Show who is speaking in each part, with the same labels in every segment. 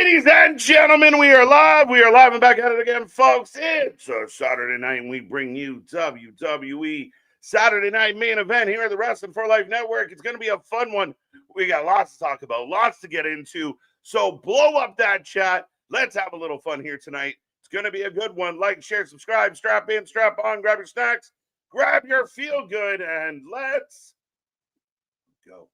Speaker 1: Ladies and gentlemen, we are live. We are live and back at it again, folks. It's a Saturday night, and we bring you WWE Saturday Night Main Event here at the Wrestling for Life Network. It's going to be a fun one. We got lots to talk about, lots to get into. So blow up that chat. Let's have a little fun here tonight. It's going to be a good one. Like, share, subscribe, strap in, strap on, grab your snacks, grab your feel good, and let's go.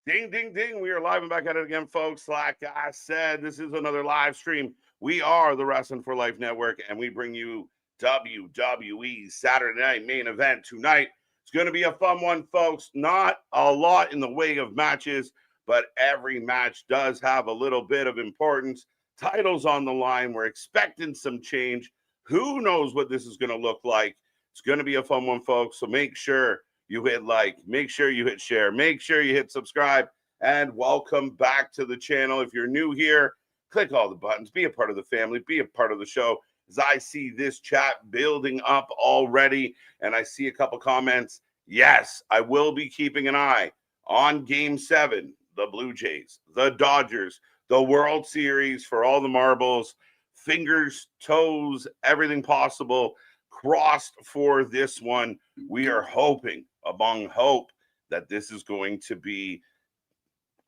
Speaker 1: Ding, ding, ding. We are live and back at it again, folks. Like I said, this is another live stream. We are the Wrestling for Life Network, and we bring you WWE Saturday Night Main Event tonight. It's going to be a fun one, folks. Not a lot in the way of matches, but every match does have a little bit of importance. Titles on the line. We're expecting some change. Who knows what this is going to look like? It's going to be a fun one, folks. So make sure you hit like, make sure you hit share, make sure you hit subscribe, and welcome back to the channel. If you're new here, click all the buttons, be a part of the family, be a part of the show. As I see this chat building up already, and I see a couple comments. Yes, I will be keeping an eye on Game 7, the Blue Jays, the Dodgers, the World Series for all the marbles, fingers, toes, everything possible crossed for this one. We are hoping, among hope, that this is going to be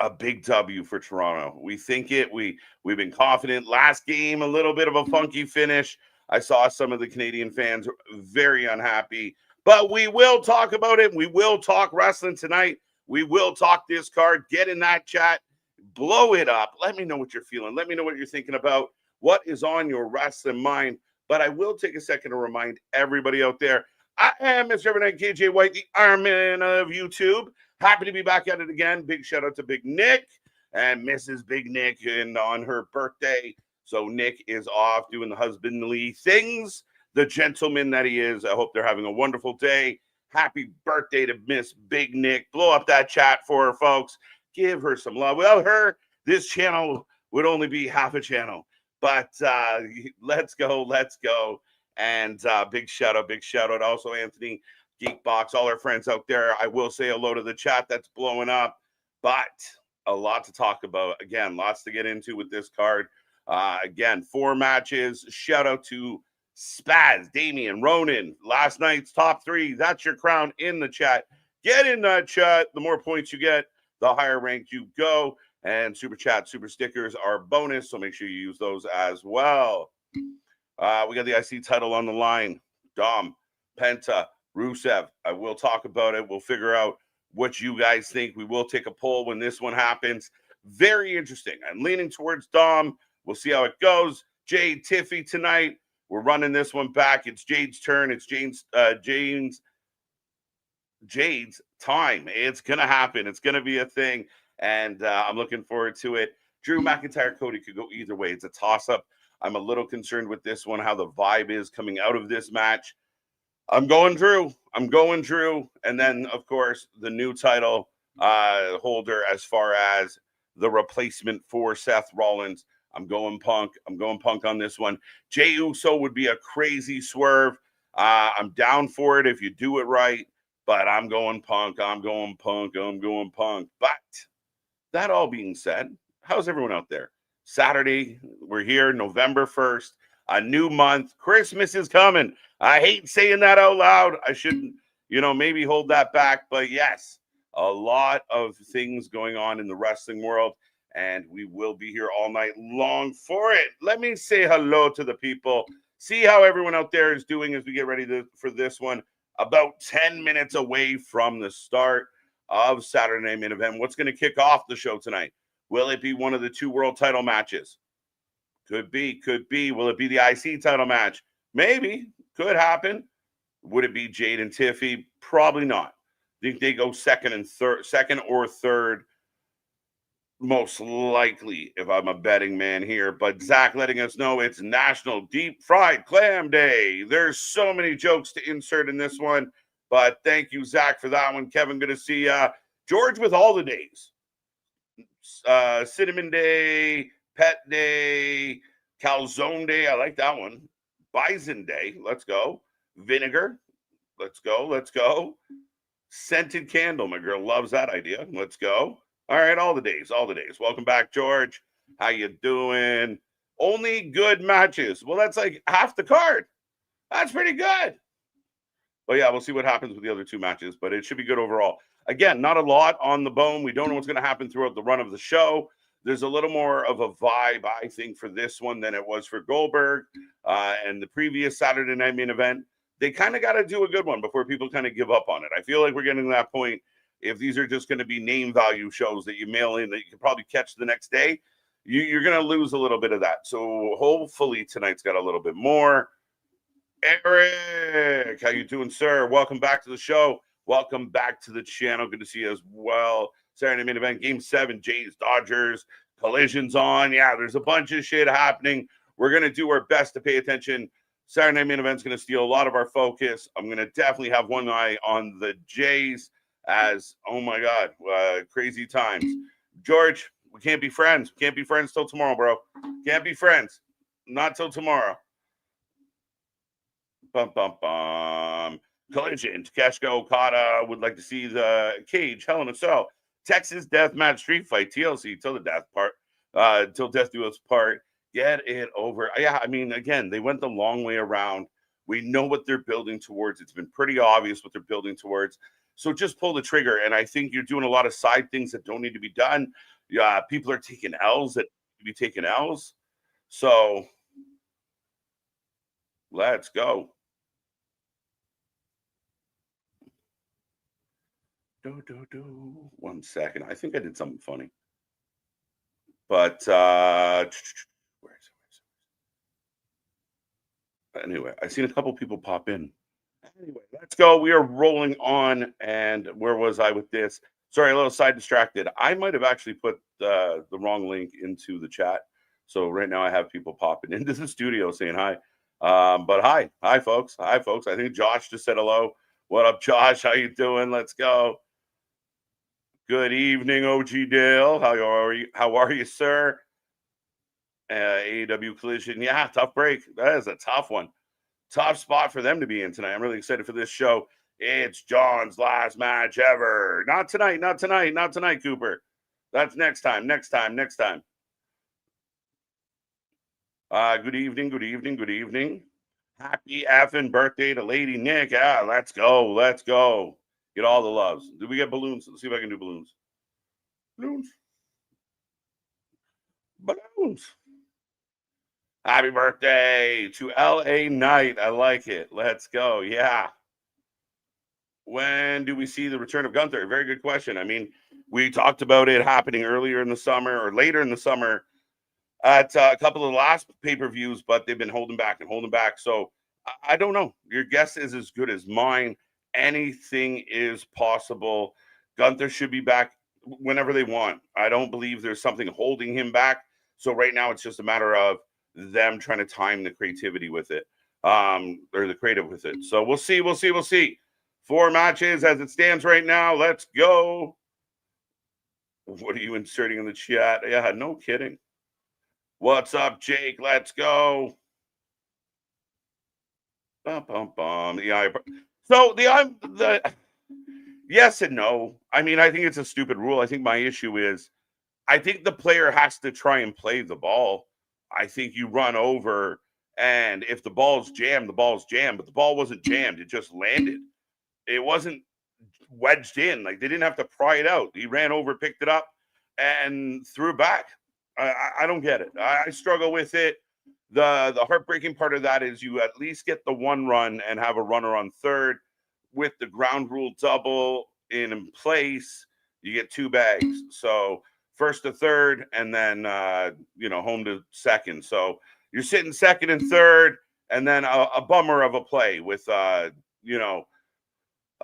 Speaker 1: a big W for Toronto. We think it. We've been confident. Last game, a little bit of a funky finish. I saw some of the Canadian fans very unhappy, but we will talk about it. We will talk wrestling tonight. We will talk this card. Get in that chat. Blow it up. Let me know what you're feeling. Let me know what you're thinking about. What is on your wrestling mind? But I will take a second to remind everybody out there, I am Mr. Evernight KJ White, the Iron Man of YouTube. Happy to be back at it again. Big shout out to Big Nick and Mrs. Big Nick on her birthday. So Nick is off doing the husbandly things, the gentleman that he is. I hope they're having a wonderful day. Happy birthday to Miss Big Nick. Blow up that chat for her, folks. Give her some love. Without her, this channel would only be half a channel. But let's go. And big shout out also Anthony, Geekbox, all our friends out there. I will say hello to the chat that's blowing up, but a lot to talk about. Again, lots to get into with this card. Again, 4 matches. Shout out to Spaz, Damian, Ronan, last night's top 3. That's your crown in the chat. Get in that chat. The more points you get, the higher ranked you go. And super chat, super stickers are bonus, so make sure you use those as well. We got the IC title on the line. Dom, Penta, Rusev. I will talk about it. We'll figure out what you guys think. We will take a poll when this one happens. Very interesting. I'm leaning towards Dom. We'll see how it goes. Jade, Tiffy tonight. We're running this one back. It's Jade's turn. It's Jade's time. It's going to happen. It's going to be a thing. And I'm looking forward to it. Drew McIntyre, Cody could go either way. It's a toss-up. I'm a little concerned with this one, how the vibe is coming out of this match. I'm going Drew. And then, of course, the new title holder as far as the replacement for Seth Rollins. I'm going Punk. On this one. Jey Uso would be a crazy swerve. I'm down for it if you do it right. But I'm going Punk. But that all being said, how's everyone out there? Saturday, we're here, November 1st, a new month. Christmas is coming. I hate saying that out loud. I shouldn't, maybe hold that back. But yes, a lot of things going on in the wrestling world, and we will be here all night long for it. Let me say hello to the people. See how everyone out there is doing as we get ready for this one. About 10 minutes away from the start of Saturday Night Main Event. What's going to kick off the show tonight? Will it be one of the 2 world title matches? Could be. Will it be the IC title match? Maybe. Could happen. Would it be Jade and Tiffy? Probably not. I think they go second or third. most likely, if I'm a betting man here. But Zach letting us know it's National Deep Fried Clam Day. There's so many jokes to insert in this one, but thank you, Zach, for that one. Kevin, good to see ya. George with all the days. Cinnamon Day, Pet Day, Calzone Day. I like that one. Bison Day. Let's go. Vinegar. Let's go. Let's go. Scented candle. My girl loves that idea. Let's go. All right, all the days, all the days. Welcome back, George. How you doing? Only good matches. Well, that's like half the card. That's pretty good. But yeah, we'll see what happens with the other two matches, but it should be good overall. Again, not a lot on the bone. We don't know what's going to happen throughout the run of the show. There's a little more of a vibe, I think, for this one than it was for Goldberg and the previous Saturday Night Main Event. They kind of got to do a good one before people kind of give up on it. I feel like we're getting to that point. If these are just going to be name value shows that you mail in that you can probably catch the next day, you're going to lose a little bit of that. So hopefully tonight's got a little bit more. Eric, how you doing, sir? Welcome back to the show. Welcome back to the channel. Good to see you as well. Saturday Main Event, Game 7, Jays, Dodgers, collisions on. Yeah, there's a bunch of shit happening. We're going to do our best to pay attention. Saturday Night Main Event's going to steal a lot of our focus. I'm going to definitely have one eye on the Jays as, oh my God, crazy times. George, we can't be friends. We can't be friends till tomorrow, bro. Can't be friends. Not till tomorrow. Bum, bum, bum. Collision. Takeshita Okada would like to see the cage. Hell in a Cell. Texas Deathmatch Street Fight. TLC till the death part. Till death do us part. Get it over. Yeah, I mean, again, they went the long way around. We know what they're building towards. It's been pretty obvious what they're building towards. So just pull the trigger. And I think you're doing a lot of side things that don't need to be done. Yeah, people are taking L's that need to be taking L's. So let's go. Do. 1 second. I think I did something funny. But where is it? Anyway, I seen a couple people pop in. Anyway, let's go. We are rolling on. And where was I with this? Sorry, a little side distracted. I might have actually put the wrong link into the chat. So right now I have people popping into the studio saying hi. But hi folks. Hi folks. I think Josh just said hello. What up, Josh? How you doing? Let's go. Good evening, OG Dale. How are you? How are you, sir? AEW Collision. Yeah, tough break. That is a tough one. Tough spot for them to be in tonight. I'm really excited for this show. It's John's last match ever. Not tonight, not tonight, not tonight, Cooper. That's next time, next time, next time. Good evening, good evening, good evening. Happy effing birthday to Lady Nick. Yeah, let's go, let's go. Get all the loves. Do we get balloons? Let's see if I can do balloons. Balloons. Balloons. Happy birthday to LA Knight. I like it. Let's go. Yeah. When do we see the return of Gunther? Very good question. I mean, we talked about it happening earlier in the summer or later in the summer at a couple of the last pay-per-views, but they've been holding back and holding back. So I don't know. Your guess is as good as mine. Anything is possible. Gunther should be back whenever they want. I don't believe there's something holding him back. So right now it's just a matter of them trying to time the creativity with it, or the creative with it. So we'll see, we'll see, we'll see. 4 matches as it stands right now. Let's go. What are you inserting in the chat? Yeah, no kidding. What's up, Jake? Let's go. Bum, bum, bum. Yeah. So the yes and no. I mean, I think it's a stupid rule. I think my issue is I think the player has to try and play the ball. I think you run over, and if the ball's jammed, the ball's jammed, but the ball wasn't jammed. It just landed. It wasn't wedged in. Like, they didn't have to pry it out. He ran over, picked it up, and threw it back. I don't get it. I struggle with it. The heartbreaking part of that is you at least get the 1 run and have a runner on third. With the ground rule double in place, you get 2 bags. So first to third, and then home to second. So you're sitting second and third, and then a bummer of a play with a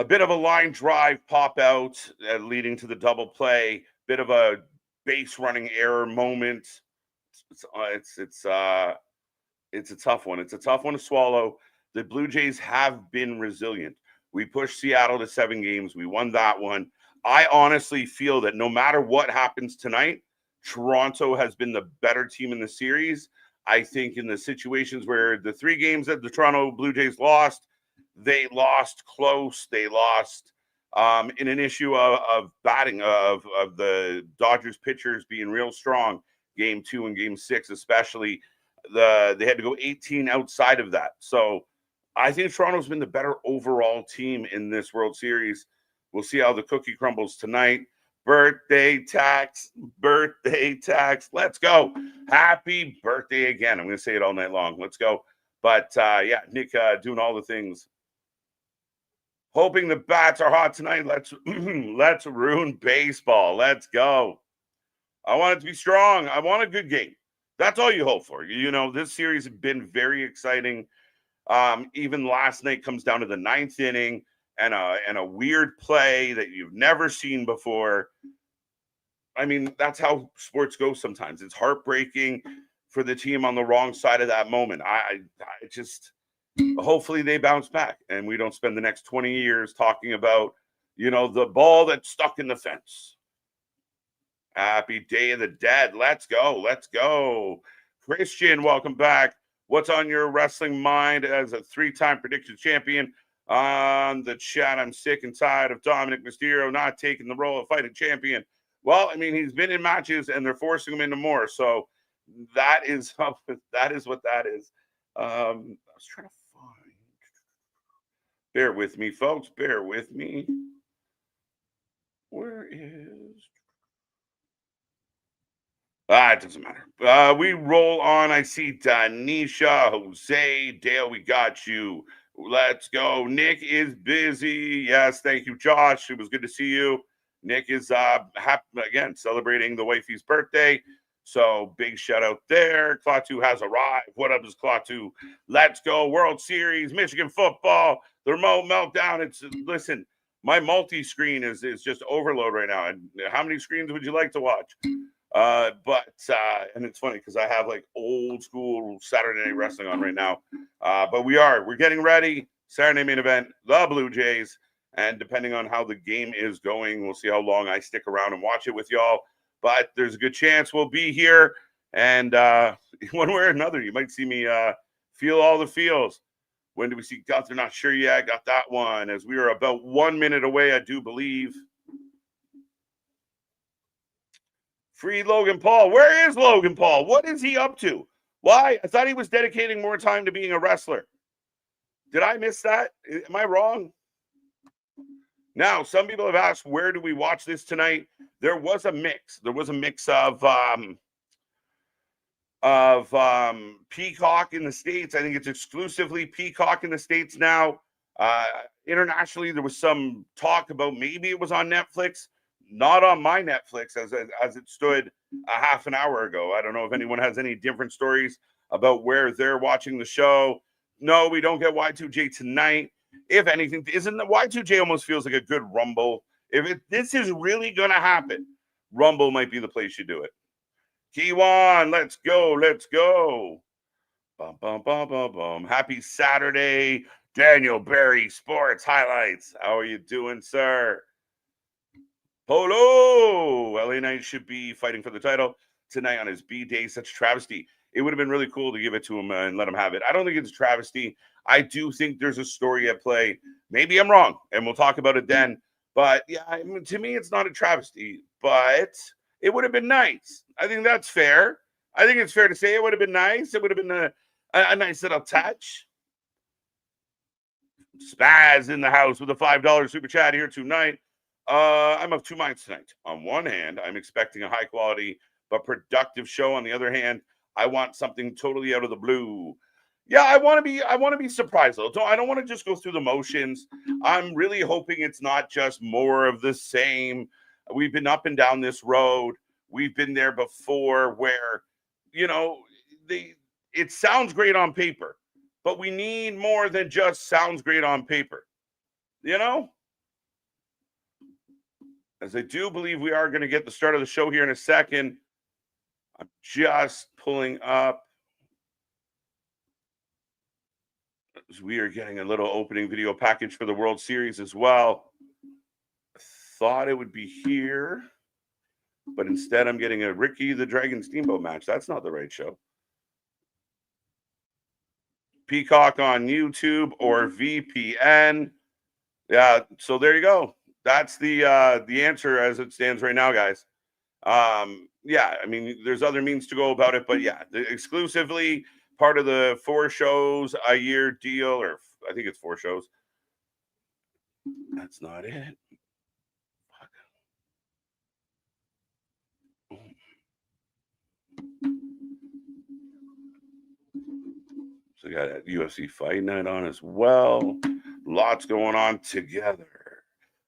Speaker 1: bit of a line drive pop out leading to the double play, bit of a base running error moment. It's a tough one. It's a tough one to swallow. The Blue Jays have been resilient. We pushed Seattle to 7 games. We won that one. I honestly feel that no matter what happens tonight, Toronto has been the better team in the series. I think in the situations where the 3 games that the Toronto Blue Jays lost, they lost close. They lost in an issue of batting, of the Dodgers pitchers being real strong. Game 2 and Game 6 especially. They had to go 18 outside of that. So I think Toronto's been the better overall team in this World Series. We'll see how the cookie crumbles tonight. Birthday tax. Let's go. Happy birthday again. I'm going to say it all night long. Let's go. But yeah, Nick doing all the things. Hoping the bats are hot tonight. Let's ruin baseball. Let's go. I want it to be strong. I want a good game. That's all you hope for. You know, this series has been very exciting. Even last night comes down to the 9th inning and a weird play that you've never seen before. I mean, that's how sports go sometimes. It's heartbreaking for the team on the wrong side of that moment. I just hopefully they bounce back and we don't spend the next 20 years talking about, you know, the ball that's stuck in the fence. Happy Day of the Dead. Let's go. Let's go. Christian, welcome back. What's on your wrestling mind as a 3-time prediction champion? On the chat, I'm sick and tired of Dominic Mysterio not taking the role of fighting champion. Well, I mean, he's been in matches and they're forcing him into more. So that is what that is. I was trying to find. Bear with me, folks. Bear with me. Where is... it doesn't matter. We roll on. I see Danisha, Jose, Dale, we got you. Let's go. Nick is busy. Yes, thank you, Josh. It was good to see you. Nick is again celebrating the wifey's birthday. So big shout out there. Klaatu has arrived. What up is Klaatu? Let's go. World Series, Michigan football, the remote meltdown. Listen, my multi-screen is just overload right now. And how many screens would you like to watch? And it's funny because I have like old school Saturday Night Wrestling on right now. But we're getting ready. Saturday main event, the Blue Jays. And depending on how the game is going, we'll see how long I stick around and watch it with y'all. But there's a good chance we'll be here. And one way or another, you might see me feel all the feels. When do we see Gunther? Not sure yet. I got that one as we are about 1 minute away, I do believe. Free Logan Paul. Where is Logan Paul? What is he up to? Why? I thought he was dedicating more time to being a wrestler. Did I miss that? Am I wrong? Now, some people have asked, where do we watch this tonight? There was a mix. There was a mix of Peacock in the States. I think it's exclusively Peacock in the States now. Internationally, there was some talk about maybe it was on Netflix. Not on my Netflix as it stood a half an hour ago. I don't know if anyone has any different stories about where they're watching the show. No, we don't get Y2J tonight. If anything, isn't the Y2J almost feels like a good Rumble? If this is really going to happen, Rumble might be the place you do it. Kiwan, let's go. Let's go. Bum, bum, bum, bum, bum. Happy Saturday. Daniel Berry, Sports Highlights. How are you doing, sir? Polo! LA Knight should be fighting for the title tonight on his B-Day. Such a travesty. It would have been really cool to give it to him and let him have it. I don't think it's a travesty. I do think there's a story at play. Maybe I'm wrong, and we'll talk about it then. But, yeah, I mean, to me, it's not a travesty. But it would have been nice. I think that's fair. I think it's fair to say it would have been nice. It would have been a nice little touch. Spaz in the house with a $5 super chat here tonight. I'm of two minds tonight. On one hand, I'm expecting a high quality but productive show. On the other hand, I want something totally out of the blue. Yeah, I want to be surprised though. I don't want to just go through the motions. I'm really hoping it's not just more of the same. We've been up and down this road. We've been there before where, you know, it sounds great on paper, but we need more than just sounds great on paper. You know? as I do believe we are going to get the start of the show here in a second. I'm just pulling up. We are getting a little opening video package for the World Series as well. Thought it would be here, but instead I'm getting a Ricky the Dragon Steamboat match. That's not the right show. Peacock on YouTube or VPN. Yeah, so there you go. That's the answer as it stands right now, guys. Yeah, I mean, there's other means to go about it, but yeah, exclusively part of the 4 shows a year deal, or I think it's 4 shows. That's not it. So we got a UFC Fight Night on as well. Lots going on together.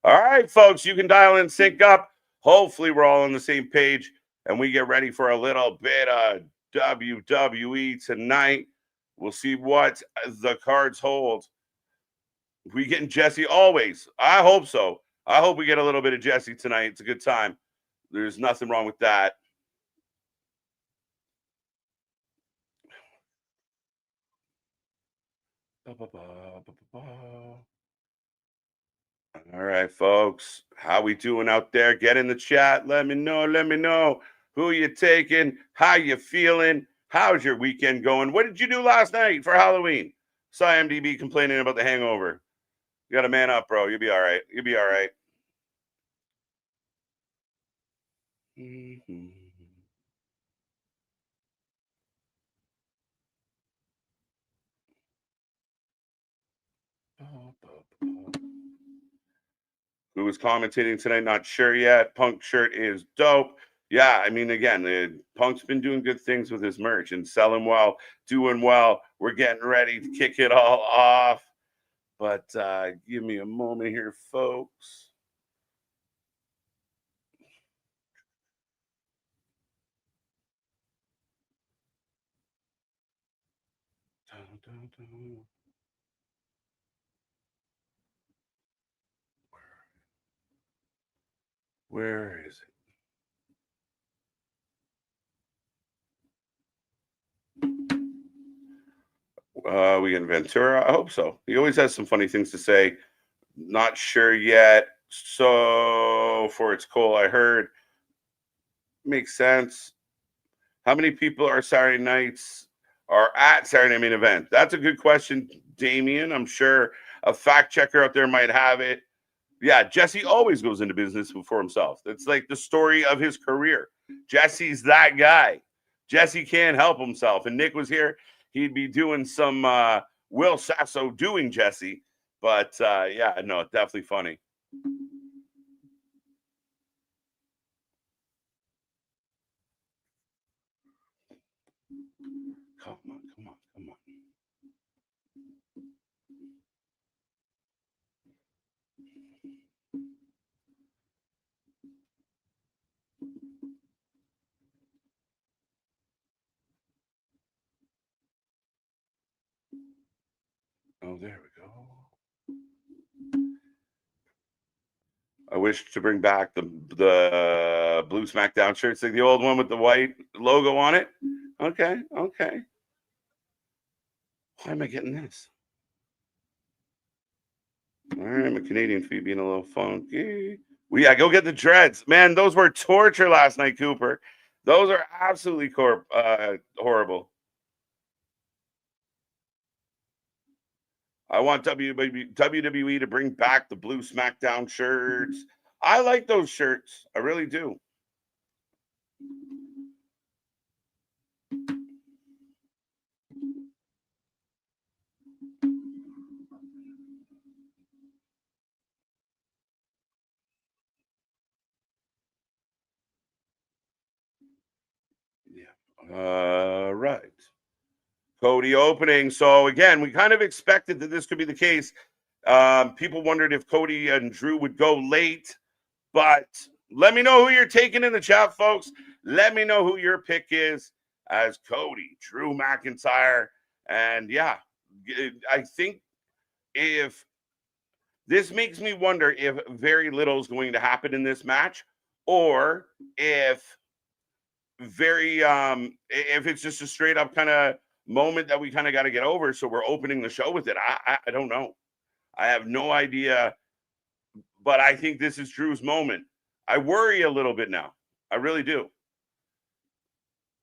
Speaker 1: All right, folks, you can dial in, sync up. Hopefully, we're all on the same page and we get ready for a little bit of WWE tonight. We'll see what the cards hold. We getting Jesse always. I hope so. I hope we get a little bit of Jesse tonight. It's a good time. There's nothing wrong with that. All right, folks. How we doing out there? Get in the chat. Let me know. Let me know who you taking, how you feeling, how's your weekend going? What did you do last night for Halloween? Saw MDB complaining about the hangover. You got to man up, bro. You'll be all right. You'll be all right. Mm-hmm. Who was commentating tonight? Not sure yet. Punk shirt is dope. Yeah, I mean, again, Punk's been doing good things with his merch and selling well, doing well. We're getting ready to kick it all off. But give me a moment here, folks. Where is it? We get Ventura. I hope so. He always has some funny things to say. Not sure yet. So for it's cool, I heard. Makes sense. How many people are Saturday nights are at Saturday Night Main Event? That's a good question, Damien. I'm sure a fact checker out there might have it. Yeah, Jesse always goes into business for himself. It's like the story of his career. Jesse's that guy. Jesse can't help himself. And Nick was here. He'd be doing some Will Sasso doing Jesse. But yeah, no, definitely funny. Come on, come on, come on. Oh, there we go. I wish to bring back the blue SmackDown shirts, like the old one with the white logo on it. Okay, okay. Why am I getting this? All right, my Canadian feet being a little funky. Well, yeah, go get the dreads. Man, those were torture last night, Cooper. Those are absolutely horrible. I want WWE to bring back the blue SmackDown shirts. I like those shirts. I really do. Yeah. Right. Cody opening. So again, we kind of expected that this could be the case. People wondered if Cody and Drew would go late, but let me know who you're taking in the chat, folks. Let me know who your pick is as Cody, Drew McIntyre, and yeah, I think if This makes me wonder if very little is going to happen in this match, or if if it's just a straight up kind of moment that we kind of got to get over. So we're opening the show with it. I don't know. I have no idea, but I think this is Drew's moment. I worry a little bit now. I really do.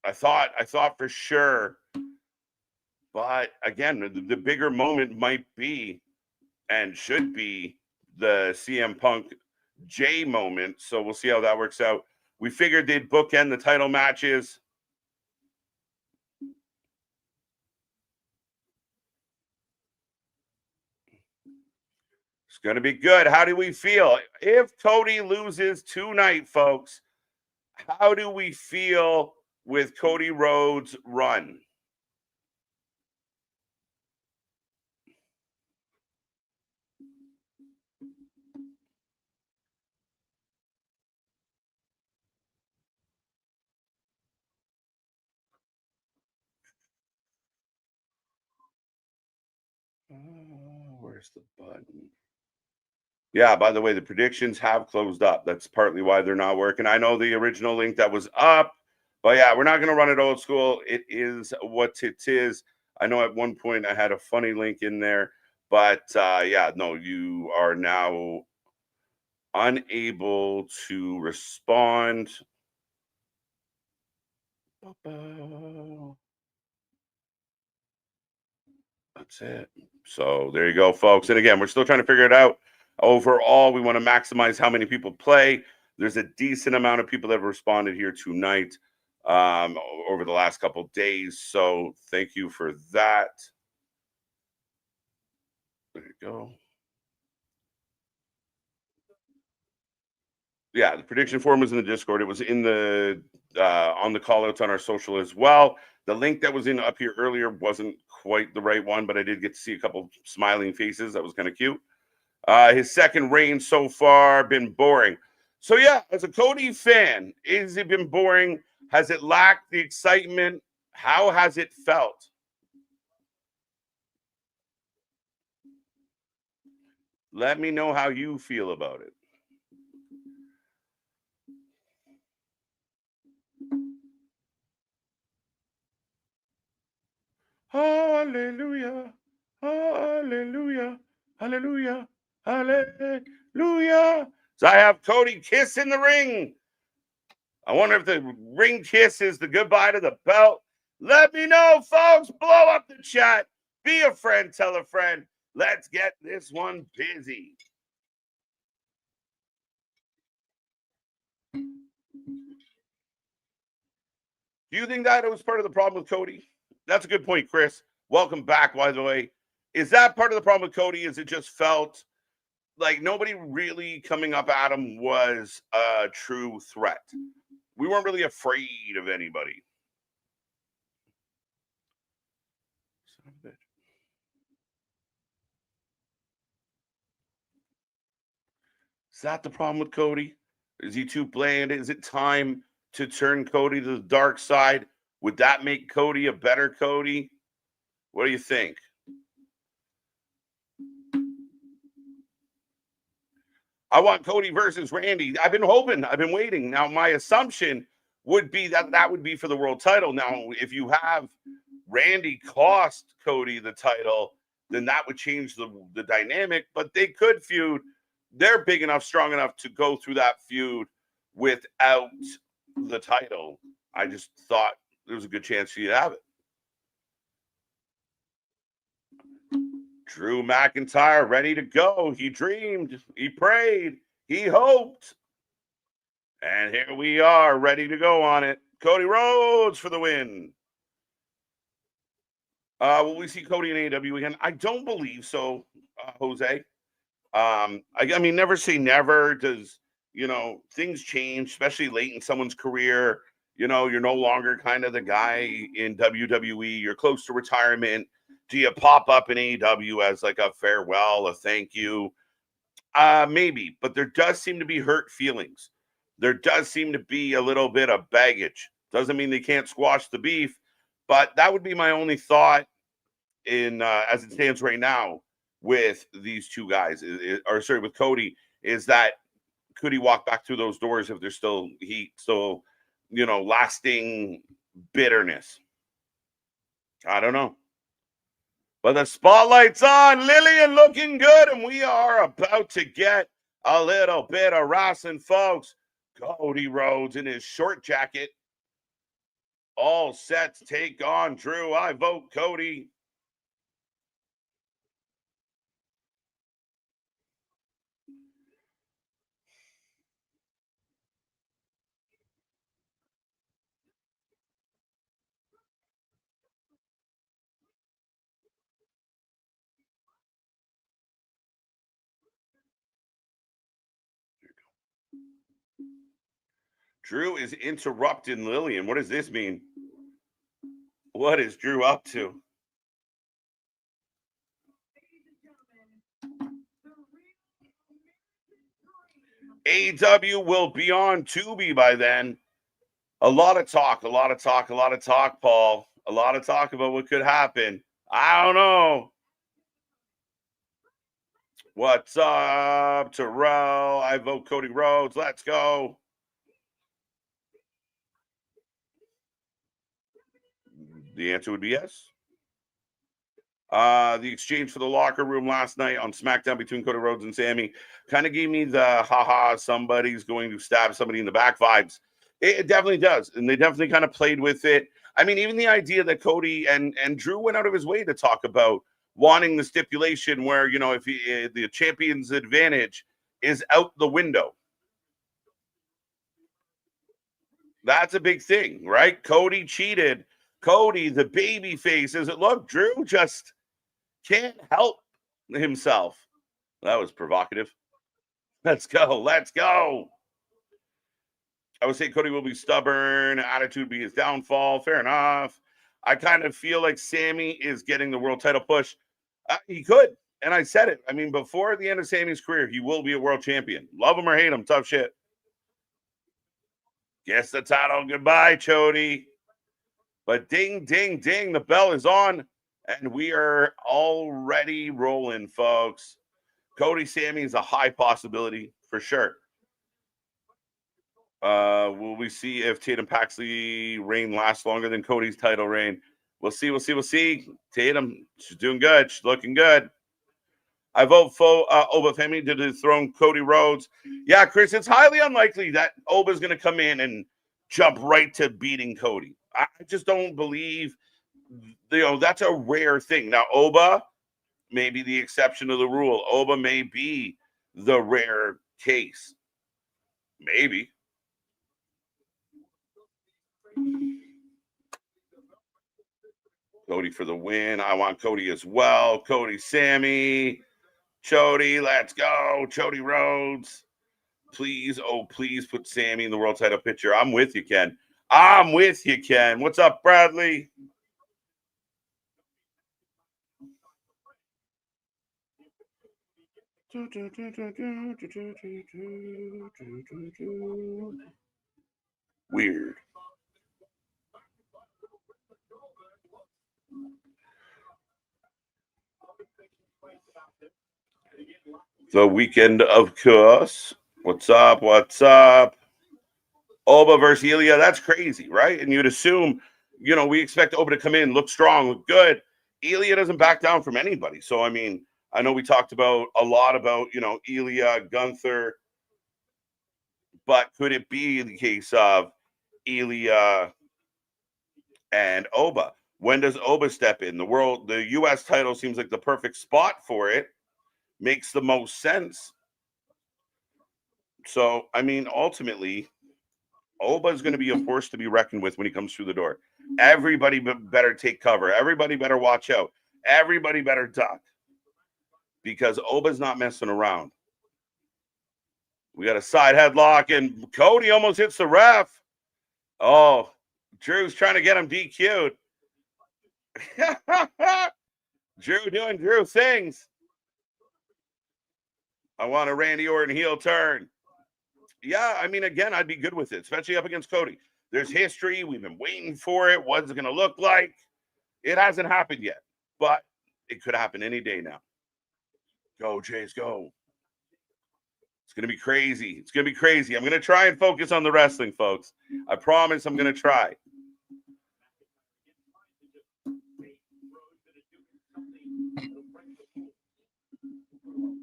Speaker 1: I thought for sure, but again, the bigger moment might be and should be the CM Punk J moment. So we'll see how that works out. We figured they'd bookend the title matches. It's going to be good. How do we feel? If Cody loses tonight, folks, how do we feel with Cody Rhodes' run? Where's the button? Yeah, by the way, the predictions have closed up. That's partly why they're not working. I know the original link that was up, but yeah, we're not going to run it old school. It is what it is. I know at one point I had a funny link in there, but yeah, no, you are now unable to respond. That's it. So there you go, folks. And again, we're still trying to figure it out. Overall, we want to maximize how many people play. There's a decent amount of people that have responded here tonight over the last couple days. So thank you for that. There you go. Yeah, the prediction form was in the Discord. It was in the on the call outs on our social as well. The link that was in up here earlier wasn't quite the right one, but I did get to see a couple smiling faces. That was kind of cute. His second reign so far been boring. So yeah, as a Cody fan, has it been boring? Has it lacked the excitement? How has it felt? Let me know how you feel about it. Hallelujah. Hallelujah. Hallelujah. Hallelujah. So I have Cody kiss in the ring. I wonder if the ring kiss is the goodbye to the belt. Let me know, folks. Blow up the chat. Be a friend. Tell a friend. Let's get this one busy. Do you think that it was part of the problem with Cody? That's a good point, Chris. Welcome back, by the way. Is that part of the problem with Cody? Is it just felt like nobody really coming up at him was a true threat? We weren't really afraid of anybody. Is that the problem with Cody? Is he too bland? Is it time to turn Cody to the dark side? Would that make Cody a better Cody? What do you think? I want Cody versus Randy. I've been hoping, I've been waiting. Now, my assumption would be that that would be for the world title. Now, if you have Randy cost Cody the title, then that would change the dynamic, but they could feud. They're big enough, strong enough to go through that feud without the title. I just thought there was a good chance you'd have it. Drew McIntyre ready to go. He dreamed, he prayed, he hoped. And here we are, ready to go on it. Cody Rhodes for the win. Will we see Cody in AEW again? I don't believe so, Jose. I mean, never say never. Does things change, especially late in someone's career? You're no longer kind of the guy in WWE. You're close to retirement. Do you pop up in AEW as like a farewell, a thank you? Maybe, but there does seem to be hurt feelings. There does seem to be a little bit of baggage. Doesn't mean they can't squash the beef, but that would be my only thought in as it stands right now with these two guys, with Cody, is that could he walk back through those doors if there's still heat, still, lasting bitterness? I don't know. But the spotlight's on. Lillian looking good, and we are about to get a little bit of wrestling, folks. Cody Rhodes in his short jacket. All set to take on Drew. I vote Cody. Drew is interrupting Lillian. What does this mean? What is Drew up to? AEW will be on Tubi by then. A lot of talk, Paul. A lot of talk about what could happen. I don't know. What's up, Terrell? I vote Cody Rhodes. Let's go. The answer would be yes. The exchange for the locker room last night on SmackDown between Cody Rhodes and Sammy kind of gave me the haha, somebody's going to stab somebody in the back vibes. It definitely does. And they definitely kind of played with it. I mean, even the idea that Cody and Drew went out of his way to talk about wanting the stipulation where, if the champion's advantage is out the window. That's a big thing, right? Cody cheated. Cody, the baby face, is it? Look, Drew just can't help himself. That was provocative. Let's go. Let's go. I would say Cody will be stubborn. Attitude be his downfall. Fair enough. I kind of feel like Sammy is getting the world title push. He could. And I said it. I mean, before the end of Sammy's career, he will be a world champion. Love him or hate him. Tough shit. Guess the title. Goodbye, Chody. But ding, ding, ding. The bell is on. And we are already rolling, folks. Cody Sammy is a high possibility for sure. Will we see if Tatum Paxley reign lasts longer than Cody's title reign? We'll see. Tatum, she's doing good. She's looking good. I vote for Oba Femi to dethrone Cody Rhodes. Yeah, Chris, it's highly unlikely that Oba's going to come in and jump right to beating Cody. I just don't believe, that's a rare thing. Now, Oba may be the exception to the rule. Oba may be the rare case. Maybe. Cody for the win. I want Cody as well. Cody, Sammy, Chody, let's go. Chody Rhodes. Please, please put Sammy in the world title picture. I'm with you, Ken. What's up, Bradley? Weird. The weekend, of course. What's up? Oba versus Ilya. That's crazy, right? And you'd assume, we expect Oba to come in, look strong, look good. Ilya doesn't back down from anybody. So, I mean, I know we talked a lot about, Ilya, Gunther. But could it be the case of Ilya and Oba? When does Oba step in? The U.S. title seems like the perfect spot for it. Makes the most sense. So, I mean, ultimately, Oba is going to be a force to be reckoned with when he comes through the door. Everybody better take cover. Everybody better watch out. Everybody better duck. Because Oba's not messing around. We got a side headlock, and Cody almost hits the ref. Oh, Drew's trying to get him DQ'd. Drew doing Drew things. I want a Randy Orton heel turn. Yeah, I mean, again, I'd be good with it, especially up against Cody. There's history. We've been waiting for it. What's it going to look like? It hasn't happened yet, but it could happen any day now. Go, Jays, go. It's going to be crazy. It's going to be crazy. I'm going to try and focus on the wrestling, folks. I promise I'm going to try.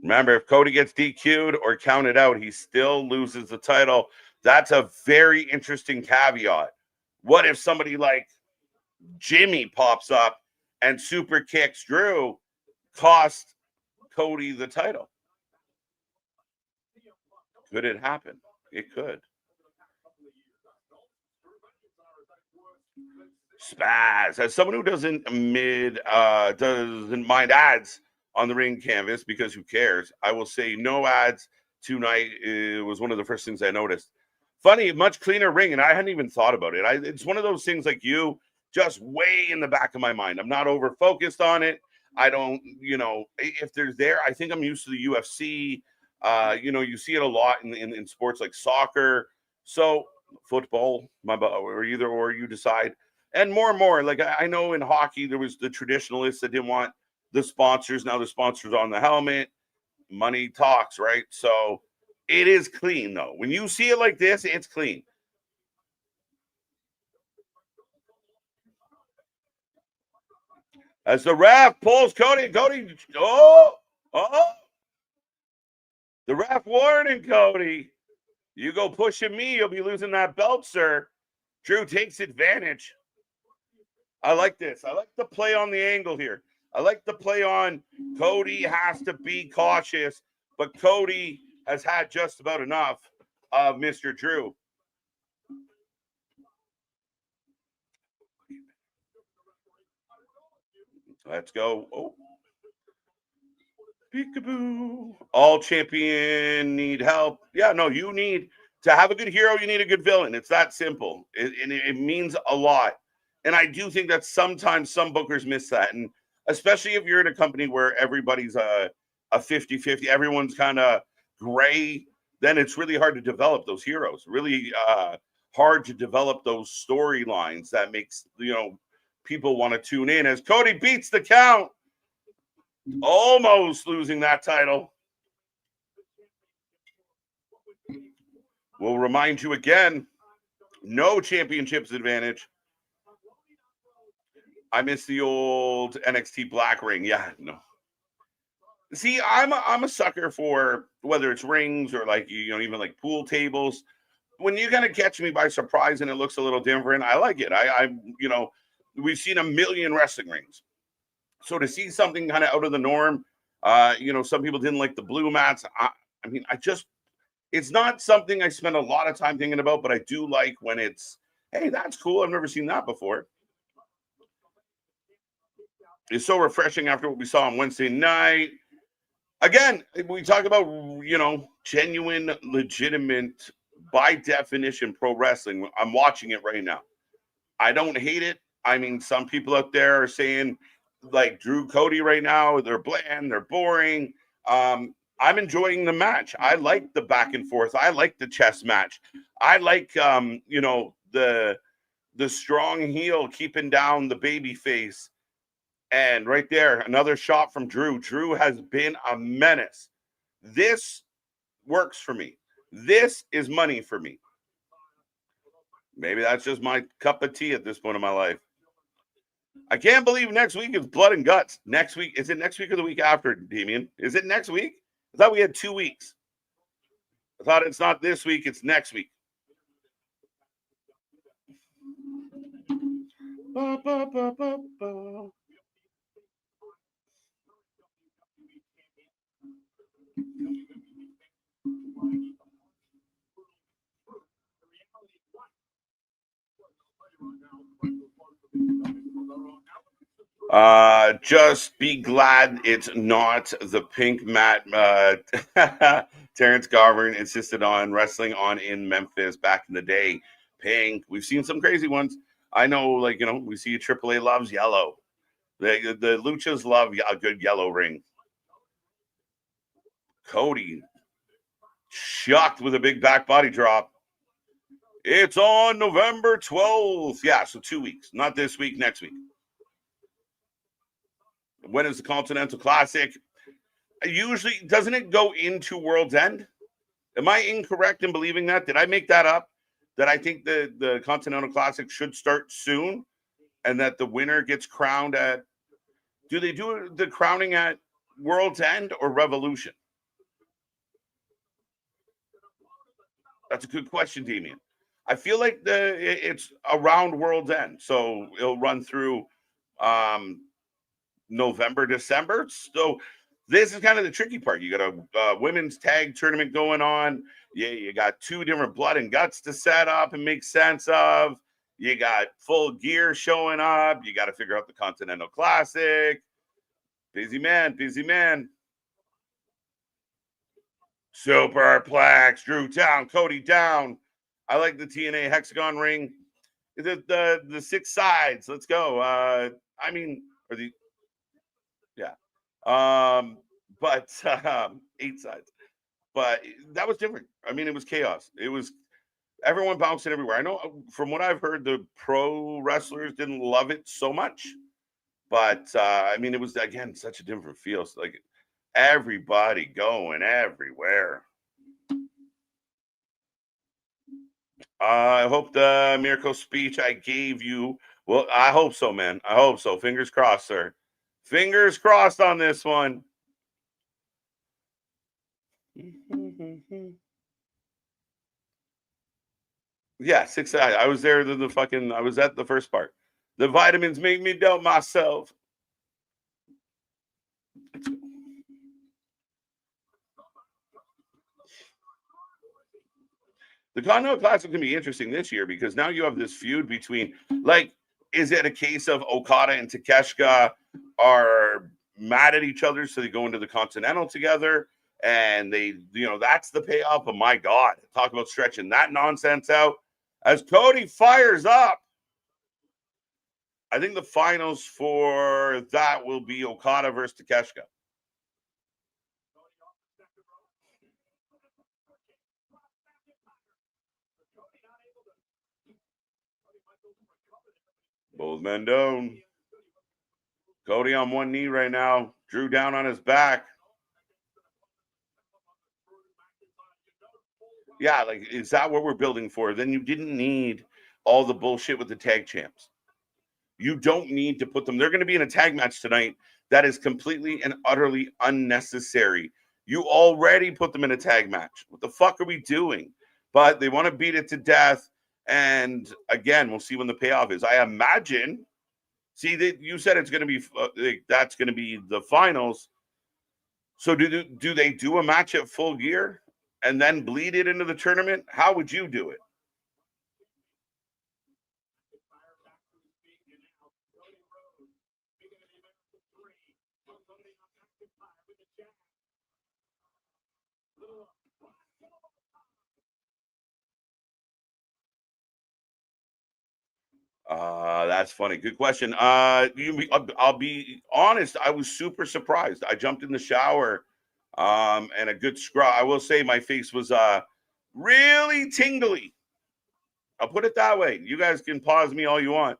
Speaker 1: Remember, if Cody gets DQ'd or counted out, he still loses the title. That's a very interesting caveat. What if somebody like Jimmy pops up and super kicks Drew, cost Cody the title? Could it happen? It could. Spaz, as someone who doesn't mind ads on the ring canvas, because who cares? I will say no ads tonight. It was one of the first things I noticed. Funny, much cleaner ring, and I hadn't even thought about it. It's one of those things like you, just way in the back of my mind. I'm not over focused on it. I don't, if there's there, I think I'm used to the UFC. You see it a lot in sports like soccer. So football, or either or, you decide. And more, like I know in hockey, there was the traditionalists that didn't want the sponsors. Now the sponsors on the helmet. Money talks, right? So it is clean, though. When you see it like this, it's clean. As the ref pulls Cody, the ref warning Cody. You go pushing me, you'll be losing that belt, sir. Drew takes advantage. I like this. I like the play on the angle here. I like the play on Cody has to be cautious, but Cody has had just about enough of Mr. Drew. Let's go. Oh. Peekaboo. All champion need help. Yeah, no, you need to have a good hero. You need a good villain. It's that simple. It means a lot. And I do think that sometimes some bookers miss that. And especially if you're in a company where everybody's a 50-50, everyone's kind of gray, then it's really hard to develop those heroes. Really hard to develop those storylines that makes, people want to tune in as Cody beats the count. Almost losing that title. We'll remind you again, no championships advantage. I miss the old NXT black ring. Yeah, no. See, I'm a sucker for whether it's rings or like even like pool tables. When you kind of catch me by surprise and it looks a little different, I like it. We've seen a million wrestling rings, so to see something kind of out of the norm, some people didn't like the blue mats. It's not something I spend a lot of time thinking about, but I do like when it's, hey, that's cool. I've never seen that before. It's so refreshing after what we saw on Wednesday night. Again, we talk about, genuine, legitimate, by definition, pro wrestling. I'm watching it right now. I don't hate it. I mean, some people out there are saying, like Drew Cody right now, they're bland, they're boring. I'm enjoying the match. I like the back and forth. I like the chess match. I like, the strong heel keeping down the baby face. And right there, another shot from Drew. Drew has been a menace. This works for me. This is money for me. Maybe that's just my cup of tea at this point in my life. I can't believe next week is blood and guts. Next week, is it next week or the week after, Damien? Is it next week? I thought we had 2 weeks. I thought it's not this week, it's next week. Ba, ba, ba, ba, ba. Just be glad it's not the pink mat. Terrence Garvin insisted on wrestling on in Memphis back in the day. Pink. We've seen some crazy ones. I know, we see AAA loves yellow. The Luchas love a good yellow ring. Cody shocked with a big back body drop. It's on November 12th. Yeah, so 2 weeks. Not this week, next week. When is the Continental Classic? Usually, doesn't it go into World's End? Am I incorrect in believing that? Did I make that up? That I think the Continental Classic should start soon, and that the winner gets crowned at. Do they do the crowning at World's End or Revolution? That's a good question, Damien. I feel like it's around World's End, so it'll run through um, November, December. So this is kind of the tricky part. You got a women's tag tournament going on. Yeah, you got two different blood and guts to set up and make sense of. You got full gear showing up. You got to figure out the Continental Classic. Busy man, busy man. Superplex, Drew down, Cody down. I like the TNA hexagon ring. The six sides. Let's go. I mean, or the yeah. But 8 sides. But that was different. I mean, it was chaos. It was everyone bouncing everywhere. I know from what I've heard, the pro wrestlers didn't love it so much. But I mean, it was again such a different feel. So, like everybody going everywhere. I hope the miracle speech I gave you. Well, I hope so, man. I hope so. Fingers crossed, sir. Fingers crossed on this one. Yeah, 6. I was there. I was at the first part. The vitamins make me doubt myself. The Continental Classic can be interesting this year because now you have this feud between, like, is it a case of Okada and Takeshita are mad at each other, so they go into the Continental together, and that's the payoff. But my God, talk about stretching that nonsense out as Cody fires up. I think the finals for that will be Okada versus Takeshita. Both men down. Cody on one knee right now. Drew down on his back. Yeah, like, is that what we're building for? Then you didn't need all the bullshit with the tag champs. You don't need to put them. They're going to be in a tag match tonight that is completely and utterly unnecessary. You already put them in a tag match. What the fuck are we doing? But they want to beat it to death. And again, we'll see when the payoff is. I imagine. See, you said it's going to be that's going to be the finals. So do they do a match at Full Gear and then bleed it into the tournament? How would you do it? That's funny. Good question. I'll be honest. I was super surprised. I jumped in the shower, and a good scrub. I will say my face was really tingly. I'll put it that way. You guys can pause me all you want,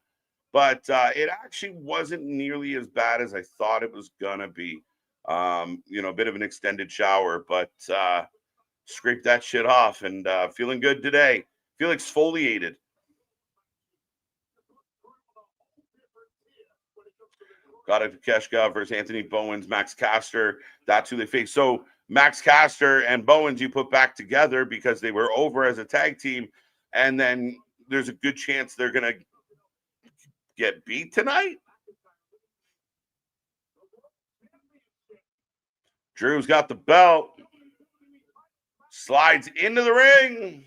Speaker 1: but it actually wasn't nearly as bad as I thought it was gonna be. A bit of an extended shower, but scraped that shit off and feeling good today. Feel exfoliated. Got it. Keshka versus Anthony Bowens, Max Caster. That's who they face. So Max Caster and Bowens, you put back together because they were over as a tag team, and then there's a good chance they're gonna get beat tonight. Drew's got the belt, slides into the ring,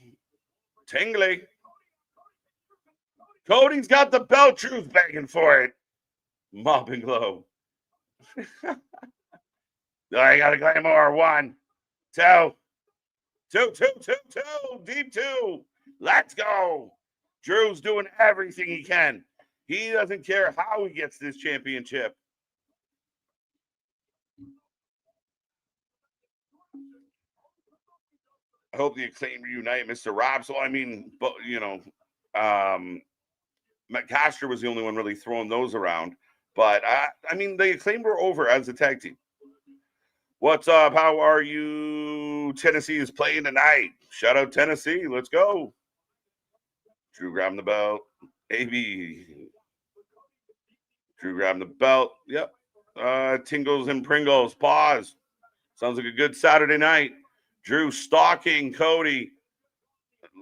Speaker 1: tingly. Cody's got the belt. Drew's begging for it. Mopping glow. I got a Claymore. 1, 2, 2, 2, 2, 2. Deep 2. Let's go. Drew's doing everything he can. He doesn't care how he gets this championship. I hope the Acclaim reunite, Mr. Rob. So, I mean, but Caster was the only one really throwing those around. But I mean, the Acclaim were over as a tag team. What's up? How are you? Tennessee is playing tonight. Shout out Tennessee. Let's go. Drew grabbing the belt. AB. Drew grabbing the belt. Yep. Tingles and Pringles. Pause. Sounds like a good Saturday night. Drew stalking Cody.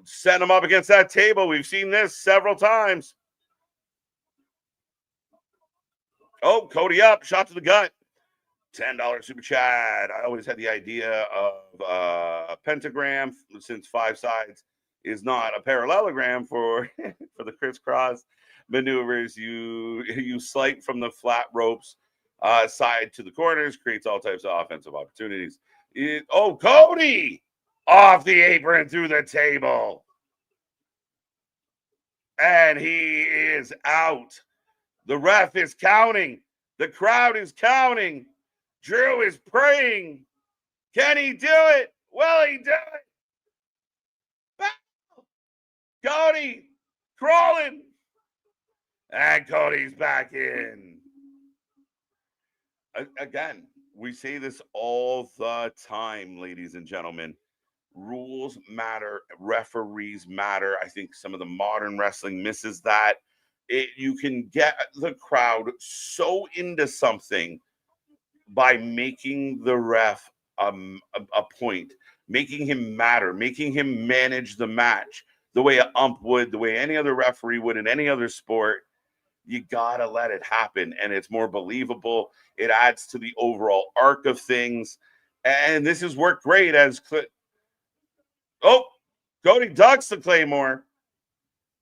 Speaker 1: Set him up against that table. We've seen this several times. Oh, Cody up. Shot to the gut. $10 super chat. I always had the idea of a pentagram, since 5 sides is not a parallelogram for for the crisscross maneuvers. You slight from the flat ropes side to the corners, creates all types of offensive opportunities. Cody off the apron through the table. And he is out. The ref is counting. The crowd is counting. Drew is praying. Can he do it? Will he do it? Cody crawling. And Cody's back in. Again, we say this all the time, ladies and gentlemen. Rules matter. Referees matter. I think some of the modern wrestling misses that. You can get the crowd so into something by making the ref a point, making him matter, making him manage the match the way an ump would, the way any other referee would in any other sport. You gotta let it happen, and it's more believable. It adds to the overall arc of things, and this has worked great as Cody ducks the Claymore.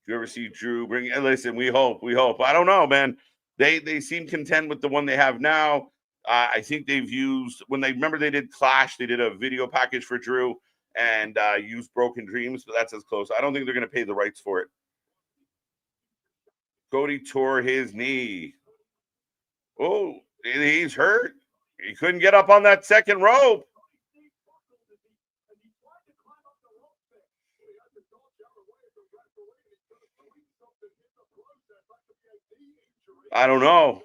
Speaker 1: You ever see Drew bring? Listen, we hope. I don't know, man. They seem content with the one they have now. I think they've used they did Clash. They did a video package for Drew and used Broken Dreams, but that's as close. I don't think they're going to pay the rights for it. Cody tore his knee. Oh, he's hurt. He couldn't get up on that second rope. I don't know.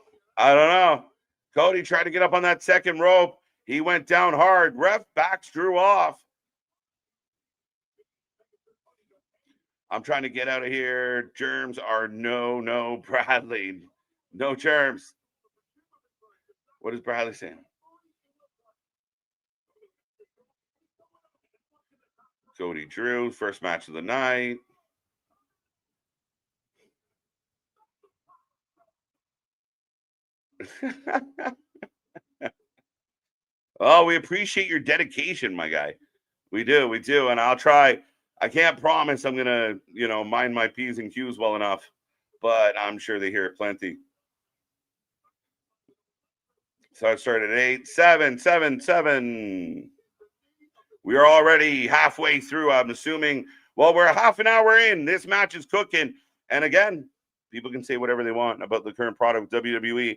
Speaker 1: Cody tried to get up on that second rope. He went down hard. Ref backs Drew off. I'm trying to get out of here. Germs are no, Bradley. No germs. What is Bradley saying? Cody Drew, first match of the night. Oh, we appreciate your dedication, my guy. We do. And I'll try. I can't promise I'm going to, mind my P's and Q's well enough, but I'm sure they hear it plenty. So I started at 8, 7, 7, 7. We are already halfway through. I'm assuming, we're half an hour in. This match is cooking. And again, people can say whatever they want about the current product of WWE.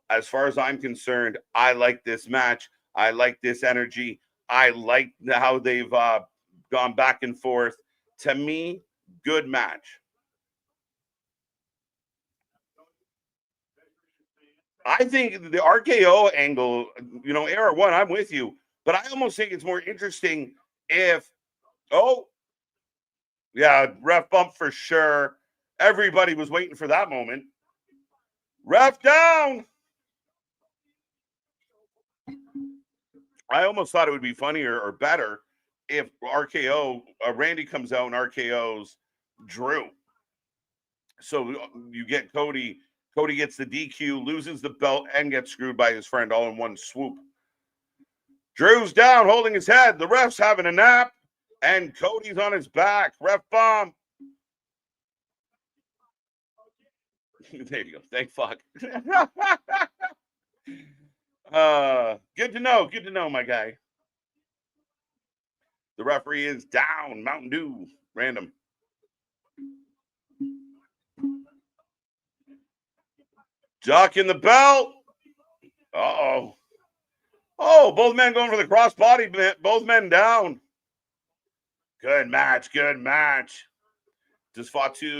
Speaker 1: As far as I'm concerned, I like this match. I like this energy. I like how they've gone back and forth. To me, good match. I think the RKO angle, Era 1, I'm with you. But I almost think it's more interesting if, ref bump for sure. Everybody was waiting for that moment. Ref down. I almost thought it would be funnier or better if Randy comes out and RKO's Drew. So you get Cody. Cody gets the DQ, loses the belt, and gets screwed by his friend all in one swoop. Drew's down, holding his head. The ref's having a nap, and Cody's on his back. Ref bomb. There you go. Thank fuck. Good to know, my guy. The referee is down. Mountain Dew. Random. Duck in the belt. Uh-oh. Oh, both men going for the crossbody. Both men down. Good match. Does Fatu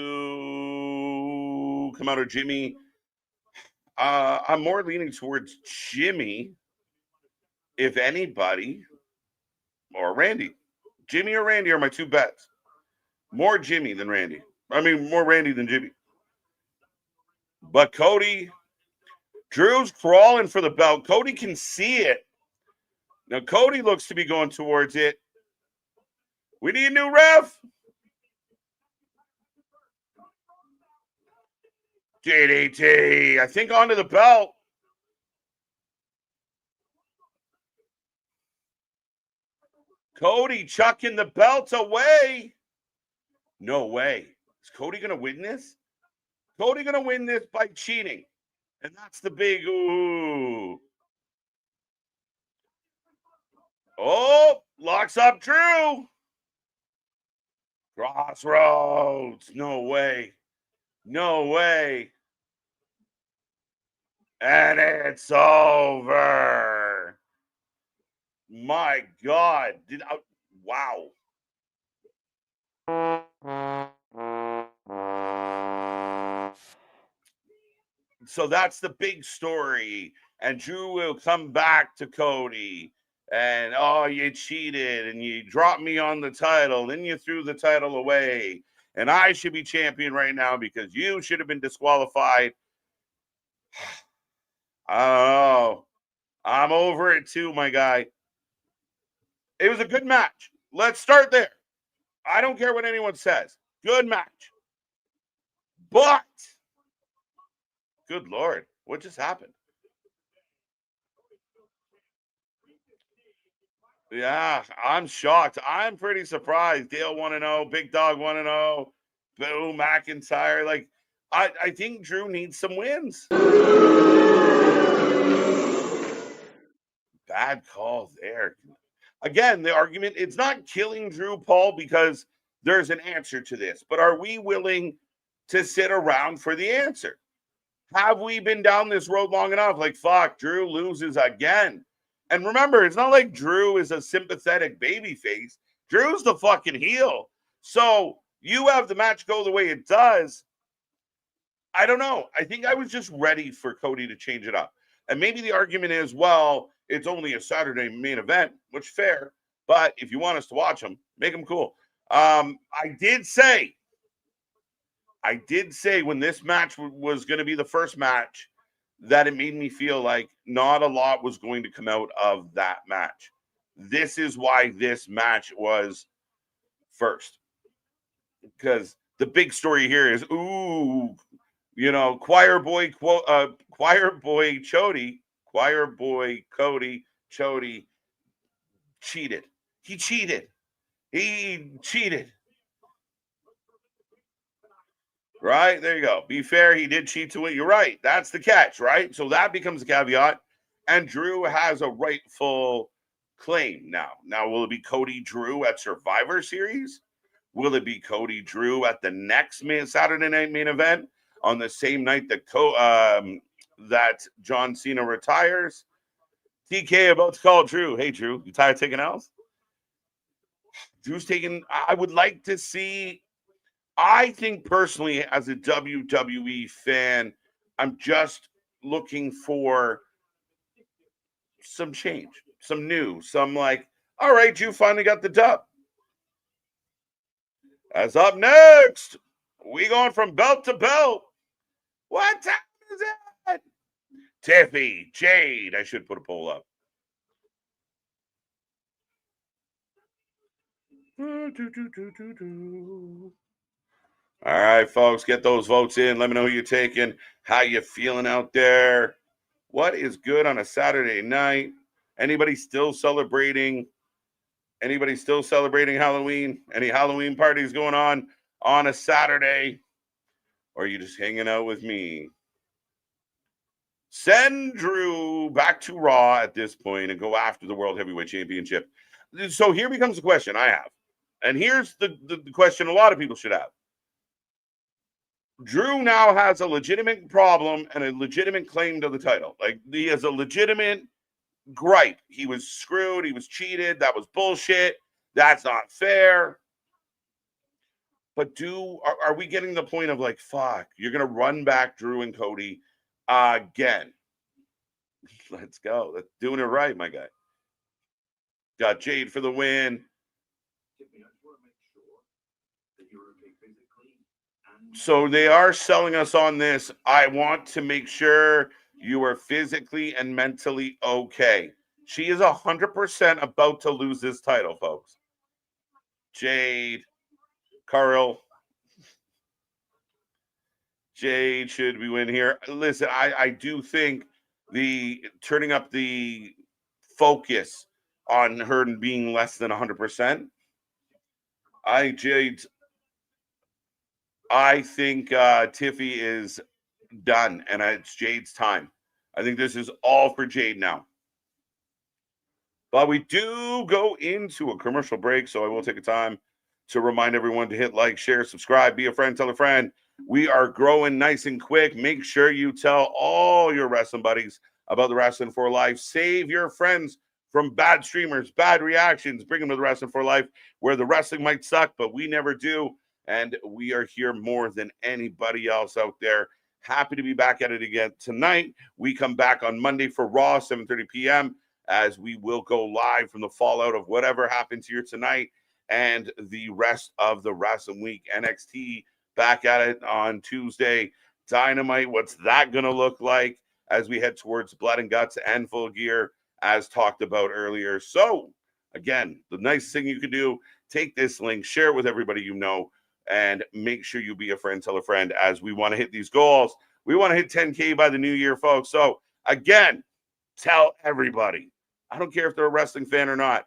Speaker 1: come out or Jimmy? I'm more leaning towards Jimmy. if anybody, or Randy. Jimmy or Randy are my two bets. More Jimmy than Randy. I mean, more Randy than Jimmy. But Cody, Drew's crawling for the belt. Cody can see it. Now, Cody looks to be going towards it. We need a new ref. DDT, I think onto the belt. Cody chucking the belt away. No way. Is Cody going to win this? Cody going to win this by cheating. And that's the big ooh. Oh, locks up Drew. Crossroads. No way. No way. And it's over. My God. Wow. So that's the big story. And Drew will come back to Cody. And, oh, you cheated and you dropped me on the title. Then you threw the title away. And I should be champion right now because you should have been disqualified. I don't know. I'm over it too, my guy. It was a good match. Let's start there. I don't care what anyone says. Good match. But, good Lord, what just happened? Yeah, I'm shocked. I'm pretty surprised. Dale 1-0, Big Dog 1-0, Boo McIntyre. Like, I think Drew needs some wins. Bad call there. Again, the argument, it's not killing Drew, Paul, because there's an answer to this. But are we willing to sit around for the answer? Have we been down this road long enough? Like, fuck, Drew loses again. And remember, it's not like Drew is a sympathetic babyface. Drew's the fucking heel. So you have the match go the way it does. I don't know. I think I was just ready for Cody to change it up. And maybe the argument is, well, it's only a Saturday main event, which fair. But if you want us to watch them, make them cool. I did say when this match was going to be the first match that it made me feel like not a lot was going to come out of that match. This is why this match was first. Because the big story here is, ooh, choir boy Cody Chody cheated. He cheated. Right? There you go. Be fair, he did cheat to it. You're right. That's the catch, right? So that becomes a caveat. And Drew has a rightful claim now. Now, will it be Cody Drew at Survivor Series? Will it be Cody Drew at the next Saturday night main event on the same night that John Cena retires? TK about to call Drew. Hey, Drew, you tired of taking L's? Drew's taking. I would like to see. I think personally, as a WWE fan, I'm just looking for some change, some new, some like, all right, you finally got the dub. As up next, we going from belt to belt. What time is it? Tiffy, Jade. I should put a poll up. All right, folks, get those votes in. Let me know who you're taking, how you feeling out there. What is good on a Saturday night? Anybody still celebrating? Anybody still celebrating Halloween? Any Halloween parties going on a Saturday? Or are you just hanging out with me? Send Drew back to Raw at this point and go after the World Heavyweight Championship. So here becomes the question I have. And here's the question a lot of people should have. Drew now has a legitimate problem and a legitimate claim to the title. Like, he has a legitimate gripe. He was screwed. He was cheated. That was bullshit. That's not fair. But are we getting the point of like, fuck, you're going to run back Drew and Cody again? Let's go. That's doing it right, my guy. Got Jade for the win. So they are selling us on this. I want to make sure you are physically and mentally okay. She is 100% about to lose this title, folks. Jade, Carl. Jade should we win here? Listen, I do think the turning up the focus on her being less than 100%. Jade, I think Tiffy is done, and it's Jade's time. I think this is all for Jade now. But we do go into a commercial break, so I will take a time to remind everyone to hit like, share, subscribe, be a friend, tell a friend. We are growing nice and quick. Make sure you tell all your wrestling buddies about the Wrestling for Life. Save your friends from bad streamers, bad reactions. Bring them to the Wrestling for Life, where the wrestling might suck, but we never do. And we are here more than anybody else out there. Happy to be back at it again tonight. We come back on Monday for Raw, 7:30 p.m., as we will go live from the fallout of whatever happens here tonight and the rest of the wrestling week. NXT back at it on Tuesday. Dynamite, what's that going to look like as we head towards Blood and Guts and Full Gear, as talked about earlier. So, again, the nice thing you can do, take this link, share it with everybody you know, and make sure you be a friend, tell a friend, as we want to hit these goals. We want to hit 10K by the new year, folks. So, again, tell everybody. I don't care if they're a wrestling fan or not.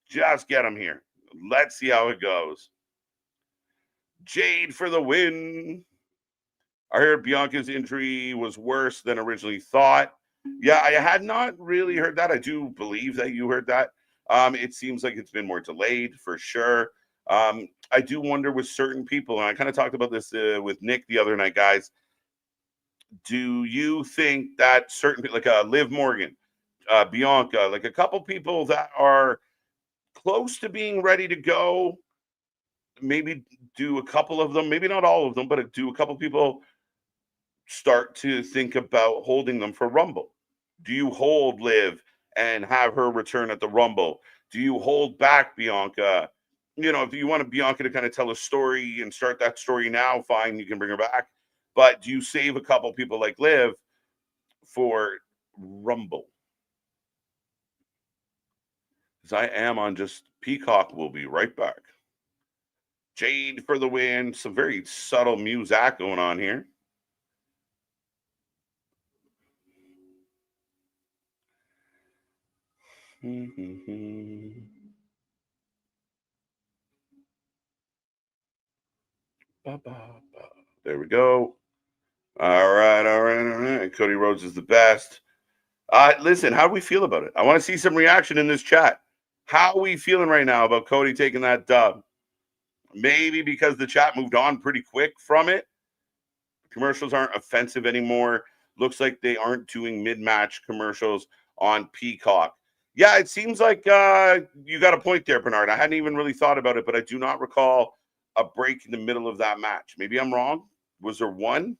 Speaker 1: Just get them here. Let's see how it goes. Jade for the win. I heard Bianca's injury was worse than originally thought. Yeah, I had not really heard that. I do believe that you heard that. It seems like it's been more delayed for sure. I do wonder with certain people, and I kind of talked about this with Nick the other night, guys. Do you think that certain people, like Liv Morgan, Bianca, like a couple people that are close to being ready to go, maybe do a couple of them, maybe not all of them, but do a couple people start to think about holding them for Rumble? Do you hold Liv and have her return at the Rumble? Do you hold back Bianca? You know, if you want Bianca to kind of tell a story and start that story now, fine, you can bring her back. But do you save a couple people like Liv for Rumble? Because I am on just Peacock. We'll be right back. Jade for the win. Some very subtle music going on here. There we go. All right. Cody Rhodes is the best. Listen, how do we feel about it? I want to see some reaction in this chat. How are we feeling right now about Cody taking that dub? Maybe because the chat moved on pretty quick from it. Commercials aren't offensive anymore. Looks like they aren't doing mid-match commercials on Peacock. Yeah, it seems like you got a point there, Bernard. I hadn't even really thought about it, but I do not recall a break in the middle of that match. Maybe I'm wrong. Was there one?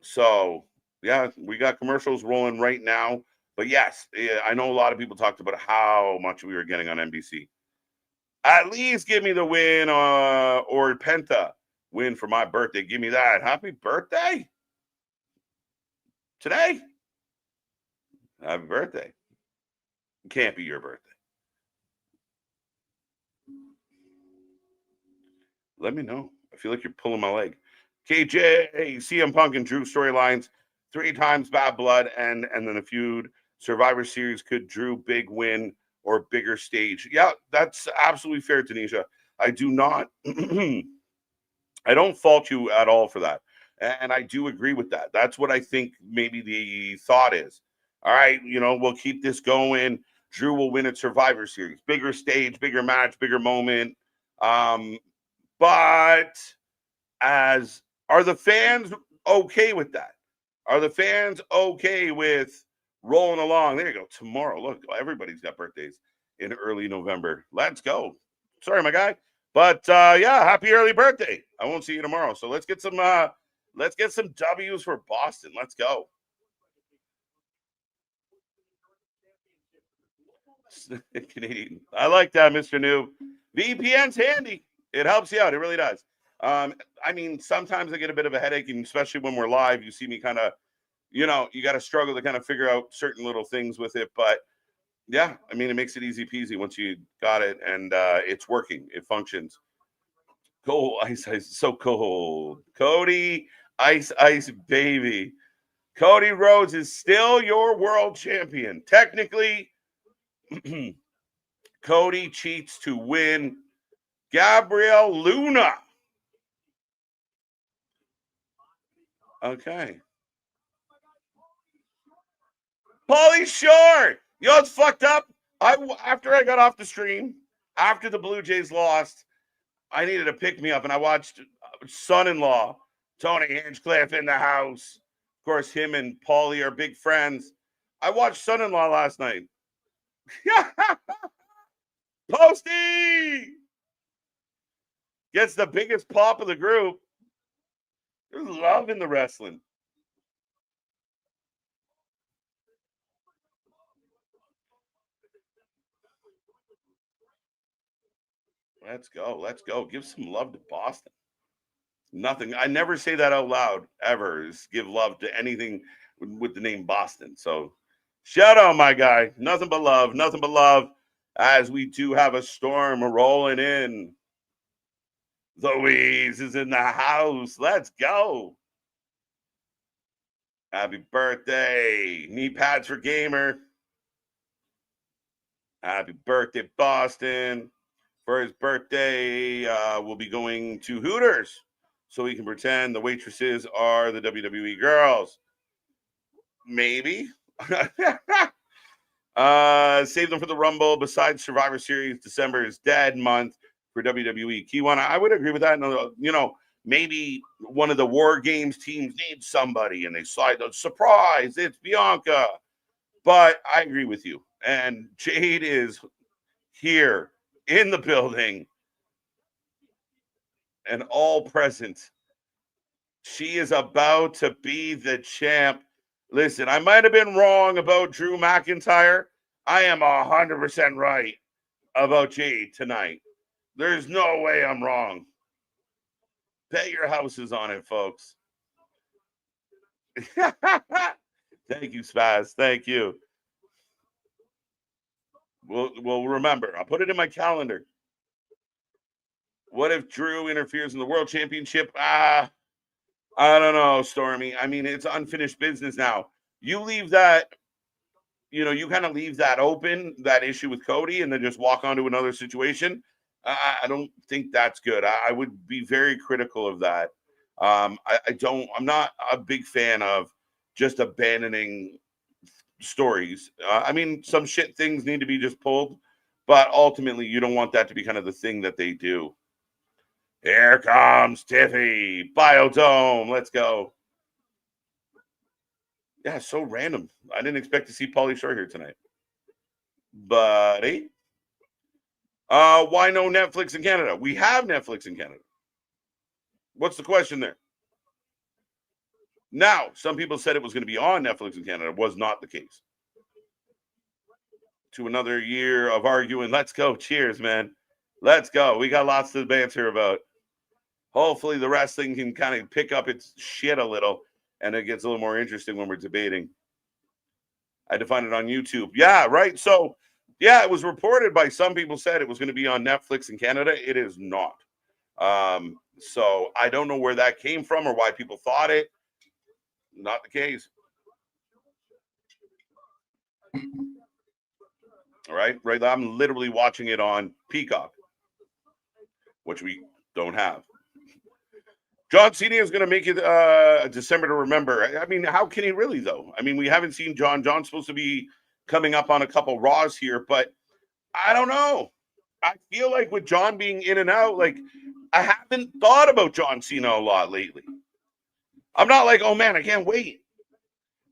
Speaker 1: So, yeah, we got commercials rolling right now. But yes, I know a lot of people talked about how much we were getting on NBC. At least give me the win or Penta win for my birthday. Give me that. Happy birthday. Today? Happy birthday. It can't be your birthday. Let me know. I feel like you're pulling my leg. KJ, CM Punk and Drew storylines, 3 times bad blood and then a feud. Survivor Series, could Drew big win or bigger stage? Yeah, that's absolutely fair, Tanisha. I do not I don't fault you at all for that. And I do agree with that. That's what I think maybe the thought is. All right, we'll keep this going. Drew will win at Survivor Series. Bigger stage, bigger match, bigger moment. But are the fans okay with that? Are the fans okay with rolling along? There you go. Tomorrow, look, everybody's got birthdays in early November. Let's go. Sorry, my guy. But yeah, happy early birthday. I won't see you tomorrow. So let's get some W's for Boston. Let's go. Canadian. I like that, Mr. Noob. VPN's handy. It helps you out. It really does. I mean, sometimes I get a bit of a headache, and especially when we're live, you see me kind of, you got to struggle to kind of figure out certain little things with it. But yeah, I mean, it makes it easy peasy once you got it, and it's working. It functions. Cold ice, so cold. Cody, ice, baby. Cody Rhodes is still your world champion. Technically, Cody cheats to win. Gabriel Luna. Okay. Pauly Shore. You know what's fucked up? After I got off the stream, after the Blue Jays lost, I needed to pick me up, and I watched Son-in-Law, Tony Hinchcliffe in the house. Of course, him and Paulie are big friends. I watched Son-in-Law last night. Posty gets the biggest pop of the group. There's love in the wrestling. Let's go. Let's go. Give some love to Boston. Nothing. I never say that out loud ever, is give love to anything with the name Boston. So shout out, my guy. Nothing but love. Nothing but love. As we do have a storm rolling in. Louise is in the house. Let's go. Happy birthday. Knee pads for Gamer. Happy birthday, Boston. For his birthday, we'll be going to Hooters so he can pretend the waitresses are the WWE girls. Maybe. Save them for the Rumble. Besides Survivor Series, December is dead month for WWE. Kiwana, I would agree with that. Maybe one of the War Games teams needs somebody and they slide the surprise. It's Bianca. But I agree with you. And Jade is here in the building and all present. She is about to be the champ. Listen, I might have been wrong about Drew McIntyre. I am 100% right about Jade tonight. There's no way I'm wrong. Bet your houses on it, folks. Thank you, Spaz. Thank you. We'll remember. I'll put it in my calendar. What if Drew interferes in the World Championship? I don't know, Stormy. I mean, it's unfinished business now. You leave that, you kind of leave that open, that issue with Cody, and then just walk on to another situation. I don't think that's good. I would be very critical of that. I'm not a big fan of just abandoning stories. I mean, some shit things need to be just pulled, but ultimately you don't want that to be kind of the thing that they do. Here comes Tiffy. Biodome. Let's go. Yeah, so random. I didn't expect to see Pauly Shore here tonight. Buddy. Why no Netflix in Canada? We have Netflix in Canada. What's the question there? Now, some people said it was going to be on Netflix in Canada. It was not the case. To another year of arguing. Let's go. Cheers, man. Let's go. We got lots to banter about. Hopefully the wrestling can kind of pick up its shit a little and it gets a little more interesting when we're debating. I had to find it on YouTube. Yeah, right. So, yeah, it was reported by some people said it was going to be on Netflix in Canada. It is not. So I don't know where that came from or why people thought it. Not the case. All right. Right. I'm literally watching it on Peacock, which we don't have. John Cena is going to make it December to remember. I mean, how can he really, though? I mean, we haven't seen John. John's supposed to be coming up on a couple Raws here, but I don't know. I feel like with John being in and out, like I haven't thought about John Cena a lot lately. I'm not like, oh man, I can't wait.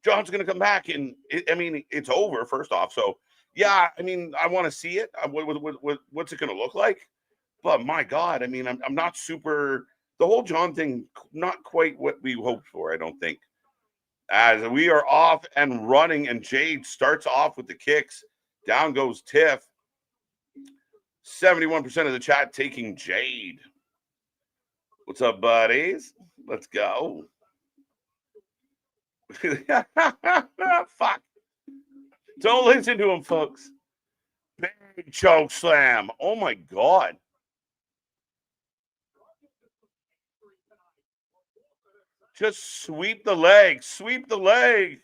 Speaker 1: John's going to come back, and it's over, first off. So, yeah, I mean, I want to see it. What's it going to look like? But my God, I mean, I'm not super. The whole John thing, not quite what we hoped for, I don't think. As we are off and running, and Jade starts off with the kicks Down goes Tiff. 71% of the chat taking Jade. What's up, buddies? Let's go. Fuck. Don't listen to him, folks. Big choke slam. Oh, my God. Just sweep the leg. Sweep the leg.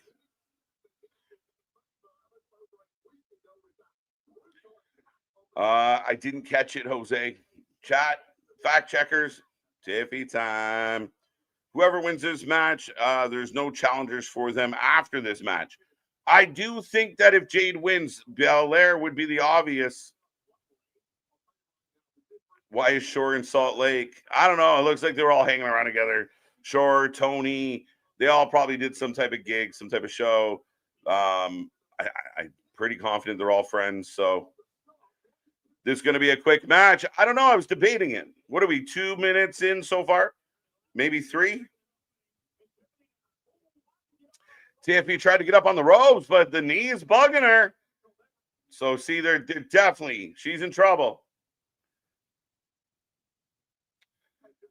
Speaker 1: I didn't catch it, Jose. Chat, fact checkers, Tiffy time. Whoever wins this match, there's no challengers for them after this match. I do think that if Jade wins, Belair would be the obvious. Why is Shore in Salt Lake? I don't know. It looks like they were all hanging around together. Shore, Tony, they all probably did some type of gig, some type of show. I'm pretty confident they're all friends. So this is going to be a quick match. I don't know. I was debating it. What are we, 2 minutes in so far? Maybe 3? TFP tried to get up on the ropes, but the knee is bugging her. So, see, they're definitely, she's in trouble.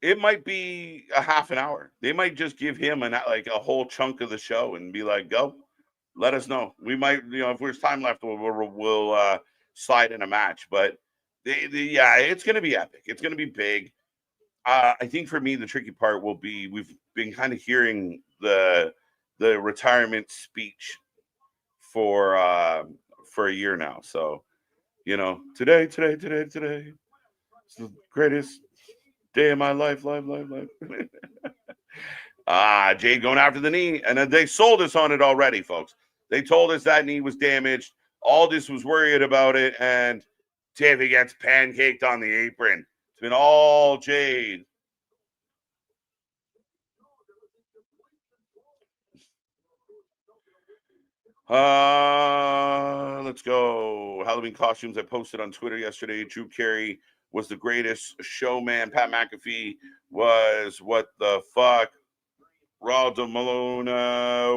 Speaker 1: It might be a half an hour. They might just give him a whole chunk of the show and be like, go, let us know. We might, if there's time left, we'll slide in a match. But, yeah, it's going to be epic. It's going to be big. I think for me, the tricky part will be we've been kind of hearing the retirement speech for a year now. So, today, it's the greatest day of my life. Jade going after the knee, and they sold us on it already, folks. They told us that knee was damaged. Aldis was worried about it, and Tiffy gets pancaked on the apron. It's been all Jade. Let's go. Halloween costumes I posted on Twitter yesterday. Drew Carey was the greatest showman. Pat McAfee was what the fuck. Ronaldo Malone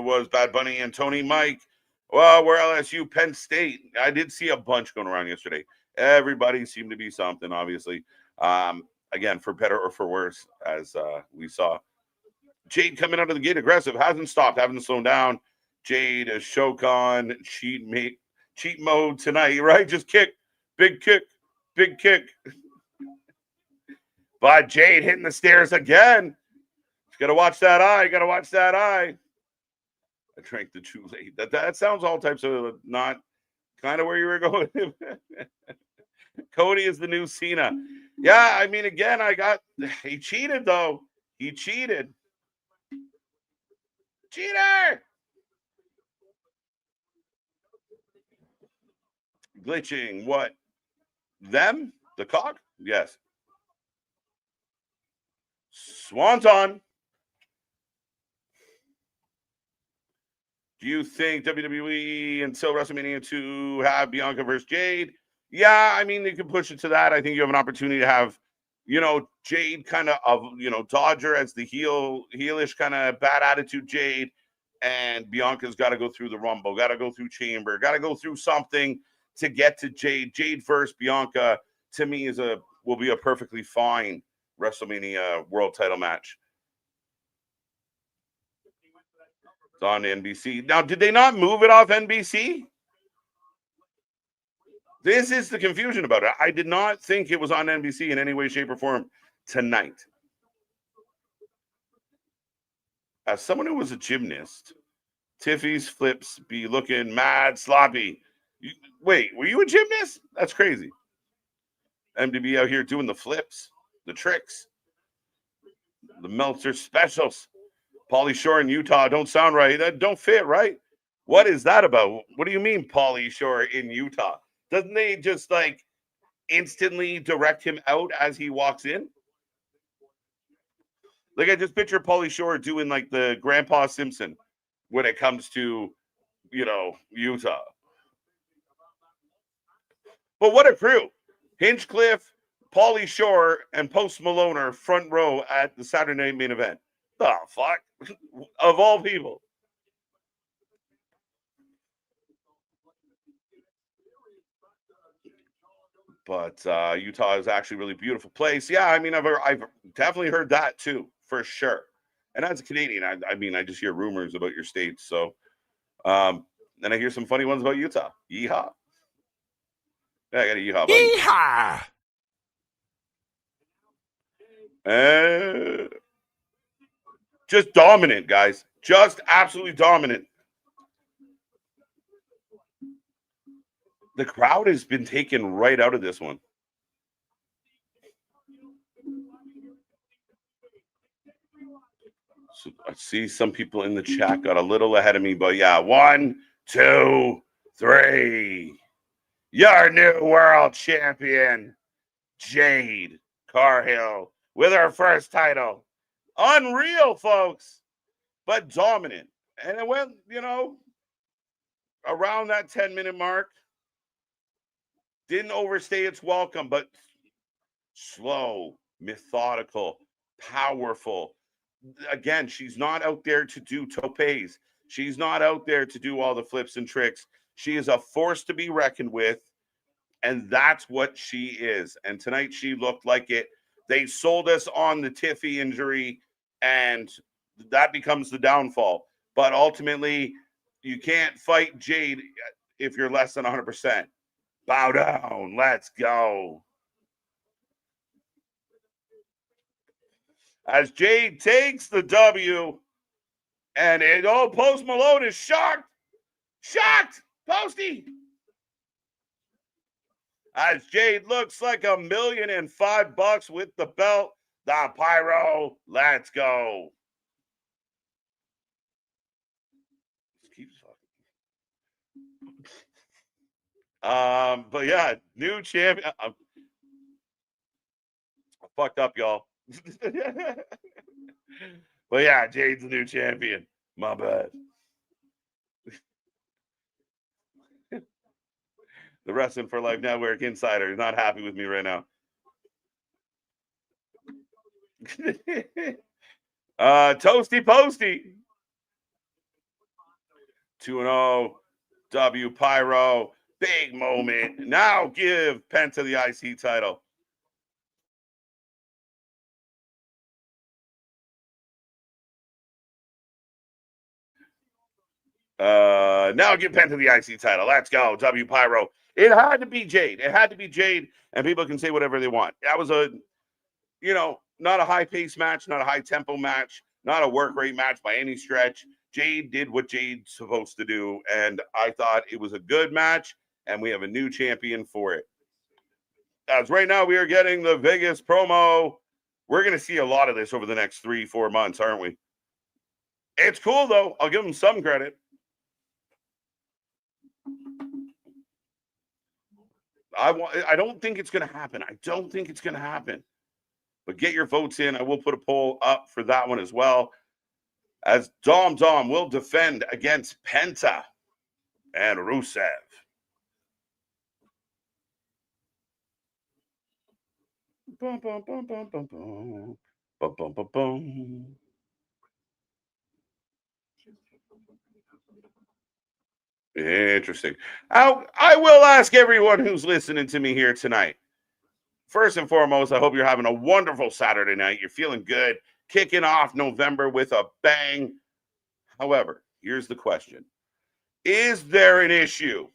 Speaker 1: was Bad Bunny, and Tony Mike. Well, we're LSU, Penn State. I did see a bunch going around yesterday. Everybody seemed to be something, obviously. Again, for better or for worse, as we saw. Jade coming out of the gate aggressive, hasn't stopped, hasn't slowed down. Jade is Shokan cheat mode tonight, right? Just kick, big kick. But Jade hitting the stairs again. Gotta watch that eye. I drank the Kool-Aid. That sounds all types of not kind of where you were going. Cody is the new Cena. Yeah, I mean, again, he cheated though. He cheated. Cheater! Glitching. What? Them? The cock? Yes. Swanton. Do you think WWE until WrestleMania 2 have Bianca versus Jade? Yeah, I mean, you can push it to that. I think you have an opportunity to have, Jade kind of, Dodger as the heelish kind of bad attitude Jade, and Bianca's got to go through the Rumble, got to go through Chamber, got to go through something to get to Jade. Jade versus Bianca, to me, will be a perfectly fine WrestleMania world title match. It's on NBC. Now, did they not move it off NBC? This is the confusion about it. I did not think it was on NBC in any way, shape, or form tonight. As someone who was a gymnast, Tiffy's flips be looking mad sloppy. Wait, were you a gymnast? That's crazy. MDB out here doing the flips, the tricks, the Meltzer specials. Pauly Shore in Utah don't sound right. That don't fit, right? What is that about? What do you mean, Pauly Shore in Utah? Doesn't they just instantly direct him out as he walks in? I just picture Pauly Shore doing the Grandpa Simpson when it comes to, Utah. But what a crew. Hinchcliffe, Pauly Shore, and Post Malone are front row at the Saturday Night Main Event. The fuck? Of all people. But Utah is actually a really beautiful place. Yeah, I mean, I've definitely heard that too, for sure. And as a Canadian, I mean, I just hear rumors about your state. So, and I hear some funny ones about Utah. Yeehaw. Yeah, I got a yeehaw, buddy. Yeehaw! Just dominant, guys. Just absolutely dominant. The crowd has been taken right out of this one. So I see some people in the chat got a little ahead of me, but yeah, 1, 2, 3. Your new world champion, Jade Carhill, with her first title. Unreal, folks, but dominant. And it went, around that 10-minute mark. Didn't overstay its welcome, but slow, methodical, powerful. Again, she's not out there to do topes. She's not out there to do all the flips and tricks. She is a force to be reckoned with, and that's what she is. And tonight she looked like it. They sold us on the Tiffy injury, and that becomes the downfall. But ultimately, you can't fight Jade if you're less than 100%. Bow down. Let's go. As Jade takes the W, and Post Malone is shocked. Shocked, Posty. As Jade looks like $1,005,000 with the belt. The Pyro, let's go. But yeah, new champion. I fucked up, y'all. But yeah, Jade's the new champion. My bad. The Wrestling for Life Network insider is not happy with me right now. Toasty Posty. 2-0. W Pyro. Big moment. Now give Penta the IC title. Now give Penta the IC title. Let's go, W Pyro. It had to be Jade. It had to be Jade, and people can say whatever they want. That was not a high-paced match, not a high-tempo match, not a work rate match by any stretch. Jade did what Jade's supposed to do, and I thought it was a good match, and we have a new champion for it. As right now we are getting the Vegas promo. We're going to see a lot of this over the next 3-4 months, aren't we? It's cool, though. I'll give them some credit. I don't think it's going to happen. I don't think it's going to happen. But get your votes in. I will put a poll up for that one as well. As Dom will defend against Penta and Rusev. Bum, bum, bum, bum, bum, bum. Bum, bum, bum, bum. Interesting. I will ask everyone who's listening to me here tonight. First and foremost, I hope you're having a wonderful Saturday night. You're feeling good, kicking off November with a bang. However, here's the question. Is there an issue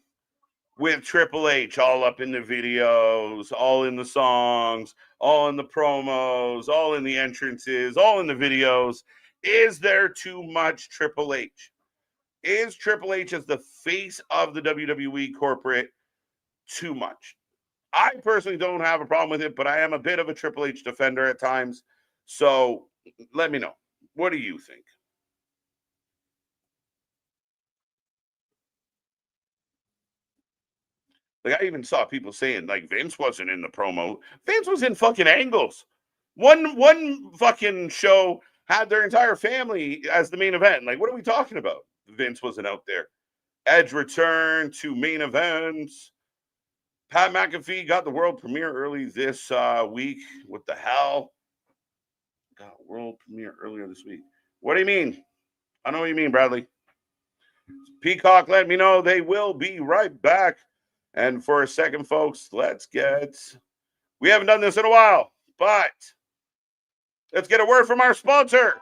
Speaker 1: with Triple H all up in the videos, all in the songs, all in the promos, all in the entrances, all in the videos? Is there too much Triple H? Is Triple H as the face of the WWE corporate too much? I personally don't have a problem with it, but I am a bit of a Triple H defender at times. So let me know. What do you think? Like, I even saw people saying, like, Vince wasn't in the promo. Vince was in fucking Angles. One fucking show had their entire family as the main event. Like, what are we talking about? Vince wasn't out there. Edge returned to main events. Pat McAfee got the world premiere early this week. What the hell? Got world premiere earlier this week. What do you mean? I know what you mean, Bradley. Peacock let me know they will be right back. And for a second, folks, we haven't done this in a while, but let's get a word from our sponsor.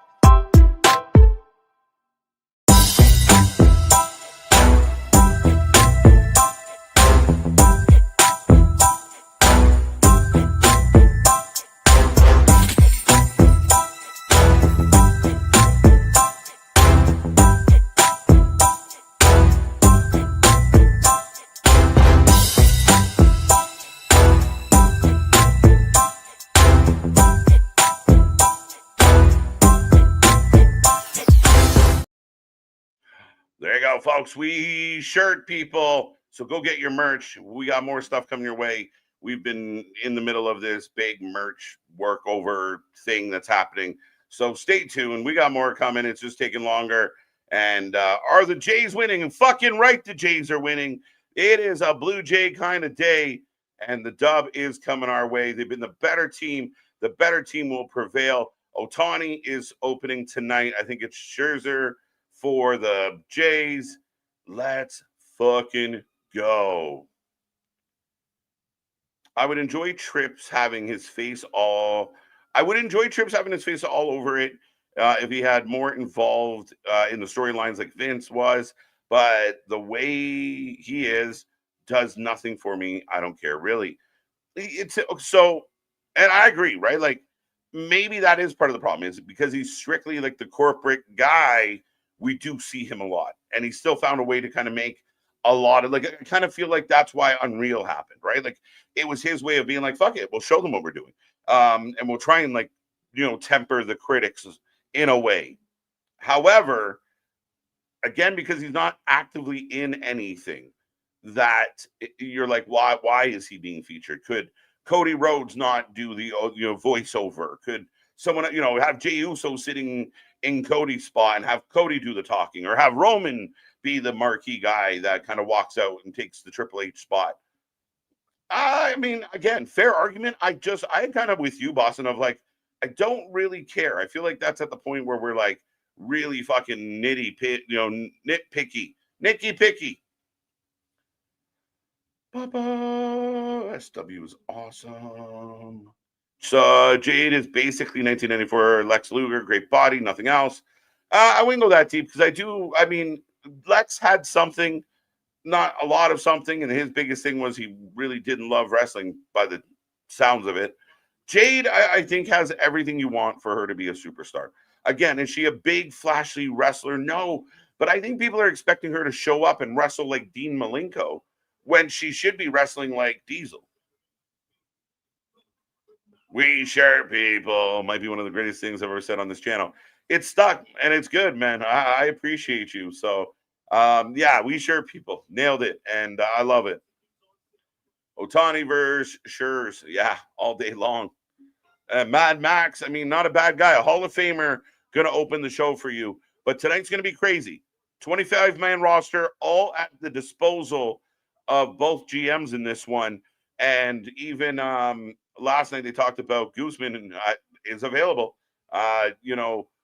Speaker 1: There you go, folks. We shirt people. So go get your merch. We got more stuff coming your way. We've been in the middle of this big merch workover thing that's happening. So stay tuned. We got more coming. It's just taking longer. And are the Jays winning? And fucking right, the Jays are winning. It is a Blue Jay kind of day. And the dub is coming our way. They've been the better team. The better team will prevail. Ohtani is opening tonight. I think it's Scherzer for the Jays. Let's fucking go. I would enjoy Trips having his face all over it if he had more involved in the storylines like Vince was. But the way he is does nothing for me. I don't care, really. It's so, and I agree, right? Like, maybe that is part of the problem, is because he's strictly like the corporate guy. We do see him a lot, and he still found a way to kind of make a lot of, like, I kind of feel like that's why Unreal happened, right? Like, it was his way of being like, fuck it, we'll show them what we're doing, and we'll try and, like, temper the critics in a way. However, again, because he's not actively in anything, that you're like, why is he being featured? Could Cody Rhodes not do the voiceover? Could someone have Jey Uso sitting in Cody's spot and have Cody do the talking, or have Roman be the marquee guy that kind of walks out and takes the Triple H spot? I mean, again, fair argument. I kind of with you, Boston, of like, I don't really care. I feel like that's at the point where we're like really fucking nitpicky, nicky picky. Papa SW is awesome. So Jade is basically 1994 Lex Luger, great body, nothing else. I wouldn't go that deep because I mean, Lex had something, not a lot of something, and his biggest thing was he really didn't love wrestling by the sounds of it. Jade, I think, has everything you want for her to be a superstar. Again, is she a big, flashy wrestler? No. But I think people are expecting her to show up and wrestle like Dean Malenko when she should be wrestling like Diesel. We share people might be one of the greatest things I've ever said on this channel. It's stuck and it's good, man. I appreciate you. So, yeah, we share people. Nailed it. And I love it. Ohtani versus Schurz. Yeah, all day long. Mad Max, I mean, not a bad guy. A Hall of Famer going to open the show for you. But tonight's going to be crazy. 25-man roster, all at the disposal of both GMs in this one. And even last night they talked about Guzman is available.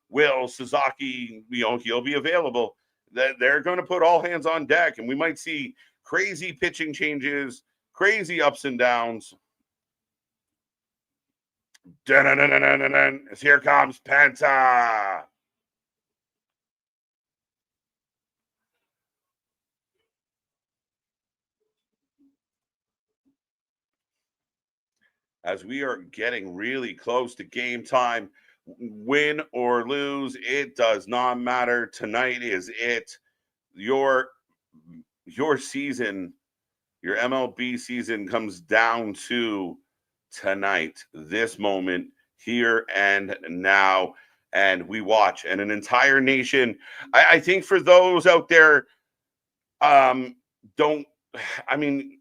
Speaker 1: Will Suzuki, he'll be available. They're going to put all hands on deck, and we might see crazy pitching changes, crazy ups and downs. Here comes Penta. As we are getting really close to game time, win or lose, it does not matter. Tonight is it. Your season, your MLB season comes down to tonight, this moment, here and now. And we watch, and an entire nation. I think for those out there, don't, I mean,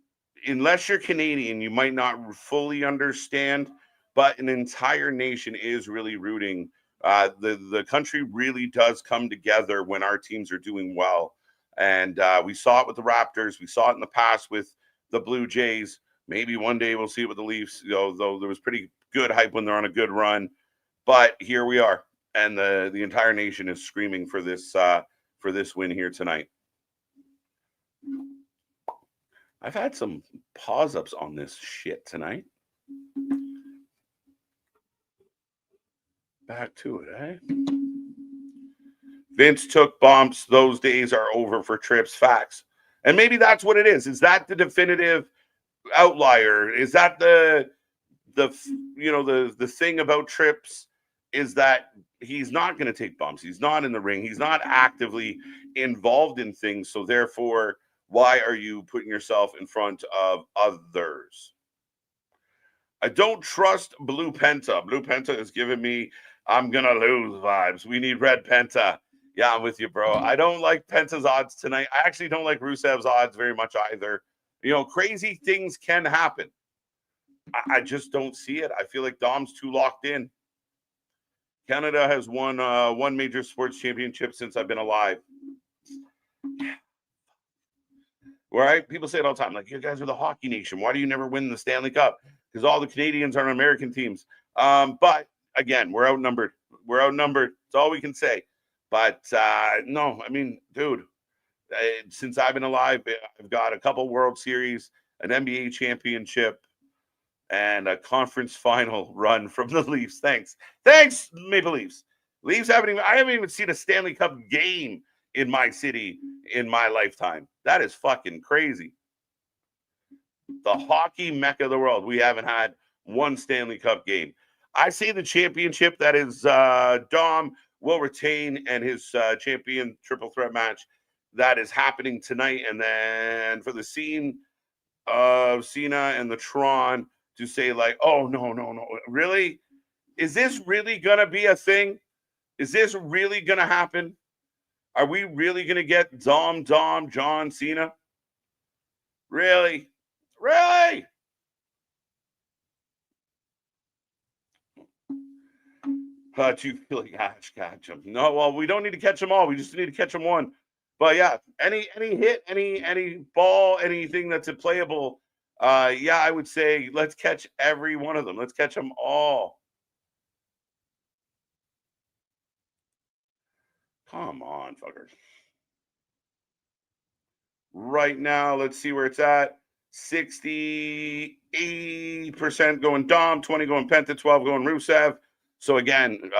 Speaker 1: unless you're Canadian, you might not fully understand, but an entire nation is really rooting. The country really does come together when our teams are doing well. And we saw it with the Raptors. We saw it in the past with the Blue Jays. Maybe one day we'll see it with the Leafs, though there was pretty good hype when they're on a good run. But here we are, and the entire nation is screaming for this win here tonight. I've had some pause-ups on this shit tonight. Back to it, eh? Vince took bumps. Those days are over for Trips. Facts. And maybe that's what it is. Is that the definitive outlier? Is that the thing about Trips is that he's not going to take bumps. He's not in the ring. He's not actively involved in things. So therefore, why are you putting yourself in front of others? I don't trust Blue Penta. Blue Penta is giving me I'm going to lose vibes. We need Red Penta. Yeah, I'm with you, bro. I don't like Penta's odds tonight. I actually don't like Rusev's odds very much either. Crazy things can happen. I just don't see it. I feel like Dom's too locked in. Canada has won one major sports championship since I've been alive. Right? People say it all the time. Like, you guys are the hockey nation. Why do you never win the Stanley Cup? Because all the Canadians are on American teams. But, again, we're outnumbered. We're outnumbered. That's all we can say. But, no, I mean, dude, since I've been alive, I've got a couple World Series, an NBA championship, and a conference final run from the Leafs. Thanks, Maple Leafs. I haven't even seen a Stanley Cup game in my city in my lifetime. That is fucking crazy. The hockey mecca of the world. We haven't had one Stanley Cup game. I say the championship that is Dom will retain, and his champion triple threat match that is happening tonight. And then for the scene of Cena and the Tron to say like, oh, no. Really? Is this really going to be a thing? Is this really going to happen? Are we really going to get Dom, John Cena? Really? Really? Do you feel like Ash catch him? No, well, we don't need to catch them all. We just need to catch them one. But yeah, any hit, any ball, anything that's a playable, yeah, I would say let's catch every one of them. Let's catch them all. Come on, fuckers. Right now, let's see where it's at. 68% going Dom, 20 going Penta, 12 going Rusev. So again,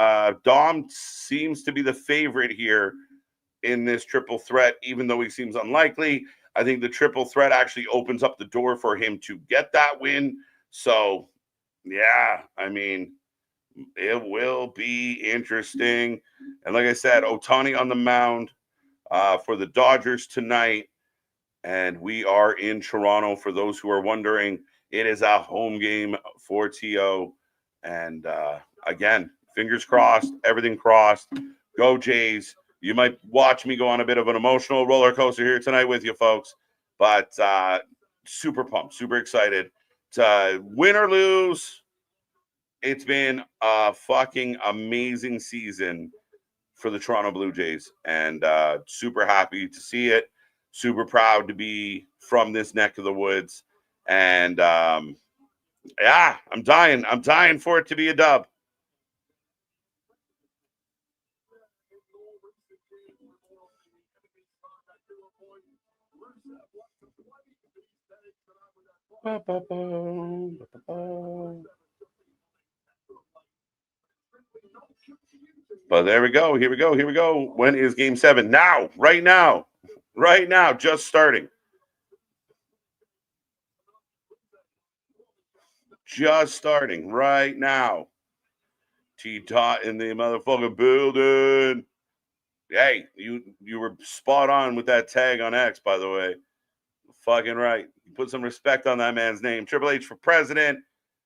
Speaker 1: Dom seems to be the favorite here in this triple threat, even though he seems unlikely. I think the triple threat actually opens up the door for him to get that win. So, yeah, I mean, it will be interesting. And like I said, Ohtani on the mound for the Dodgers tonight. And we are in Toronto. For those who are wondering, it is a home game for TO. And again, fingers crossed, everything crossed. Go Jays. You might watch me go on a bit of an emotional roller coaster here tonight with you folks. But super pumped, super excited. To win or lose, it's been a fucking amazing season for the Toronto Blue Jays. And super happy to see it. Super proud to be from this neck of the woods. And yeah, I'm dying. I'm dying for it to be a dub. But there we go. Here we go. When is game 7? Now, right now, just starting. Just starting right now. T-Tot in the motherfucking building. Hey, you were spot on with that tag on X, by the way. Fucking right. You put some respect on that man's name. Triple H for president.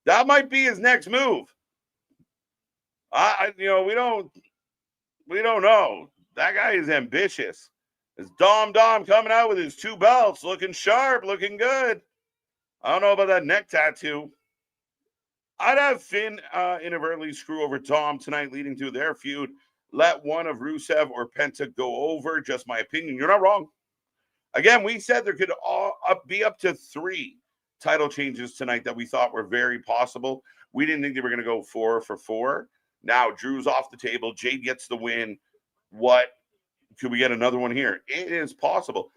Speaker 1: That might be his next move. We don't know. That guy is ambitious. Is Dom coming out with his 2 belts, looking sharp, looking good. I don't know about that neck tattoo. I'd have Finn inadvertently screw over Dom tonight, leading to their feud. Let one of Rusev or Penta go over. Just my opinion. You're not wrong. Again, we said there could be up to 3 title changes tonight that we thought were very possible. We didn't think they were going to go 4 for 4. Now Drew's off the table. Jade gets the win. What could we get another one here? It is possible.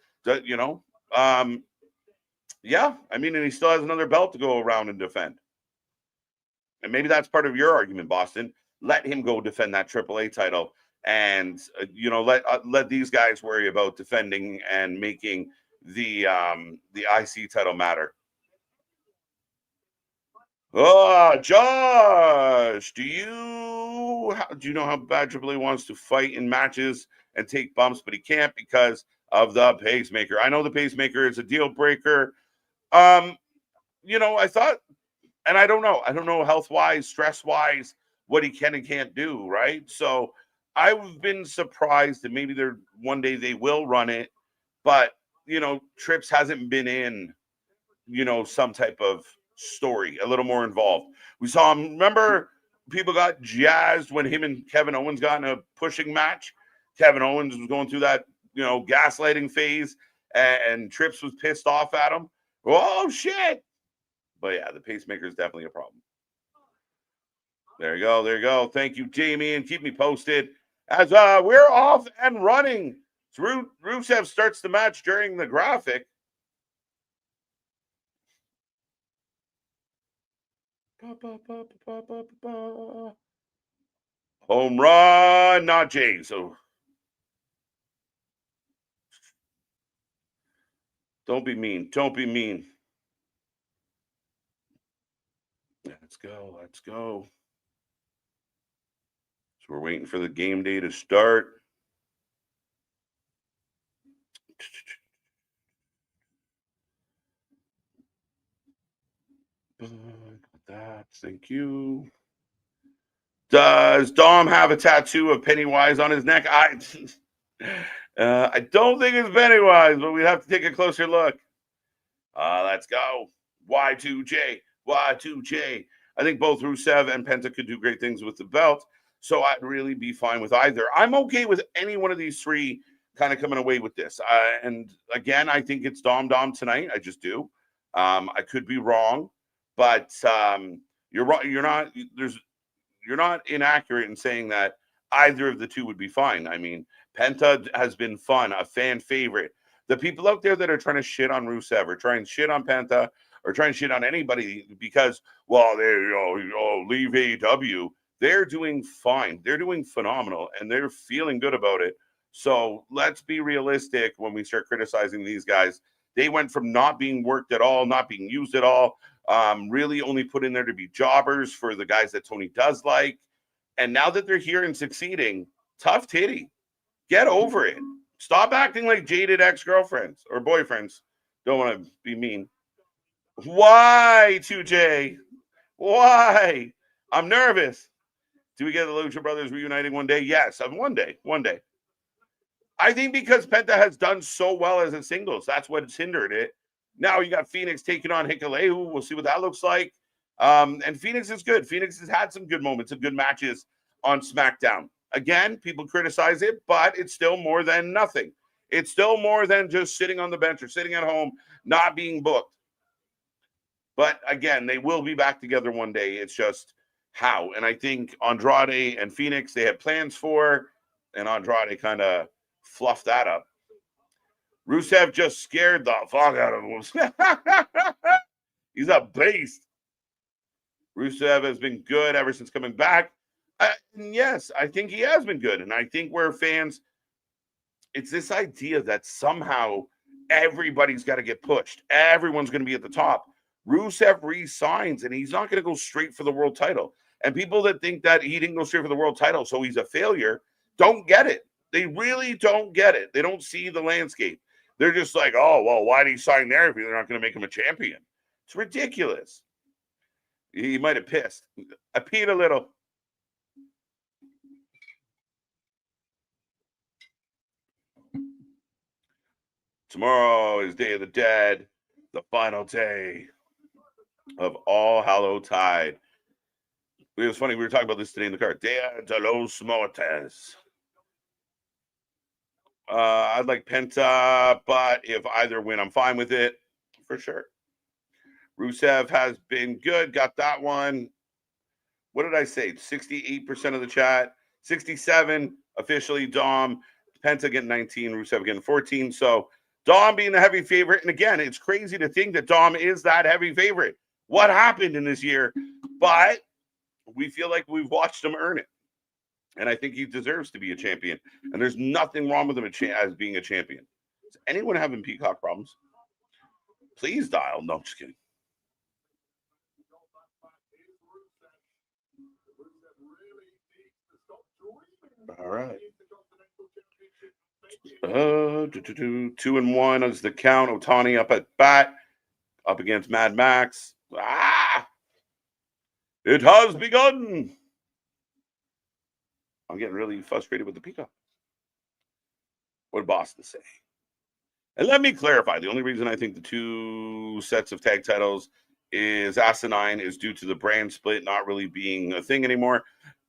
Speaker 1: Yeah, I mean, and he still has another belt to go around and defend. And maybe that's part of your argument, Boston. Let him go defend that AAA title, and let these guys worry about defending and making the IC title matter. Oh, Josh, do you know how bad AAA wants to fight in matches and take bumps, but he can't because of the pacemaker? I know the pacemaker is a deal breaker. Um, I thought, and I don't know. I don't know health wise, stress wise, what he can and can't do. Right. So I've been surprised that maybe they're one day they will run it, but Trips hasn't been in some type of story, a little more involved. We saw him. Remember, people got jazzed when him and Kevin Owens got in a pushing match. Kevin Owens was going through that gaslighting phase, and Trips was pissed off at him. Oh shit! But yeah, the pacemaker is definitely a problem. There you go. There you go. Thank you, Jamie, and keep me posted as we're off and running. So Rusev starts the match during the graphic. Home run, not Jay. So don't be mean. Don't be mean. Let's go. Let's go. So we're waiting for the game day to start. That. Thank you. Does Dom have a tattoo of Pennywise on his neck? I don't think it's Pennywise, but we have to take a closer look. Let's go. Y2J. Y2J. I think both Rusev and Penta could do great things with the belt. So I'd really be fine with either. I'm okay with any one of these three kind of coming away with this. And again, I think it's Dom tonight. I just do. I could be wrong, but you're right. You're not inaccurate in saying that either of the two would be fine. I mean, Penta has been fun, a fan favorite. The people out there that are trying to shit on Rusev or trying to shit on Penta or trying to shit on anybody because, well, they leave AEW, they're doing fine. They're doing phenomenal and they're feeling good about it. So let's be realistic when we start criticizing these guys. They went from not being worked at all, not being used at all, really only put in there to be jobbers for the guys that Tony does like. And now that they're here and succeeding, tough titty. Get over it. Stop acting like jaded ex-girlfriends or boyfriends. Don't want to be mean. Why, 2J? Why? I'm nervous. Do we get the Lucha Brothers reuniting one day? Yes, one day. One day. I think because Penta has done so well as a singles, that's what's hindered it. Now you got Phoenix taking on Hikuleu. We'll see what that looks like. And Phoenix is good. Phoenix has had some good moments and good matches on SmackDown. Again, people criticize it, but it's still more than nothing. It's still more than just sitting on the bench or sitting at home, not being booked. But again, they will be back together one day. It's just how. And I think Andrade and Phoenix, they had plans for, and Andrade kind of fluffed that up. Rusev just scared the fuck out of him. He's a beast. Rusev has been good ever since coming back. Yes, I think he has been good. And I think we're fans, it's this idea that somehow everybody's got to get pushed. Everyone's going to be at the top. Rusev resigns and he's not going to go straight for the world title. And people that think that he didn't go straight for the world title, so he's a failure, don't get it. They really don't get it. They don't see the landscape. They're just like, oh, well, why did he sign there if they're not going to make him a champion? It's ridiculous. He might have pissed. I peed a little. Tomorrow is Day of the Dead, the final day of All Hallow Tide. It was funny. We were talking about this today in the car. Dia de los Muertos. I'd like Penta, but if either win, I'm fine with it for sure. Rusev has been good. Got that one. What did I say? 68% of the chat. 67 officially. Dom. Penta getting 19. Rusev getting 14. So Dom being the heavy favorite. And again, it's crazy to think that Dom is that heavy favorite. What happened in this year? But we feel like we've watched him earn it. And I think he deserves to be a champion. And there's nothing wrong with him as being a champion. Is anyone having Peacock problems? Please dial. No, I'm just kidding. All right. 2-1 is the count. Otani up at bat, up against Mad Max. It has begun. I'm getting really frustrated with the Peacock. What did Boston say? And let me clarify. The only reason I think the 2 sets of tag titles is asinine is due to the brand split not really being a thing anymore.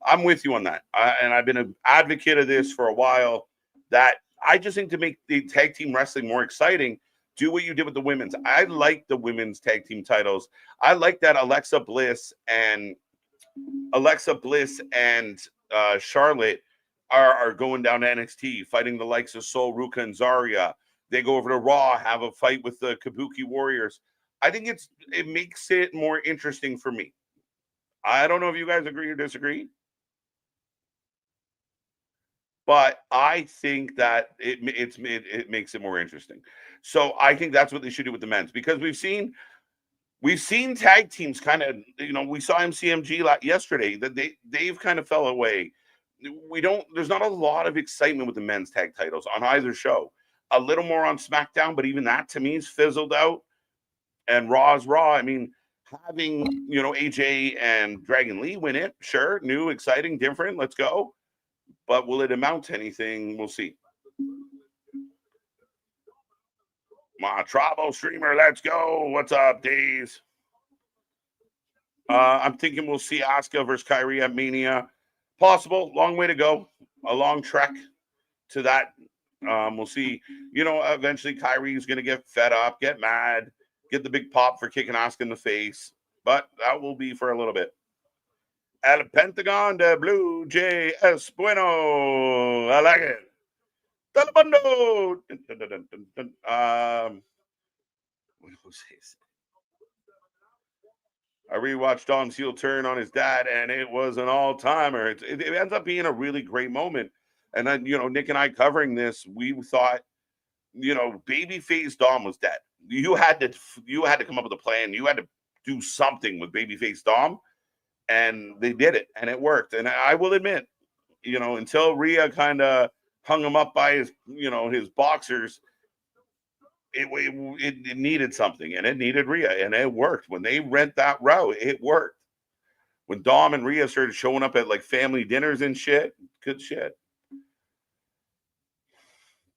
Speaker 1: I'm with you on that. And I've been an advocate of this for a while, that I just think to make the tag team wrestling more exciting, do what you did with the women's. I like the women's tag team titles. I like that Alexa Bliss and Charlotte are going down to NXT, fighting the likes of Sol, Ruka, and Zarya. They go over to Raw, have a fight with the Kabuki Warriors. I think it makes it more interesting for me. I don't know if you guys agree or disagree, but I think that it makes it more interesting. So I think that's what they should do with the men's, because we've seen tag teams kind of, we saw MCMG yesterday, that they've kind of fell away. There's not a lot of excitement with the men's tag titles on either show. A little more on SmackDown, but even that to me is fizzled out. And Raw's Raw. I mean, having, AJ and Dragon Lee win it, sure, new, exciting, different, let's go. But will it amount to anything? We'll see. My Tribal Streamer, let's go. What's up, Days? I'm thinking we'll see Asuka versus Kyrie at Mania. Possible. Long way to go. A long trek to that. We'll see. Eventually Kyrie's going to get fed up, get mad, get the big pop for kicking Asuka in the face. But that will be for a little bit. El Pentagon de Blue Jay es bueno. I like it. Telemundo. I rewatched Dom's heel turn on his dad, and it was an all-timer. It ends up being a really great moment. And then, Nick and I covering this, we thought, babyface Dom was dead. You had to come up with a plan. You had to do something with babyface Dom, and they did it, and it worked. And I will admit, until Rhea kind of hung him up by his boxers, it needed something, and it needed Rhea, and it worked. When they went that route, it worked. When Dom and Rhea started showing up at like family dinners and shit, good shit.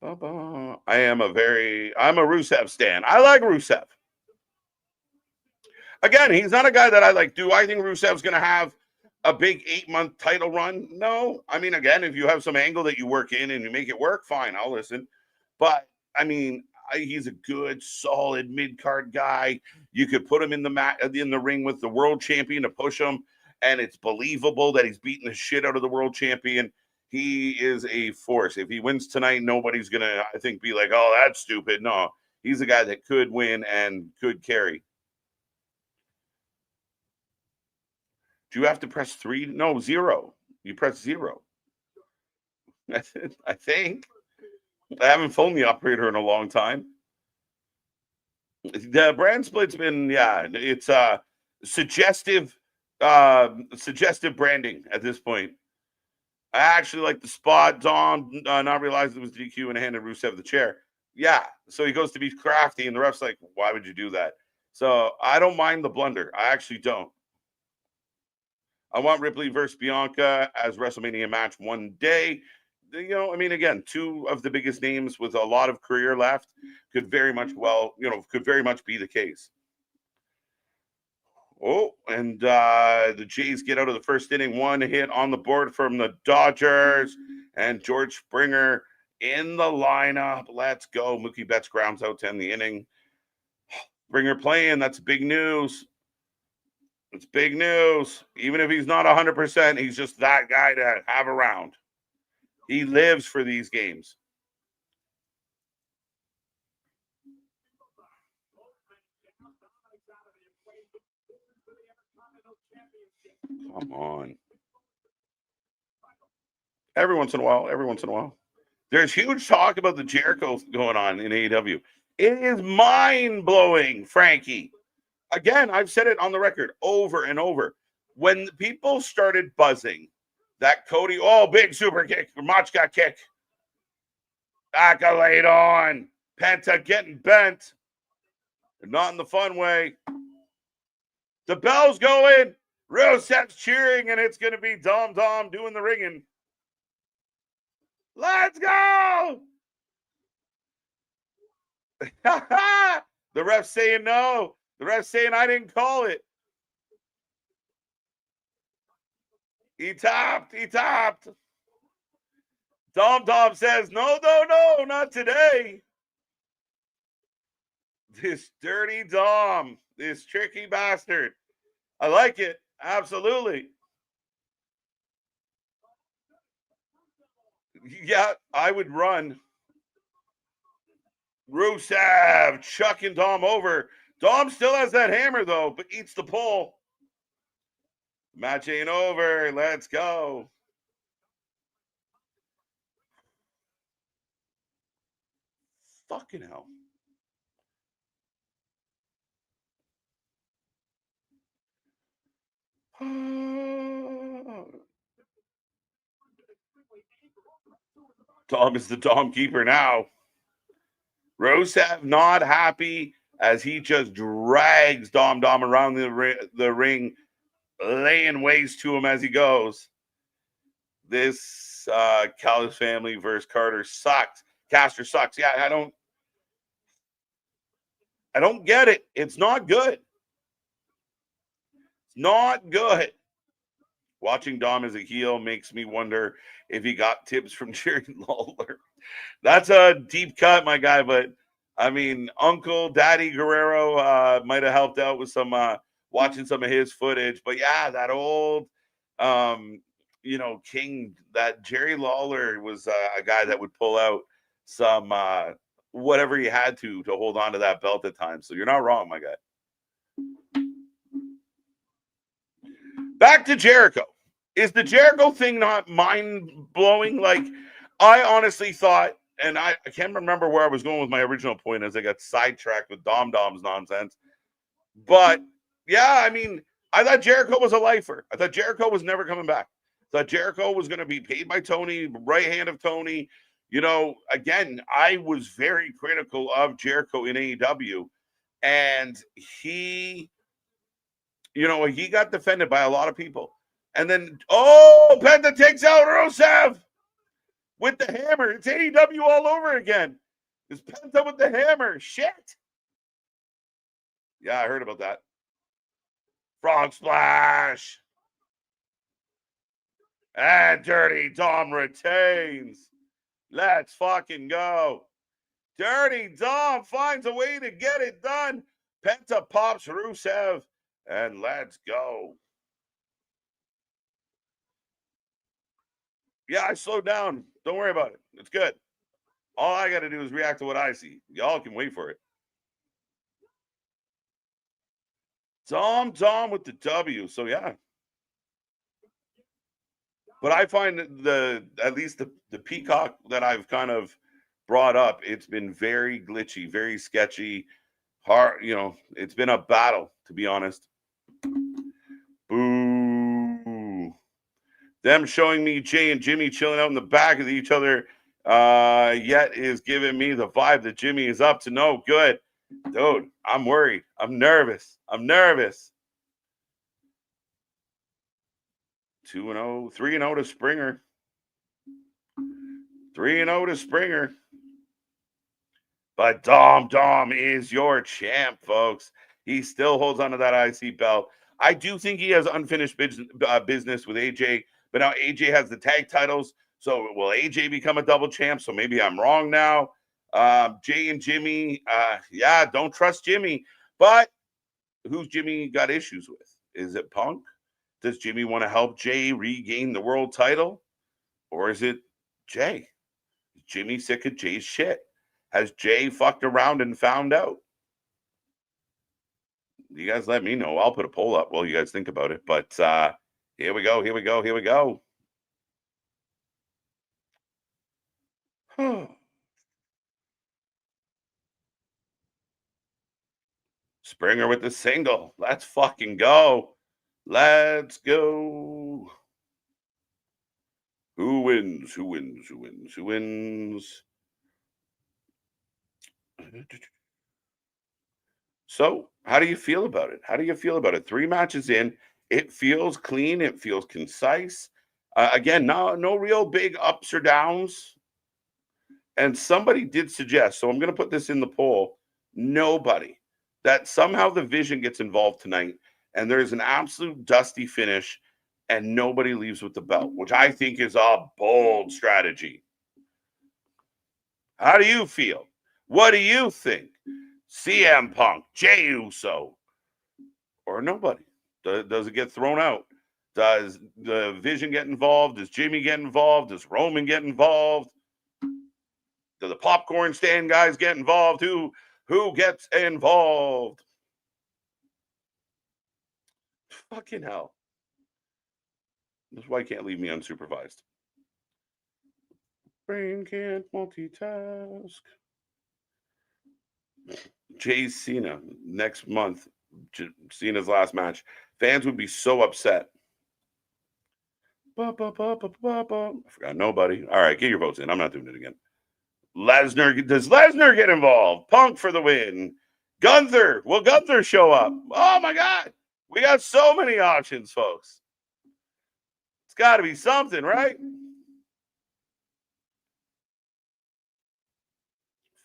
Speaker 1: I'm a Rusev stan. I like Rusev. Again, he's not a guy that I like. Do I think Rusev's going to have a big 8-month title run? No. I mean, again, if you have some angle that you work in and you make it work, fine, I'll listen. But I mean, he's a good, solid mid-card guy. You could put him in the ring with the world champion to push him, and it's believable that he's beating the shit out of the world champion. He is a force. If he wins tonight, nobody's going to, I think, be like, oh, that's stupid. No, he's a guy that could win and could carry. Do you have to press 3? No, 0. You press 0. I think. I haven't phoned the operator in a long time. The brand split's been, it's suggestive branding at this point. I actually like the spot. Dom not realizing it was DQ and handed Rusev the chair. Yeah, so he goes to be crafty, and the ref's like, why would you do that? So I don't mind the blunder. I actually don't. I want Ripley versus Bianca as WrestleMania match one day. Again, 2 of the biggest names with a lot of career left could very much be the case. Oh, and the Jays get out of the first inning. 1 hit on the board from the Dodgers, and George Springer in the lineup. Let's go. Mookie Betts grounds out to end the inning. Springer playing. That's big news. It's big news. Even if he's not 100%, he's just that guy to have around. He lives for these games. Come on. Every once in a while, every once in a while. There's huge talk about the Jericho going on in AEW. It is mind blowing, Frankie. Again, I've said it on the record over and over. When people started buzzing that Cody, oh, big super kick, Machka kick, accolade on, Penta getting bent, not in the fun way. The bell's going, Rusev's cheering, and it's going to be Dom doing the ringing. Let's go! The ref's saying no. The ref's saying I didn't call it. He tapped. Dom says, no, not today. This dirty Dom, this tricky bastard. I like it. Absolutely. Yeah, I would run. Rusev chucking Dom over. Dom still has that hammer, though, but eats the pole. Match ain't over. Let's go. Fucking hell. Dom is the Dom keeper now. Rusev not happy as he just drags Dom around the ring, laying waste to him as he goes. This Callis family versus Carter sucks. Caster sucks. Yeah, I don't get it. It's not good. It's not good. Watching Dom as a heel makes me wonder if he got tips from Jerry Lawler. That's a deep cut, my guy. But I mean, Uncle Daddy Guerrero might have helped out with some watching some of his footage. But yeah, that old, King, that Jerry Lawler was a guy that would pull out some whatever he had to hold on to that belt at times. So you're not wrong, my guy. Back to Jericho. Is the Jericho thing not mind-blowing? Like, I honestly thought, and I can't remember where I was going with my original point as I got sidetracked with Dom's nonsense. But, yeah, I mean, I thought Jericho was a lifer. I thought Jericho was never coming back. I thought Jericho was going to be paid by Tony, right hand of Tony. Again, I was very critical of Jericho in AEW. And he got defended by a lot of people. And then, Penta takes out Rusev with the hammer. It's AEW all over again. It's Penta with the hammer. Shit. Yeah, I heard about that. Frog splash. And Dirty Dom retains. Let's fucking go. Dirty Dom finds a way to get it done. Penta pops Rusev. And let's go. Yeah, I slowed down. Don't worry about it. It's good. All I got to do is react to what I see. Y'all can wait for it. Dom with the W. So, yeah. But I find at least the Peacock that I've kind of brought up, it's been very glitchy, very sketchy. Hard, it's been a battle, to be honest. Boo. Them showing me Jay and Jimmy chilling out in the back of each other yet is giving me the vibe that Jimmy is up to no good. Dude, I'm worried. I'm nervous. 2-0, 3-0 to Springer. 3-0 to Springer. But Dom is your champ, folks. He still holds on to that IC belt. I do think he has unfinished business with AJ, but now AJ has the tag titles. So will AJ become a double champ? So maybe I'm wrong now. Jay and Jimmy, don't trust Jimmy. But who's Jimmy got issues with? Is it Punk? Does Jimmy want to help Jay regain the world title? Or is it Jay? Is Jimmy sick of Jay's shit? Has Jay fucked around and found out? You guys let me know. I'll put a poll up while you guys think about it. But here we go. Here we go. Here we go. Springer with the single. Let's fucking go. Let's go. Who wins? Who wins? Who wins? Who wins? So, how do you feel about it? How do you feel about it? 3 matches in, it feels clean, it feels concise. Again, no real big ups or downs. And somebody did suggest, so I'm going to put this in the poll. Nobody that somehow the Vision gets involved tonight, and there's an absolute dusty finish, and nobody leaves with the belt, which I think is a bold strategy. How do you feel? What do you think? CM Punk, Jey Uso, or nobody? Does it get thrown out? Does the Vision get involved? Does Jimmy get involved? Does Roman get involved? Do the popcorn stand guys get involved? Who gets involved? Fucking hell. That's why you can't leave me unsupervised. Brain can't multitask. Jay Cena next month. Cena's last match. Fans would be so upset. I forgot nobody. All right, get your votes in. I'm not doing it again. Lesnar. Does Lesnar get involved? Punk for the win. Gunther. Will Gunther show up? Oh my God. We got so many options, folks. It's got to be something, right?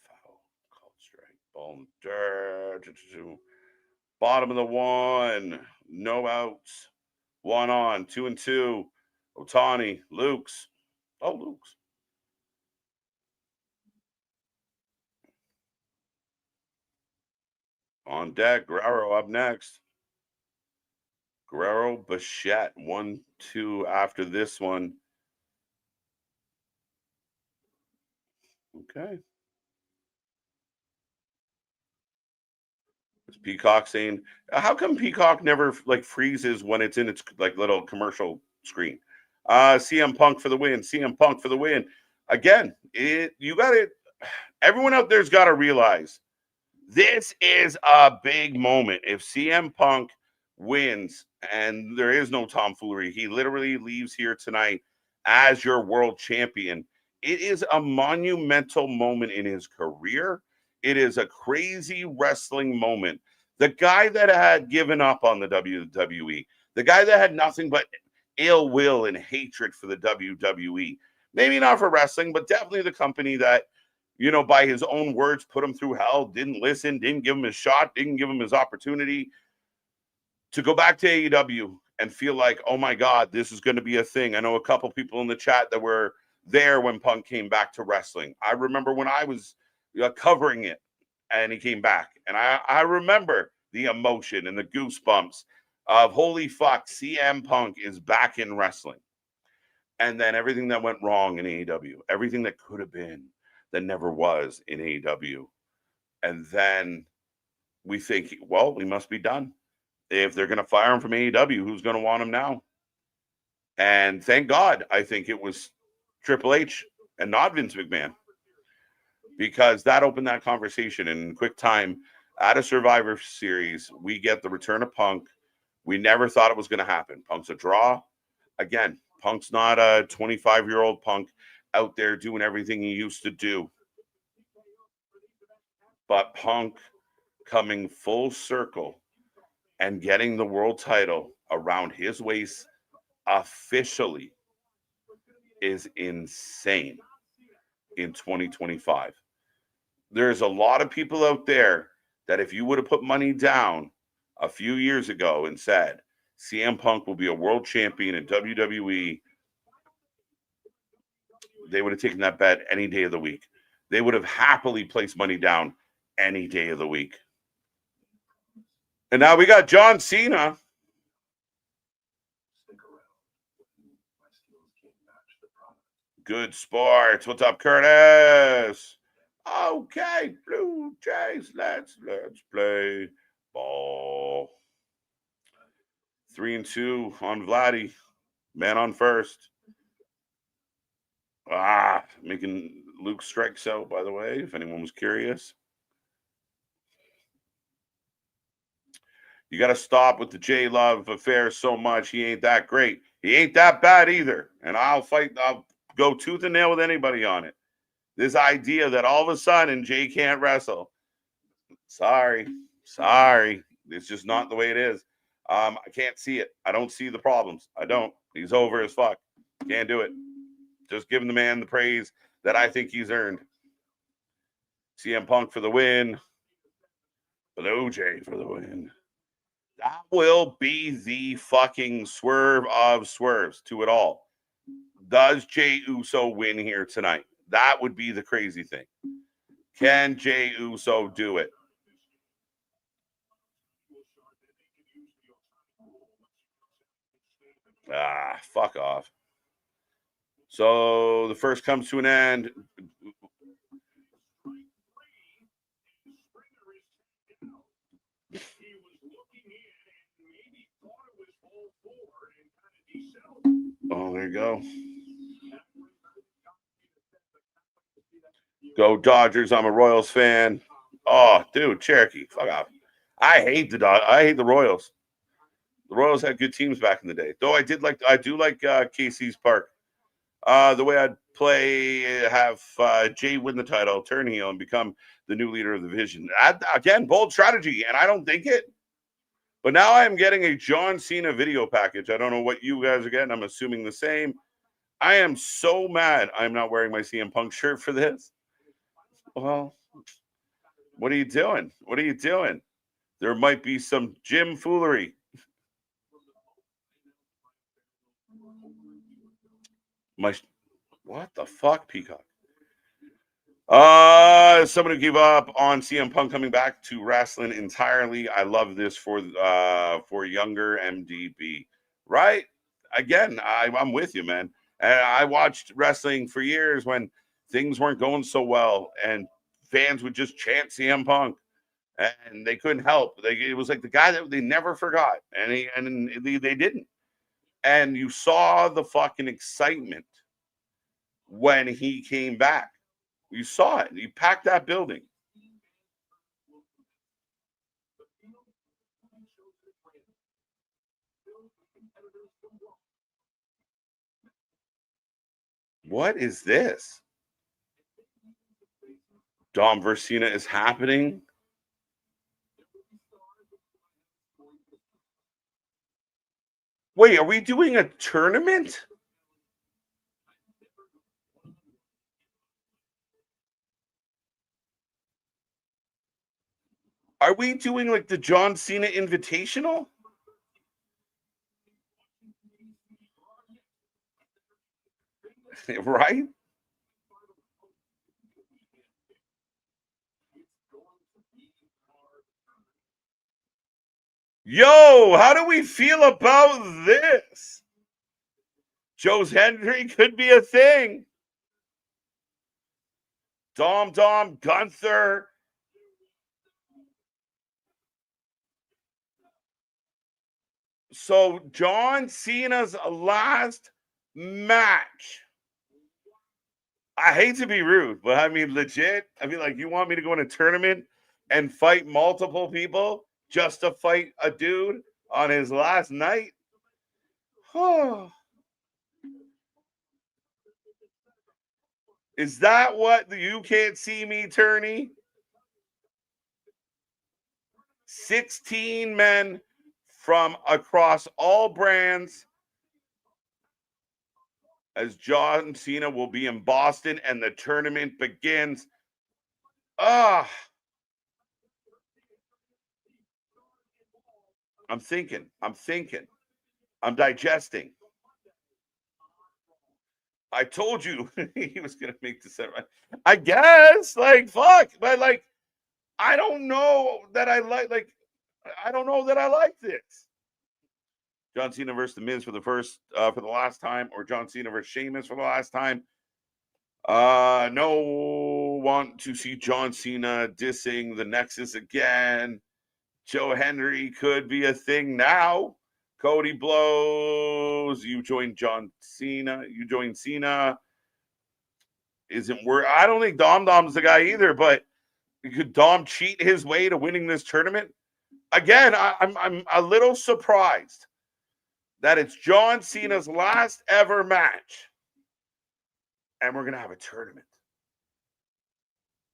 Speaker 1: Foul. Called strike. Ball dirt. Bottom of the 1. No outs. 1 on. 2 and 2. Otani. Luke's. Oh, Luke's. On deck. Guerrero up next. Guerrero, Bichette, 1-2 after this one. Okay. Is Peacock saying, how come Peacock never like freezes when it's in its like little commercial screen? CM Punk for the win. CM Punk for the win. Again, you got it. Everyone out there's got to realize this is a big moment. If CM Punk wins and there is no tomfoolery, he literally leaves here tonight as your world champion. It is a monumental moment in his career. It is a crazy wrestling moment. The guy that had given up on the WWE, the guy that had nothing but ill will and hatred for the WWE, maybe not for wrestling, but definitely the company that, you know, by his own words, put him through hell, didn't listen, didn't give him his shot, didn't give him his opportunity to go back to AEW and feel like, oh my God, this is going to be a thing. I know a couple people in the chat that were there when Punk came back to wrestling. I remember when I was covering it and he came back. And I remember the emotion and the goosebumps of holy fuck, CM Punk is back in wrestling. And then everything that went wrong in AEW, everything that could have been, that never was in AEW. And then we think, well, we must be done. If they're going to fire him from AEW, who's going to want him now? And thank God, I think it was Triple H and not Vince McMahon, because that opened that conversation. In quick time, at a Survivor Series, we get the return of Punk. We never thought it was going to happen. Punk's a draw. Again, Punk's not a 25-year-old Punk out there doing everything he used to do. But Punk coming full circle and getting the world title around his waist officially is insane in 2025. There's a lot of people out there that if you would have put money down a few years ago and said CM Punk will be a world champion in WWE, they would have taken that bet any day of the week. They would have happily placed money down any day of the week. And now we got John Cena. Good sports. What's up, Curtis? Okay, Blue Jays. Let's play. Ball. 3-2 on Vladdy. Man on first. Making Luke strikes out, by the way, if anyone was curious. You got to stop with the J Love affair so much. He ain't that great. He ain't that bad either. And I'll go tooth and nail with anybody on it. This idea that all of a sudden Jay can't wrestle. Sorry. It's just not the way it is. I can't see it. I don't see the problems. I don't. He's over as fuck. Can't do it. Just giving the man the praise that I think he's earned. CM Punk for the win. Blue Jay for the win. That will be the fucking swerve of swerves to it all. Does Jey Uso win here tonight? That would be the crazy thing. Can Jey Uso do it? Fuck off. So the first comes to an end. Oh, there you go. Go Dodgers. I'm a Royals fan. Oh, dude, Cherokee. Fuck off. I hate the Royals. The Royals had good teams back in the day. Though I do like KC's Park. The way I'd have Jay win the title, turn heel, and become the new leader of the division. Again, bold strategy, and I don't think it. But now I am getting a John Cena video package. I don't know what you guys are getting. I'm assuming the same. I am so mad I'm not wearing my CM Punk shirt for this. Well, what are you doing? There might be some gym foolery. What the fuck, Peacock? Someone who gave up on CM Punk coming back to wrestling entirely. I love this for younger MDB. Right? Again, I'm with you, man. And I watched wrestling for years when things weren't going so well, and fans would just chant CM Punk, and they couldn't help. It was like the guy that they never forgot, and they didn't. And you saw the fucking excitement when he came back. You saw it. He packed that building. What is this? Dom versus Cena is happening. Wait, are we doing a tournament? Are we doing like the John Cena Invitational? Right? Yo, how do we feel about this? Joe's Henry could be a thing. Dom, Gunther. So John Cena's last match. I hate to be rude, but I mean, legit. I mean, like, you want me to go in a tournament and fight multiple people just to fight a dude on his last night? Is that what the You Can't See Me tourney? 16 men from across all brands, as John Cena will be in Boston and the tournament begins. I'm thinking. I'm digesting. I told you he was going to make December. I guess, like, fuck. But, like, I don't know that I like this. John Cena versus The Miz for the last time, or John Cena versus Sheamus for the last time. No, want to see John Cena dissing the Nexus again. Joe Henry could be a thing now. Cody blows. You join John Cena. You join Cena. Isn't worth. I don't think Dom Dom's the guy either, but could Dom cheat his way to winning this tournament? Again, I'm a little surprised that it's John Cena's last ever match, and we're gonna have a tournament.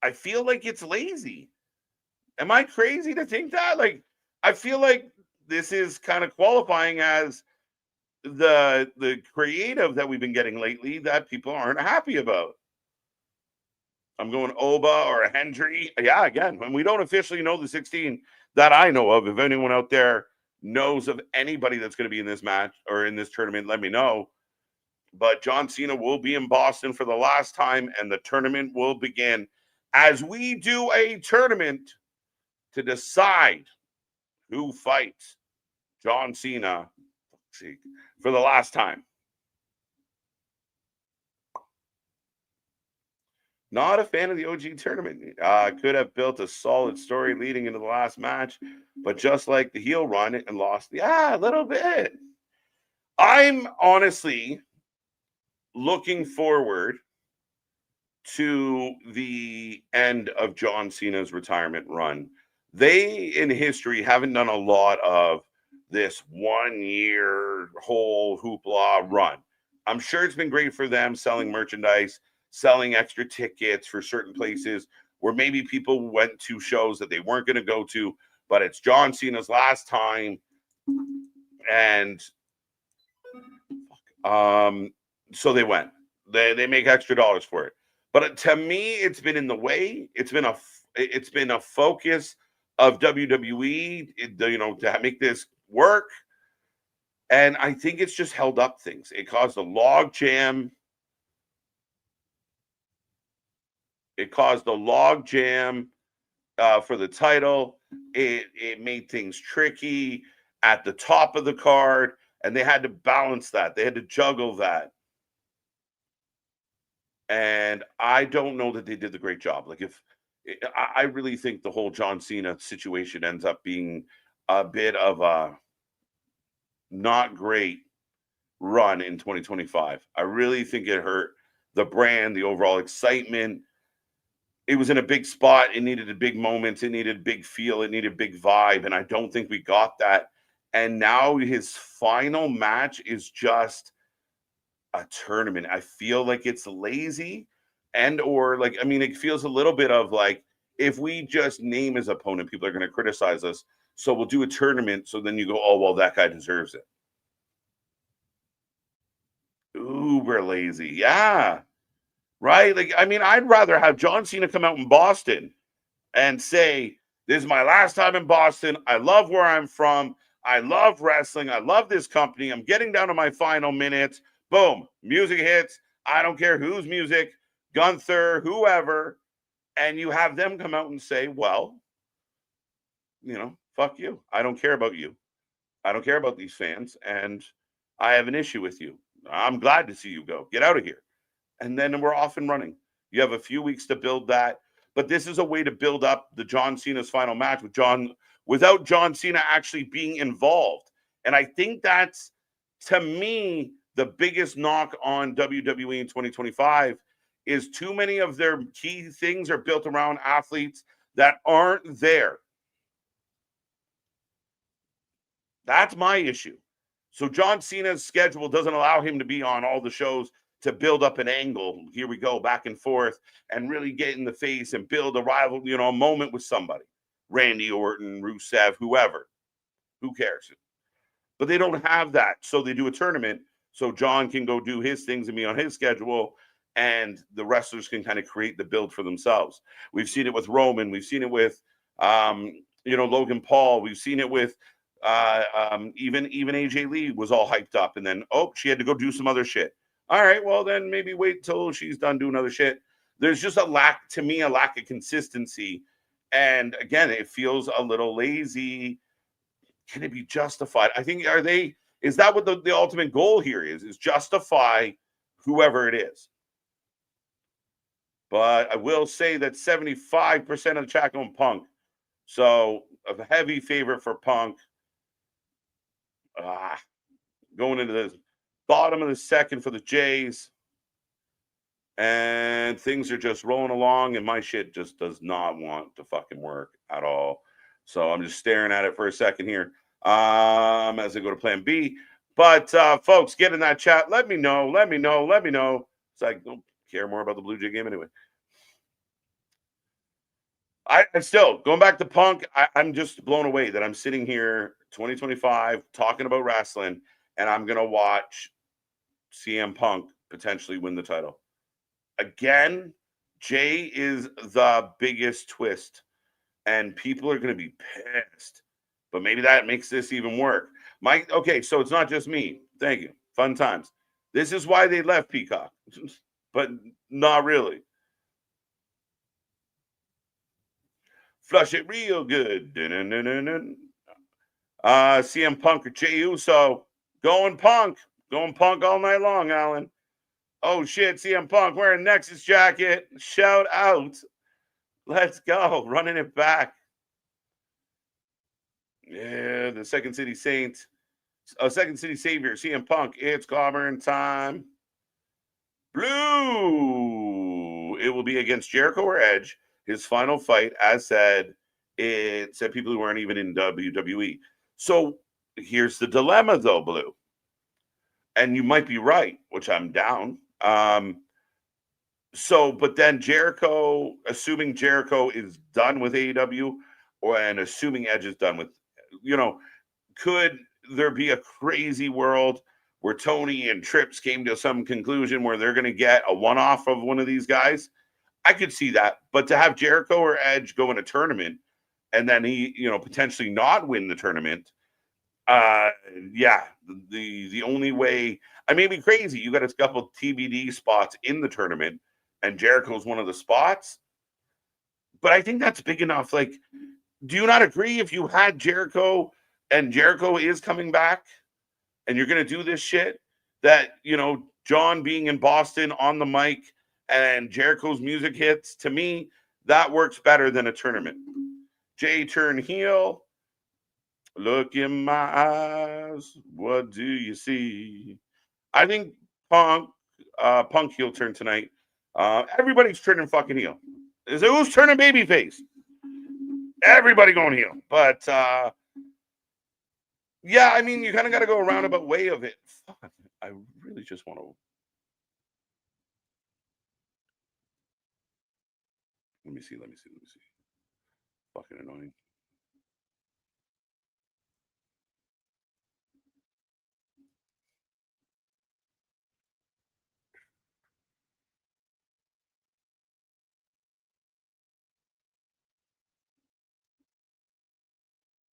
Speaker 1: I feel like it's lazy. Am I crazy to think that? Like, I feel like this is kind of qualifying as the creative that we've been getting lately that people aren't happy about. I'm going Oba or a Hendry. Yeah, again, when we don't officially know the 16 that I know of, if anyone out there knows of anybody that's going to be in this match or in this tournament, let me know. But John Cena will be in Boston for the last time, and the tournament will begin as we do a tournament to decide who fights John Cena for the last time. Not a fan of the OG tournament. Could have built a solid story leading into the last match, but just like the heel run and lost. Yeah, a little bit. I'm honestly looking forward to the end of John Cena's retirement run. They, in history, haven't done a lot of this 1 year whole hoopla run. I'm sure it's been great for them selling merchandise, selling extra tickets for certain places where maybe people went to shows that they weren't going to go to, but it's John Cena's last time. And so they went. They make extra dollars for it. But to me, it's been in the way. It's been a focus of WWE, to make this work. And I think it's just held up things. It caused a log jam. It caused a log jam for the title. It made things tricky at the top of the card, and they had to balance that. They had to juggle that. And I don't know that they did the great job. Like, I really think the whole John Cena situation ends up being a bit of a not great run in 2025. I really think it hurt the brand, the overall excitement. It was in a big spot. It needed a big moment. It needed a big feel. It needed a big vibe. And I don't think we got that. And now his final match is just a tournament. I feel like it's lazy it feels a little bit of like, if we just name his opponent, people are going to criticize us. So we'll do a tournament. So then you go, oh, well, that guy deserves it. Uber lazy. Yeah. Right. Like, I'd rather have John Cena come out in Boston and say, this is my last time in Boston. I love where I'm from. I love wrestling. I love this company. I'm getting down to my final minutes. Boom. Music hits. I don't care whose music, Gunther, whoever. And you have them come out and say, well, fuck you. I don't care about you. I don't care about these fans. And I have an issue with you. I'm glad to see you go. Get out of here. And then we're off and running. You have a few weeks to build that. But this is a way to build up the John Cena's final match without John Cena actually being involved. And I think that's, to me, the biggest knock on WWE in 2025 is too many of their key things are built around athletes that aren't there. That's my issue. So John Cena's schedule doesn't allow him to be on all the shows to build up an angle. Here we go, back and forth, and really get in the face and build a rival, a moment with somebody. Randy Orton, Rusev, whoever. Who cares? But they don't have that. So they do a tournament so John can go do his things and be on his schedule, and the wrestlers can kind of create the build for themselves. We've seen it with Roman. We've seen it with, Logan Paul. We've seen it with even AJ Lee was all hyped up, and then, she had to go do some other shit. All right, well, then maybe wait till she's done doing other shit. There's just a lack of consistency. And again, it feels a little lazy. Can it be justified? I think, is that what the ultimate goal here is justify whoever it is? But I will say that 75% of the chat going Punk. So a heavy favorite for Punk. Going into the bottom of the second for the Jays. And things are just rolling along, and my shit just does not want to fucking work at all. So I'm just staring at it for a second here as I go to plan B. But folks, get in that chat. Let me know. So I don't care more about the Blue Jay game anyway. I'm still going back to Punk. I'm just blown away that I'm sitting here 2025 talking about wrestling, and I'm going to watch CM Punk potentially win the title. Again, Jay is the biggest twist, and people are going to be pissed. But maybe that makes this even work. Mike, okay, so it's not just me. Thank you. Fun times. This is why they left Peacock, but not really. Flush it real good. CM Punk or Jey Uso. Going Punk all night long, Alan. Oh shit, CM Punk wearing Nexus jacket. Shout out. Let's go. Running it back. Yeah, the Second City Saints. Second City Savior, CM Punk. It's clobbering time. Blue. It will be against Jericho or Edge. His final fight, as said, it said people who weren't even in WWE. So here's the dilemma, though, Blue. And you might be right, which I'm down. But then Jericho, assuming Jericho is done with AEW, and assuming Edge is done with, could there be a crazy world where Tony and Trips came to some conclusion where they're going to get a one-off of one of these guys? I could see that. But to have Jericho or Edge go in a tournament and then he, potentially not win the tournament, the only way, I may be crazy. You got a couple TBD spots in the tournament, and Jericho's one of the spots. But I think that's big enough. Like, do you not agree if you had Jericho and Jericho is coming back and you're going to do this shit that, John being in Boston on the mic and Jericho's music hits, to me, that works better than a tournament. Jay turn heel. Look in my eyes. What do you see? I think Punk heel turn tonight. Everybody's turning fucking heel. Who's turning babyface? Everybody going heel. But yeah, I mean, you kind of got to go a roundabout way of it. Fuck, I really just want to. Let me see. Fucking annoying.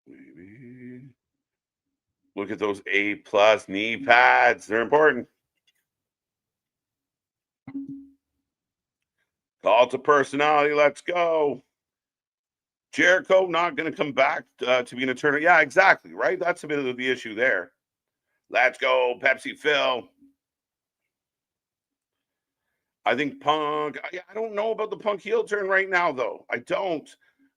Speaker 1: Maybe. Look at those A+ knee pads. They're important. Call to personality. Let's go. Jericho not going to come back to be an eternal. Yeah, exactly. Right. That's a bit of the issue there. Let's go, Pepsi Phil. I think Punk. I don't know about the Punk heel turn right now, though. I don't.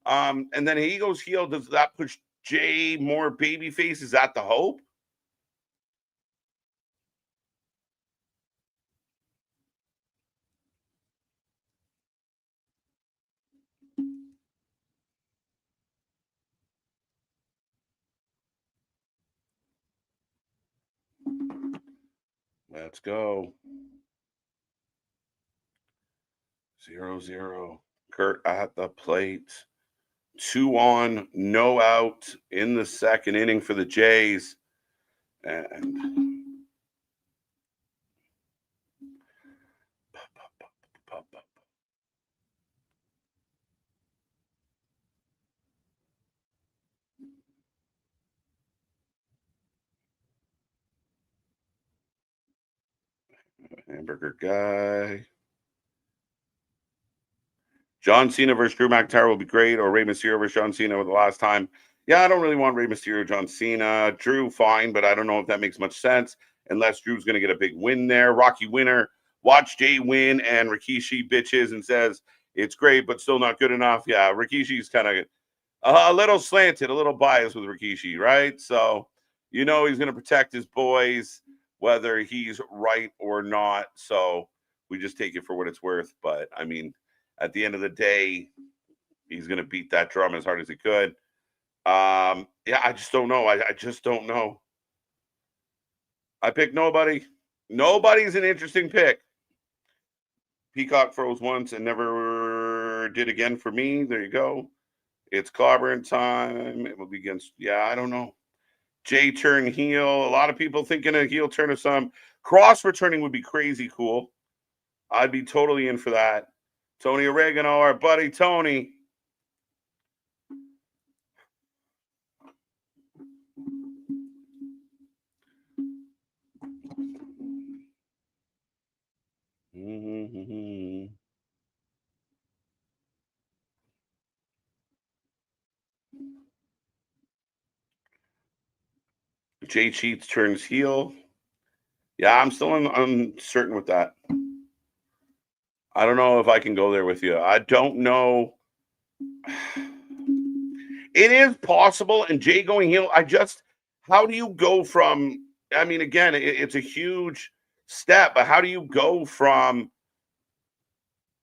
Speaker 1: And then he goes heel. Does that push Jay more babyface? Is that the hope? Let's go. 0-0. Kurt at the plate. 2 on, no out in the second inning for the Jays. And hamburger guy. John Cena versus Drew McIntyre will be great, or Rey Mysterio versus John Cena with the last time. Yeah, I don't really want Rey Mysterio, John Cena. Drew, fine, but I don't know if that makes much sense unless Drew's going to get a big win there. Rocky winner. Watch Jay win, and Rikishi bitches and says it's great, but still not good enough. Yeah, Rikishi's kind of A little slanted, a little biased with Rikishi, right? So, he's going to protect his boys, whether he's right or not. So, we just take it for what it's worth. But, I mean, at the end of the day, he's going to beat that drum as hard as he could. Yeah, I just don't know. I just don't know. I picked nobody. Nobody's an interesting pick. Peacock froze once and never did again for me. There you go. It's clobbering time. It will be against, yeah, I don't know. Jay turn heel. A lot of people thinking a heel turn of some. Cross returning would be crazy cool. I'd be totally in for that. Tony Oregano, our buddy Tony. Mm-hmm. Jay Cheats turns heel. Yeah, I'm still uncertain with that. I don't know if I can go there with you. I don't know. It is possible, and Jay going heel. How do you go from? I mean, again, it's a huge step, but how do you go from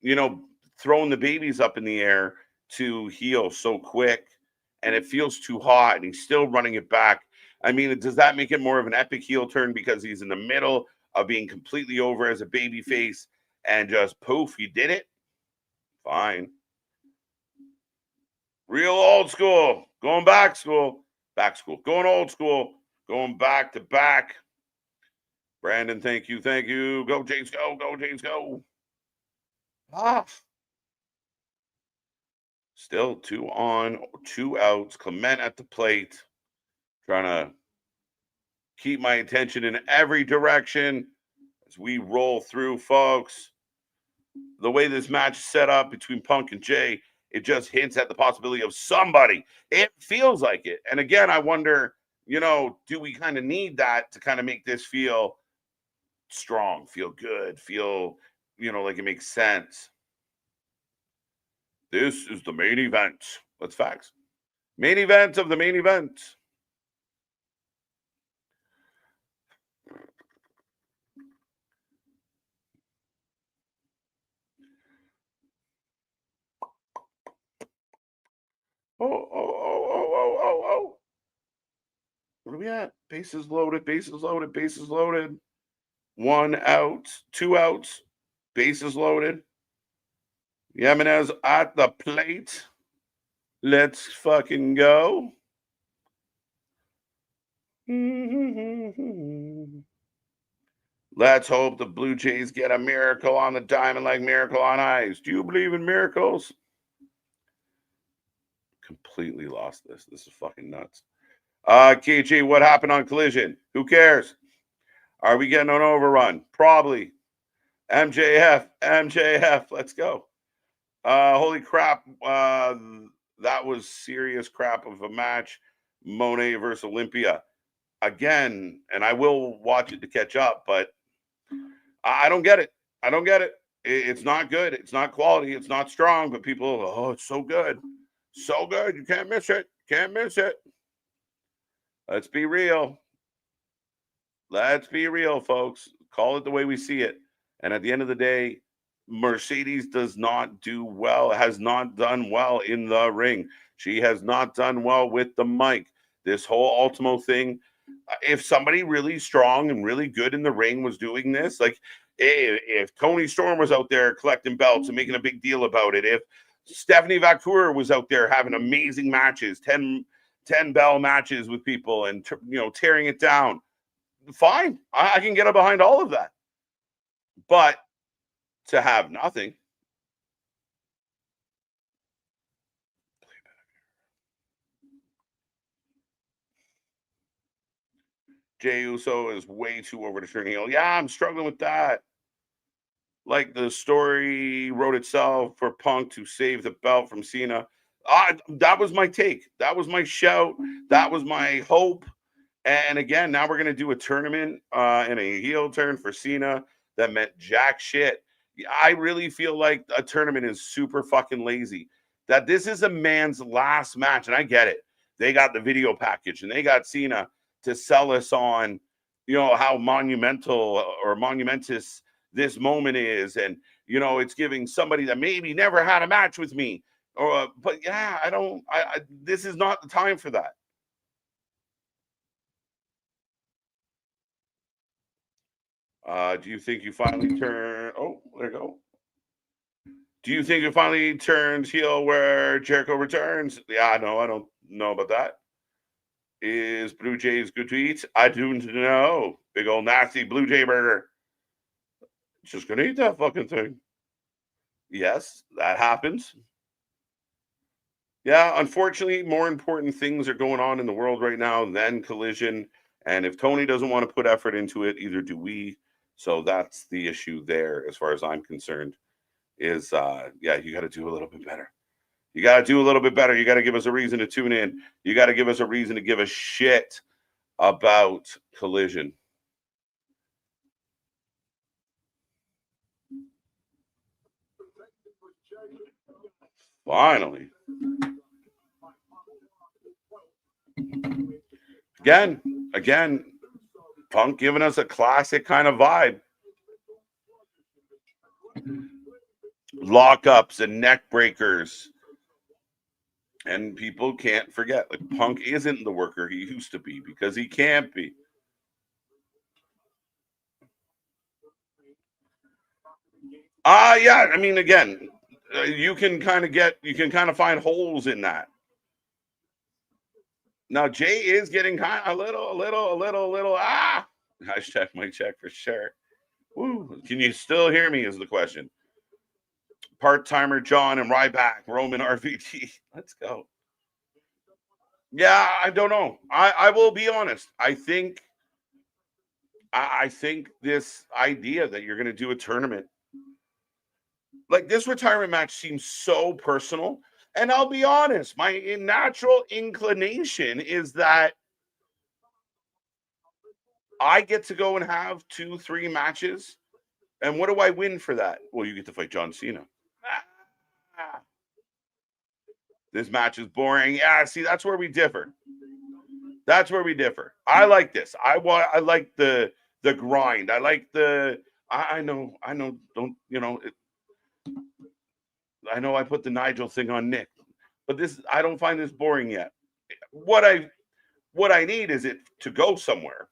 Speaker 1: you know throwing the babies up in the air to heel so quick, and it feels too hot, and he's still running it back? I mean, does that make it more of an epic heel turn because he's in the middle of being completely over as a baby face, and just poof, he did it? Fine. Real old school, going back school, going old school, going back to back. Brandon, thank you, thank you. Go Jays, go Jays, go. Ah, still 2 on, 2 outs. Clement at the plate, trying to keep my attention in every direction as we roll through, folks. The way this match is set up between Punk and Jay, it just hints at the possibility of somebody. It feels like it. And again, I wonder, do we kind of need that to kind of make this feel strong, feel good, feel, like it makes sense? This is the main event. That's facts. Main event of the main event. Oh. What are we at? Bases loaded, bases loaded, bases loaded. 1 out, 2 outs, bases loaded. Jimenez at the plate. Let's fucking go. Let's hope the Blue Jays get a miracle on the diamond like miracle on ice. Do you believe in miracles? Completely lost this. This is fucking nuts. KG, what happened on Collision? Who cares? Are we getting an overrun? Probably. MJF, let's go. Holy crap. That was serious crap of a match. Monet versus Olympia. Again, and I will watch it to catch up, but I don't get it. I don't get it. It's not good. It's not quality. It's not strong, but people, oh, it's so good. So good. You can't miss it. Can't miss it. Let's be real. Let's be real, folks. Call it the way we see it. And at the end of the day, Mercedes does not do well, has not done well in the ring. She has not done well with the mic. This whole Ultimo thing, if somebody really strong and really good in the ring was doing this, like if Tony Storm was out there collecting belts and making a big deal about it, if Stephanie Vacour was out there having amazing matches, 10 bell matches with people and, tearing it down, fine. I can get behind all of that. But to have nothing. Jey Uso is way too over to turn heel. Yeah, I'm struggling with that. Like the story wrote itself for Punk to save the belt from Cena. That was my take. That was my shout. That was my hope. And again, now we're going to do a tournament and a heel turn for Cena that meant jack shit. I really feel like a tournament is super fucking lazy. that this is a man's last match. And I get it. They got the video package and they got Cena to sell us on, how monumental or monumentous this moment is. And, it's giving somebody that maybe never had a match with me. But yeah, this is not the time for that. Do you think you finally turn? Oh, there you go. Do you think it finally turns heel where Jericho returns? Yeah, no, I don't know about that. Is Blue Jays good to eat? I do know. Big old nasty Blue Jay burger. Just gonna eat that fucking thing. Yes, that happens. Yeah, unfortunately, more important things are going on in the world right now than Collision. And if Tony doesn't want to put effort into it, either do we. So that's the issue there, as far as I'm concerned. Is you got to do a little bit better. You got to do a little bit better. You got to give us a reason to tune in. You got to give us a reason to give a shit about Collision. Finally. Again, Punk giving us a classic kind of vibe. Lockups and neck breakers. And people can't forget, like, Punk isn't the worker he used to be because he can't be. Yeah. I mean, again, you can kind of find holes in that. Now, Jay is getting kind of a little. Hashtag mic check for sure. Woo. Can you still hear me? Is the question. Part timer John and Ryback, Roman RVT. Let's go. Yeah, I don't know. I will be honest. I think this idea that you're going to do a tournament, like, this retirement match seems so personal. And I'll be honest, my natural inclination is that I get to go and have 2-3 matches. And what do I win for that? Well, you get to fight John Cena. This match is boring. Yeah, see, that's where we differ. I like this. I like the grind. I like the. I know. Don't I know I put the Nigel thing on Nick, but I don't find this boring yet. What I need is it to go somewhere.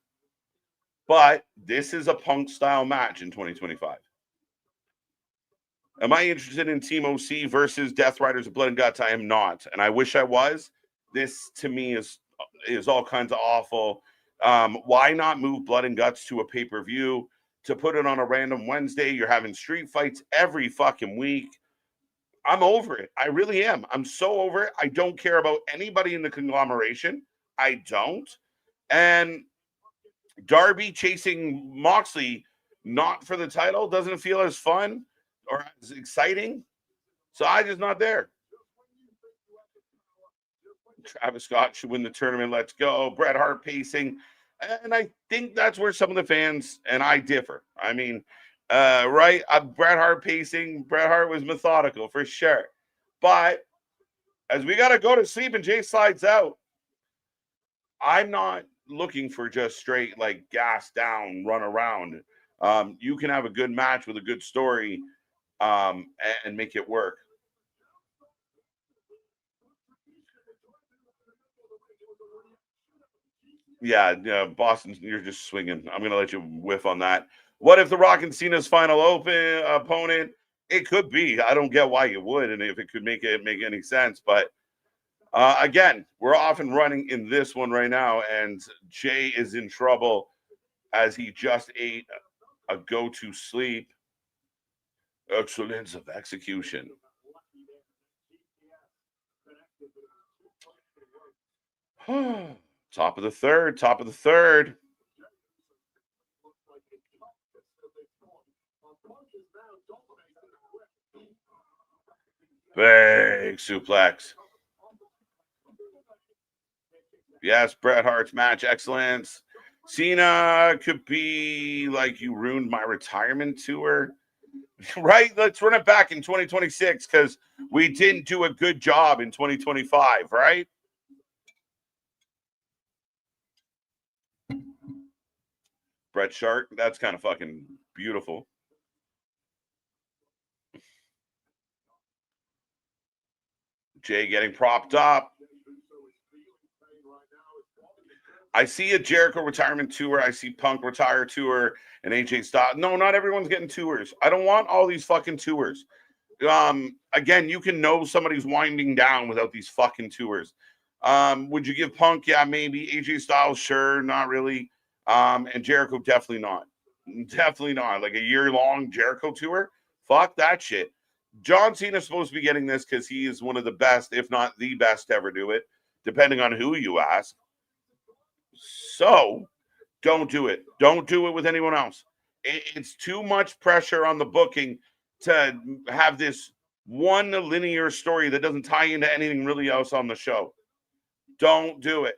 Speaker 1: But this is a Punk style match in 2025. Am I interested in Team OC versus Death Riders of Blood and Guts? I am not, and I wish I was. This to me is all kinds of awful. Why not move Blood and Guts to a pay-per-view? To put it on a random Wednesday, you're having street fights every fucking week. I'm over it. I really am. I'm so over it. I don't care about anybody in the conglomeration. I don't. And Darby chasing Moxley, not for the title, doesn't feel as fun or as exciting. So I'm just not there. Travis Scott should win the tournament. Let's go. Bret Hart pacing. And I think that's where some of the fans and I differ. I mean, right? Bret Hart pacing. Bret Hart was methodical for sure. But as we got to go to sleep and Jay slides out, I'm not looking for just straight, like, gas down, run around. You can have a good match with a good story and make it work. Yeah, Boston, you're just swinging. I'm going to let you whiff on that. What if The Rock and Cena's final opponent? It could be. I don't get why you would, and if it could make any sense. But again, we're off and running in this one right now, and Jay is in trouble as he just ate a go-to sleep. Excellence of execution. Top of the third. Big suplex. Yes, Bret Hart's match excellence. Cena could be like, you ruined my retirement tour. Right? Let's run it back in 2026 because we didn't do a good job in 2025, right? Bret Shark, that's kind of fucking beautiful. Jay getting propped up. I see a Jericho retirement tour. I see Punk retire tour and AJ Styles. No, not everyone's getting tours. I don't want all these fucking tours. Again, you can know somebody's winding down without these fucking tours. Would you give Punk? Yeah, maybe. AJ Styles, sure, not really. And Jericho, definitely not. Definitely not. Like a year-long Jericho tour. Fuck that shit. John Cena's supposed to be getting this because he is one of the best, if not the best, to ever do it, depending on who you ask. So don't do it. Don't do it with anyone else. It's too much pressure on the booking to have this one linear story that doesn't tie into anything really else on the show. Don't do it.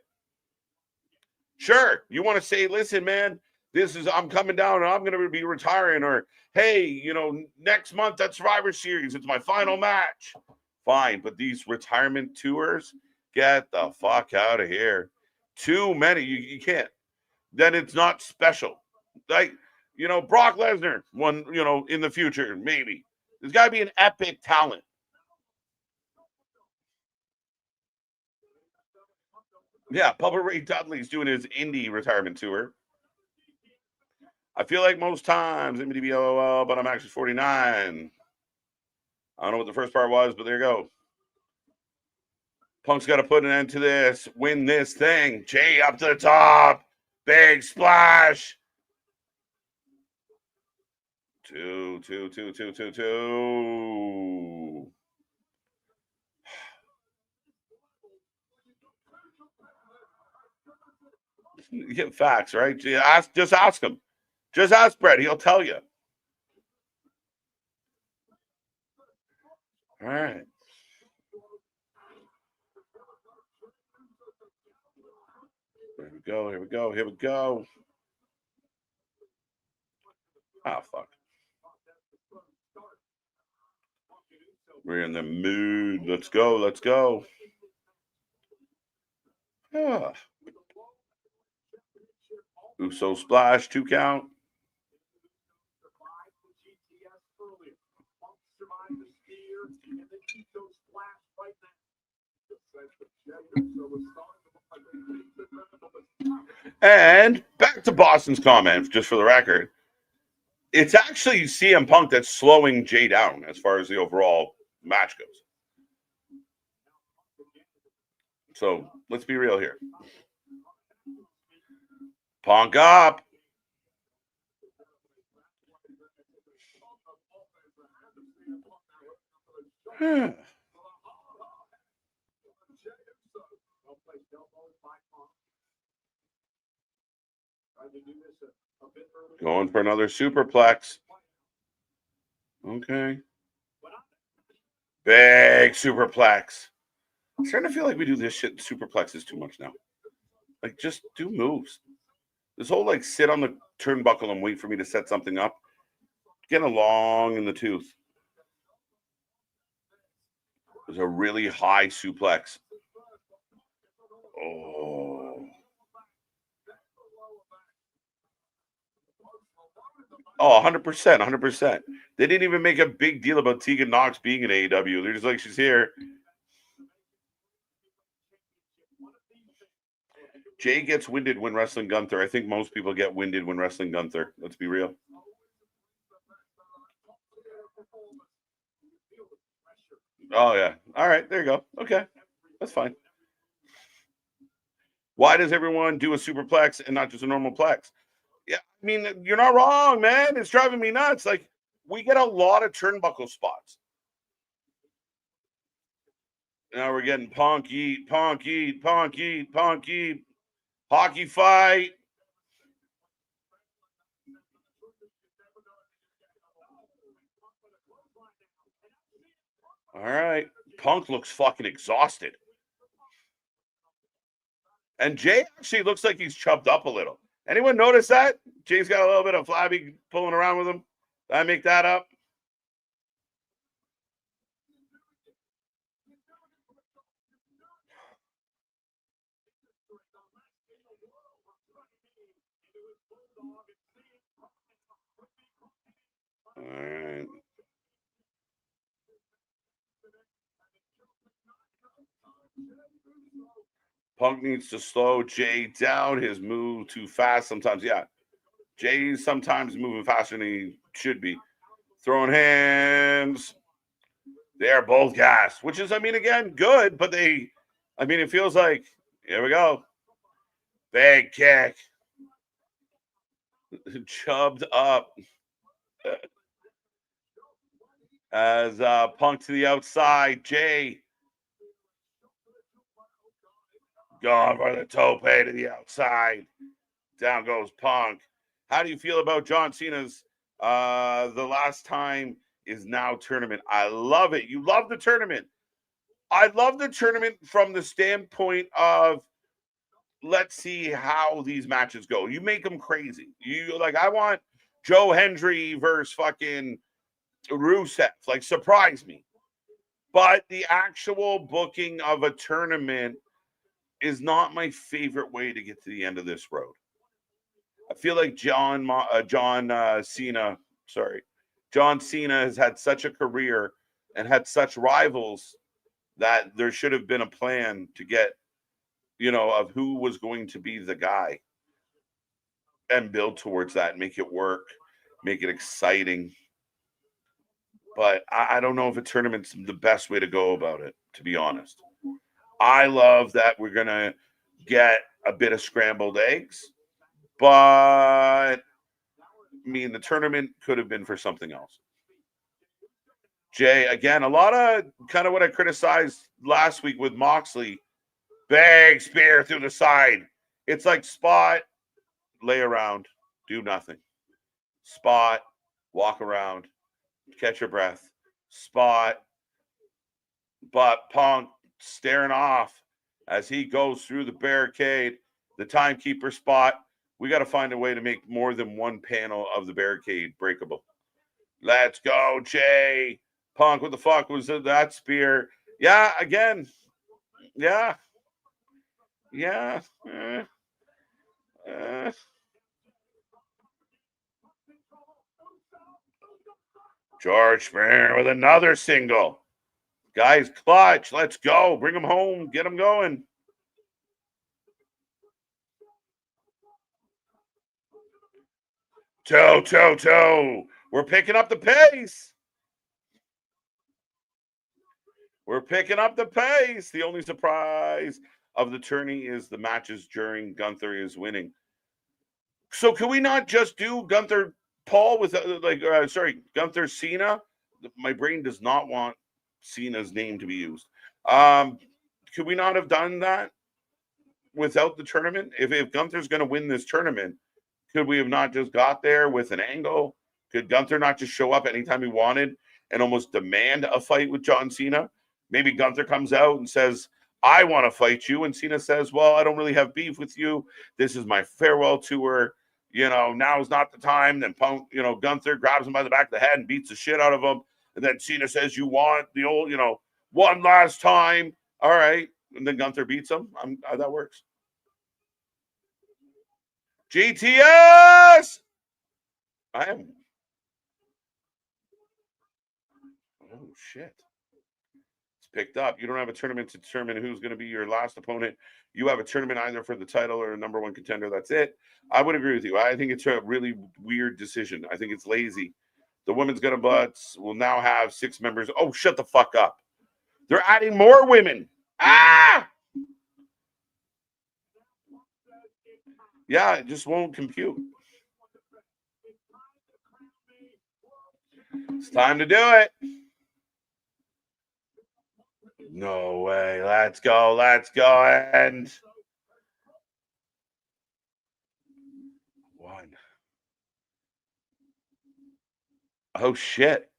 Speaker 1: Sure, you want to say, listen, man, I'm coming down and I'm going to be retiring, or hey, next month at Survivor Series, it's my final match. Fine, but these retirement tours, get the fuck out of here. Too many, you can't. Then it's not special. Like, Brock Lesnar, one, in the future, maybe. There's got to be an epic talent. Yeah, Bubba Ray Dudley's doing his indie retirement tour. I feel like most times, MDB LOL, but I'm actually 49. I don't know what the first part was, but there you go. Punk's got to put an end to this, win this thing. Jay up to the top. Big splash. Two. You get facts, right? Just ask him. Just ask Brett. He'll tell you. All right. Here we go. Ah, fuck. We're in the mood. Let's go. Ah. Uso splash, 2 count. And back to Boston's comment, just for the record. It's actually CM Punk that's slowing Jay down as far as the overall match goes. So let's be real here. Punk up. Going for another superplex. Okay. Big superplex. I'm starting to feel like we do this shit superplexes too much now. Like, just do moves. This whole like sit on the turnbuckle and wait for me to set something up. Get along in the tooth. There's a really high suplex. Oh. Oh, 100%, 100%. They didn't even make a big deal about Tegan Knox being in AEW. They're just like, she's here. Jay gets winded when wrestling Gunther. I think most people get winded when wrestling Gunther. Let's be real. Oh, yeah. All right, there you go. Okay, that's fine. Why does everyone do a superplex and not just a normal plex? Yeah, I mean, you're not wrong, man. It's driving me nuts. Like, we get a lot of turnbuckle spots. Now we're getting Punk eat. Hockey fight. All right. Punk looks fucking exhausted. And Jay actually looks like he's chubbed up a little. Anyone notice that? Jay's got a little bit of flabby pulling around with him. Did I make that up? Punk needs to slow Jay down. His move too fast sometimes. Yeah, Jay's sometimes moving faster than he should be. Throwing hands. They're both gassed, which is, I mean, again, good, but it feels like, here we go. Big kick. Chubbed up. As Punk to the outside. Jay going for the tope to the outside. Down goes Punk. How do you feel about John Cena's the last time is now tournament? I love it. You love the tournament. I love the tournament from the standpoint of let's see how these matches go. You make them crazy. You like, I want Joe Hendry versus fucking Rusev. Like, surprise me. But the actual booking of a tournament is not my favorite way to get to the end of this road. I feel like John Cena has had such a career and had such rivals that there should have been a plan to get, of who was going to be the guy and build towards that, make it work, make it exciting. But I don't know if a tournament's the best way to go about it, to be honest. I love that we're going to get a bit of scrambled eggs, but the tournament could have been for something else. Jay, again, a lot of kind of what I criticized last week with Moxley. Big spear through the side. It's like spot, lay around, do nothing. Spot, walk around, catch your breath. Spot, but Punk staring off as he goes through the barricade, the timekeeper spot. We got to find a way to make more than one panel of the barricade breakable. Let's go, Jay. Punk, what the fuck was that spear? Yeah, again. Yeah. Yeah. George Spear with another single. Guys, clutch. Let's go. Bring them home. Get them going. Toe. We're picking up the pace. The only surprise of the tourney is the matches during Gunther is winning. So can we not just do Gunther Paul with Gunther Cena? My brain does not want Cena's name to be used. Could we not have done that without the tournament? If Gunther's going to win this tournament, could we have not just got there with an angle? Could Gunther not just show up anytime he wanted and almost demand a fight with John Cena? Maybe Gunther comes out and says, I want to fight you. And Cena says, well, I don't really have beef with you. This is my farewell tour. Now's not the time. Then Punk, Gunther grabs him by the back of the head and beats the shit out of him. And then Cena says, you want the old, one last time. All right. And then Gunther beats him. That works. GTS! Oh, shit. It's picked up. You don't have a tournament to determine who's going to be your last opponent. You have a tournament either for the title or a number one contender. That's it. I would agree with you. I think it's a really weird decision. I think it's lazy. The women's Gonna Butts will now have 6 members. Oh, shut the fuck up. They're adding more women. Ah! Yeah, it just won't compute. It's time to do it. No way. Let's go. And one. Oh, shit.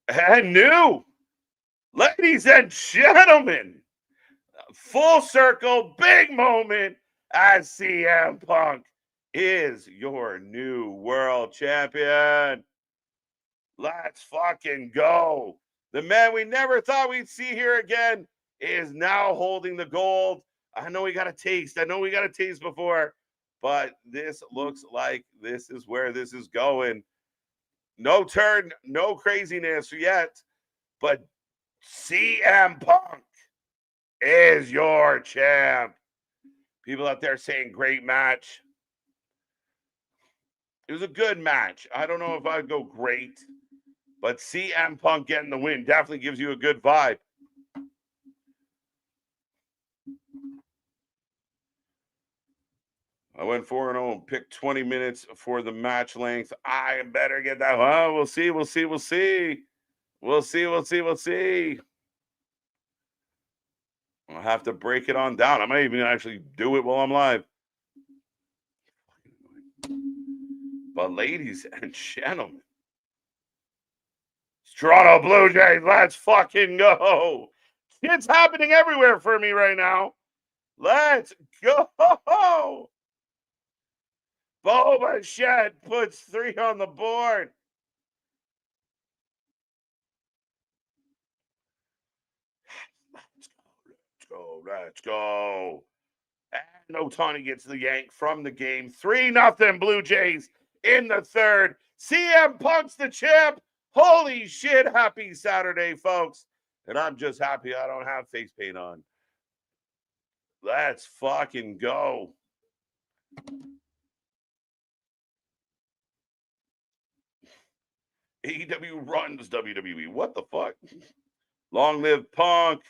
Speaker 1: And new. Ladies and gentlemen, full circle, big moment as CM Punk is your new world champion. Let's fucking go. The man we never thought we'd see here again is now holding the gold. I know we got a taste. Before, but this looks like this is where this is going. No turn, no craziness yet, but CM Punk is your champ. People out there saying great match. It was a good match. I don't know if I'd go great, but CM Punk getting the win definitely gives you a good vibe. I went 4-0 and picked 20 minutes for the match length. I better get that. Well, we'll see. We'll see. We'll see. We'll see. We'll see. We'll see. I'll have to break it on down. I might even actually do it while I'm live. But ladies and gentlemen, Toronto Blue Jays, let's fucking go. It's happening everywhere for me right now. Let's go. Boba Shed puts 3 on the board. Let's go. And Otani gets the yank from the game. 3-0 Blue Jays in the third. CM Punk's the champ. Holy shit. Happy Saturday, folks. And I'm just happy I don't have face paint on. Let's fucking go. AEW runs WWE. What the fuck? Long live Punk.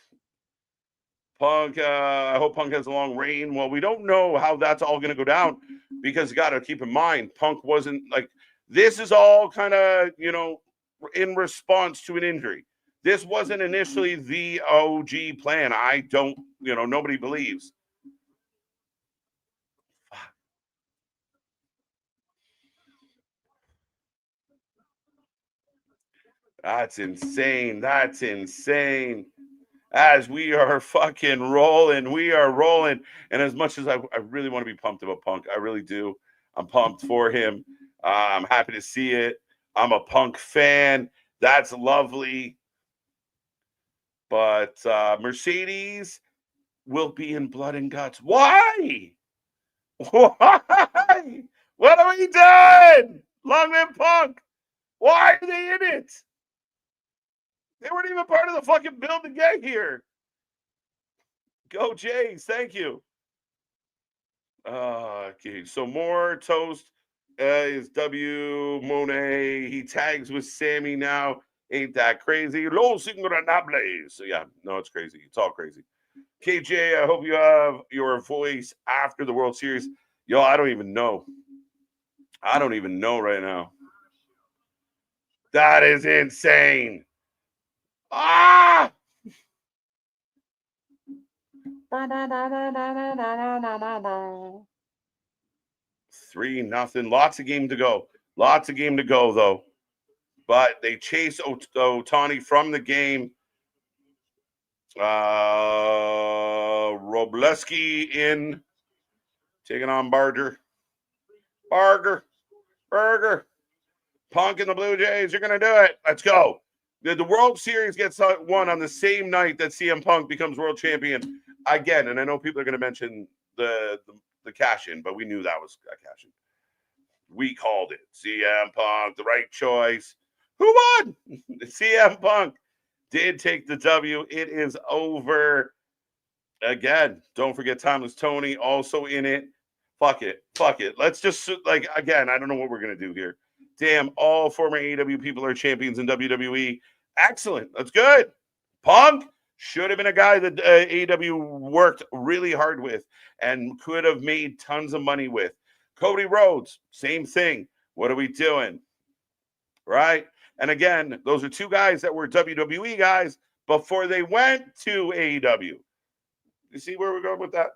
Speaker 1: I hope Punk has a long reign. Well, we don't know how that's all going to go down because you got to keep in mind, Punk wasn't like, this is all kind of, in response to an injury. This wasn't initially the OG plan. I don't, nobody believes. That's insane. That's insane. As we are fucking rolling, we are rolling. And as much as I really want to be pumped about Punk, I really do. I'm pumped for him. I'm happy to see it. I'm a Punk fan. That's lovely. But Mercedes will be in blood and guts. Why? Why? What have we done? Long live Punk. Why are they in it? They weren't even part of the fucking build to get here. Go Jays. Thank you. Okay, so more toast is W. Monet. He tags with Sammy now. Ain't that crazy? Los Ingobernables. So yeah, no, it's crazy. It's all crazy. KJ, I hope you have your voice after the World Series. Yo, I don't even know. I don't even know right now. That is insane. Ah! 3-0. Lots of game to go. Lots of game to go, though. But they chase Otani from the game. Robleski in, taking on Barger. Punk and the Blue Jays, you're going to do it. Let's go. The World Series gets won on the same night that CM Punk becomes world champion again. And I know people are going to mention the cash-in, but we knew that was a cash-in. We called it. CM Punk, the right choice. Who won? CM Punk did take the W. It is over. Again, don't forget Timeless Tony also in it. Fuck it. Let's just, again, I don't know what we're going to do here. Damn, all former AEW people are champions in WWE. Excellent. That's good. Punk should have been a guy that AEW worked really hard with and could have made tons of money with. Cody Rhodes, same thing. What are we doing? Right? And again, those are two guys that were WWE guys before they went to AEW. You see where we're going with that?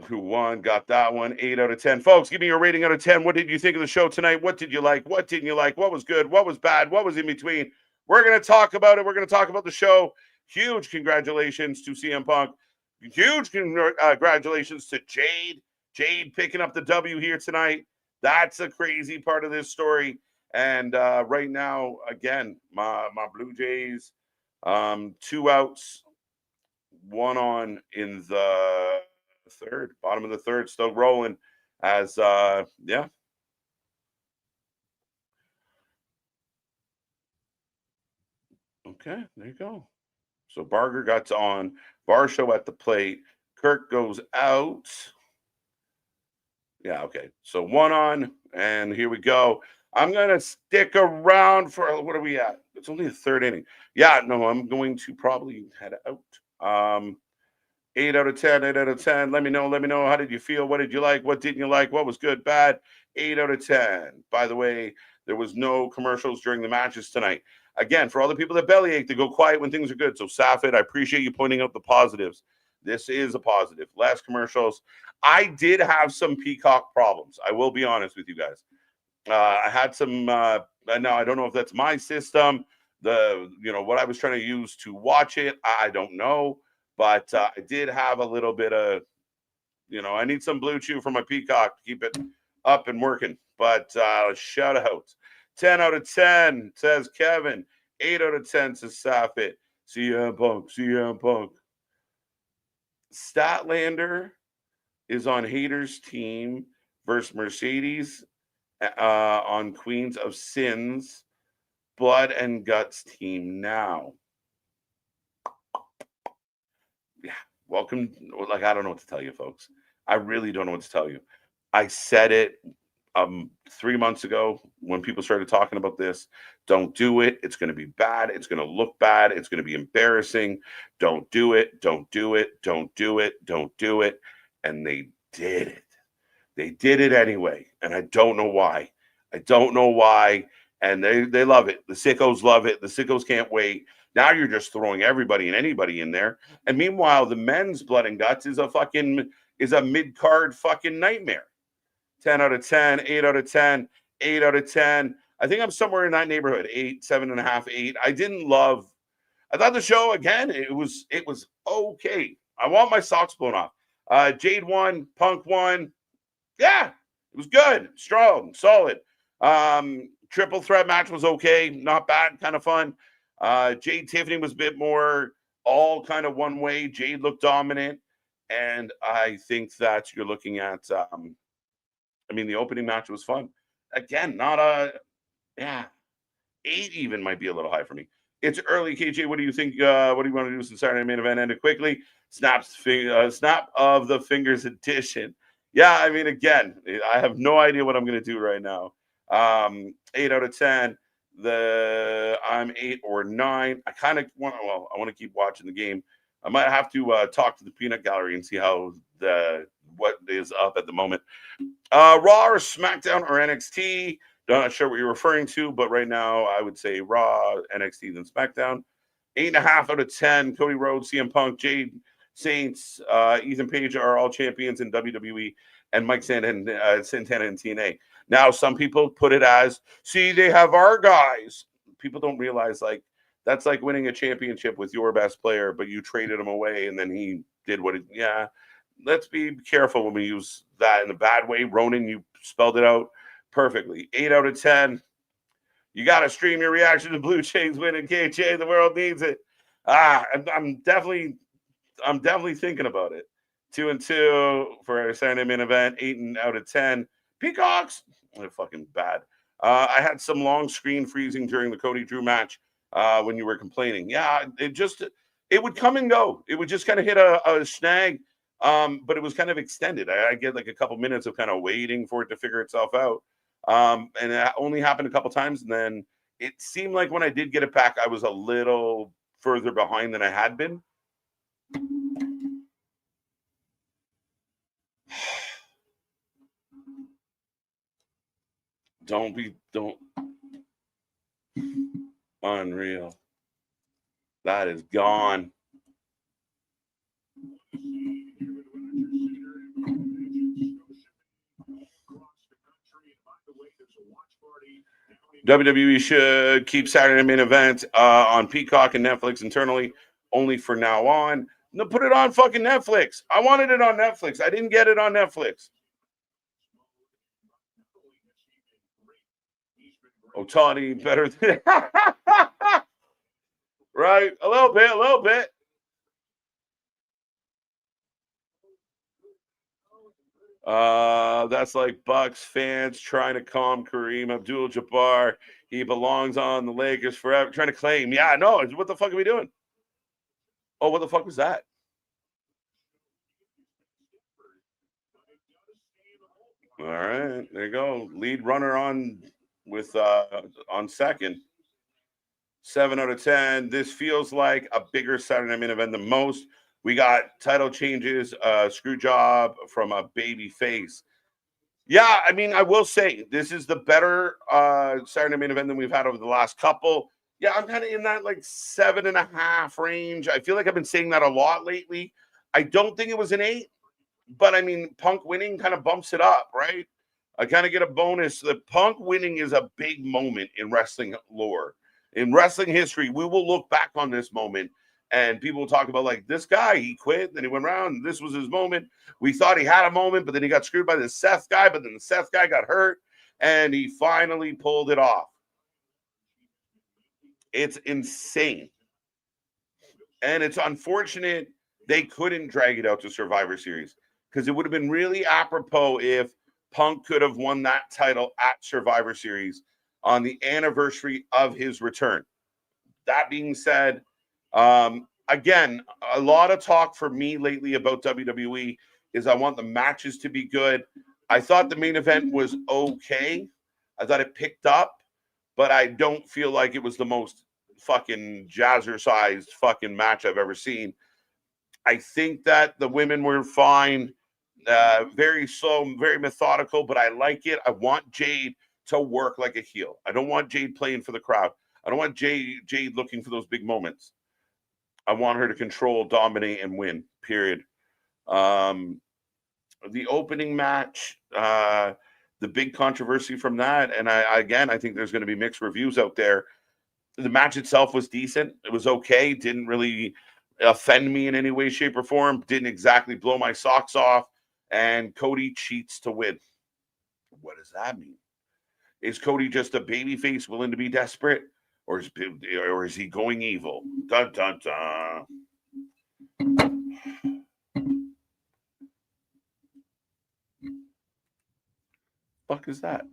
Speaker 1: Who won? Got that one. 8 out of 10. Folks, give me your rating out of 10. What did you think of the show tonight? What did you like? What didn't you like? What was good? What was bad? What was in between? We're going to talk about it. We're going to talk about the show. Huge congratulations to CM Punk. Huge congratulations to Jade. Jade picking up the W here tonight. That's a crazy part of this story. And right now, again, my Blue Jays, 2 outs, 1 on in the third, bottom of the third, still rolling as Okay, there you go. So Barger got on. Barshow at the plate. Kirk goes out. Yeah, okay. So one on, and here we go. I'm gonna stick around for what are we at? It's only the third inning. Yeah, no, I'm going to probably head out. 8 out of 10, 8 out of 10. Let me know. Let me know. How did you feel? What did you like? What didn't you like? What was good, bad? 8 out of 10. By the way, there was no commercials during the matches tonight. Again, for all the people that bellyache, they go quiet when things are good. So, Safid, I appreciate you pointing out the positives. This is a positive. Less commercials. I did have some Peacock problems. I will be honest with you guys. I had some. Now I don't know if that's my system. What I was trying to use to watch it, I don't know. But I did have a little bit of, I need some Blue Chew for my Peacock to keep it up and working. But shout out. 10 out of 10 says Kevin. 8 out of 10 says Safit. CM Punk. CM Punk. Statlander is on Hater's team versus Mercedes on Queens of Sins Blood and Guts team now. Yeah, welcome. Like, I don't know what to tell you, folks. I really don't know what to tell you. I said it 3 months ago when people started talking about this. Don't do it. It's going to be bad. It's going to look bad. It's going to be embarrassing. Don't do it. Don't do it. Don't do it. Don't do it. And they did it. They did it anyway. And I don't know why. I don't know why. And they love it. The sickos love it. The sickos can't wait. Now you're just throwing everybody and anybody in there. And meanwhile, the men's Blood and Guts is a mid-card fucking nightmare. 10 out of 10, 8 out of 10, 8 out of 10. I think I'm somewhere in that neighborhood. 8, 7.5, 8. I thought the show, again, it was okay. I want my socks blown off. Jade won, Punk won. Yeah, it was good, strong, solid. Triple threat match was okay, not bad, kind of fun. Jade Tiffany was a bit more all kind of one way. Jade looked dominant, and I think that you're looking at. The opening match was fun. Again, not a 8 even might be a little high for me. It's early, KJ. What do you think? What do you want to do since Saturday main event ended quickly? Snap of the fingers edition. Yeah, again, I have no idea what I'm going to do right now. 8 out of 10. I'm 8 or 9. I kind of want to keep watching the game. I might have to talk to the peanut gallery and see how what is up at the moment. Raw or SmackDown or NXT? Not sure what you're referring to, but right now I would say Raw, NXT, then SmackDown. 8.5 out of 10. Cody Rhodes, CM Punk, Jade Saints, Ethan Page are all champions in WWE, and Mike Santana in TNA. Now, some people put it as, see, they have our guys. People don't realize, that's like winning a championship with your best player, but you traded him away, and then he did let's be careful when we use that in a bad way. Ronan, you spelled it out perfectly. 8 out of 10. You got to stream your reaction to Blue Jays winning, KJ. The world needs it. I'm definitely thinking about it. 2 and 2 for our Saturday main event. 8 out of 10. Peacocks, they're fucking bad. I had some long screen freezing during the Cody Drew match when you were complaining. Yeah, it would come and go. It would just kind of hit a snag. But it was kind of extended. I get like a couple minutes of kind of waiting for it to figure itself out. And it only happened a couple times. And then it seemed like when I did get it back, I was a little further behind than I had been. Don't. Unreal. That is gone. WWE should keep Saturday main event on Peacock and Netflix internally, only for now on. No, put it on fucking Netflix. I wanted it on Netflix. I didn't get it on Netflix. Otani better than right? A little bit. That's like Bucks fans trying to calm Kareem Abdul-Jabbar. He belongs on the Lakers forever. Trying to claim. Yeah, no. What the fuck are we doing? Oh, what the fuck was that? All right, there you go. Lead runner on with on second. 7 out of 10. This feels like a bigger Saturday Night Main Event than most. We got title changes, screw job from a baby face. Yeah, I mean, I will say this is the better Saturday Night Main Event than we've had over the last couple. Yeah, I'm kind of in that like 7.5 range. I feel like I've been saying that a lot lately. I don't think it was an 8, but I mean, Punk winning kind of bumps it up, right? I kind of get a bonus. The Punk winning is a big moment in wrestling lore. In wrestling history, we will look back on this moment and people will talk about like this guy, he quit, then he went around, and this was his moment. We thought he had a moment, but then he got screwed by the Seth guy, but then the Seth guy got hurt and he finally pulled it off. It's insane. And it's unfortunate they couldn't drag it out to Survivor Series because it would have been really apropos if Punk could have won that title at Survivor Series on the anniversary of his return. That being said, again, a lot of talk for me lately about WWE is I want the matches to be good. I thought the main event was okay. I thought it picked up, but I don't feel like it was the most fucking jazzercised fucking match I've ever seen. I think that the women were fine, very slow, very methodical, but I like it. I want Jade to work like a heel. I don't want Jade playing for the crowd. I don't want Jade looking for those big moments. I want her to control, dominate, and win. Period. The opening match, the big controversy from that, and I think there's going to be mixed reviews out there. The match itself was decent. It was okay. Didn't really offend me in any way, shape, or form. Didn't exactly blow my socks off. And Cody cheats to win. What does that mean? Is Cody just a babyface willing to be desperate? Or is he going evil? Dun, dun, dun. Fuck is that?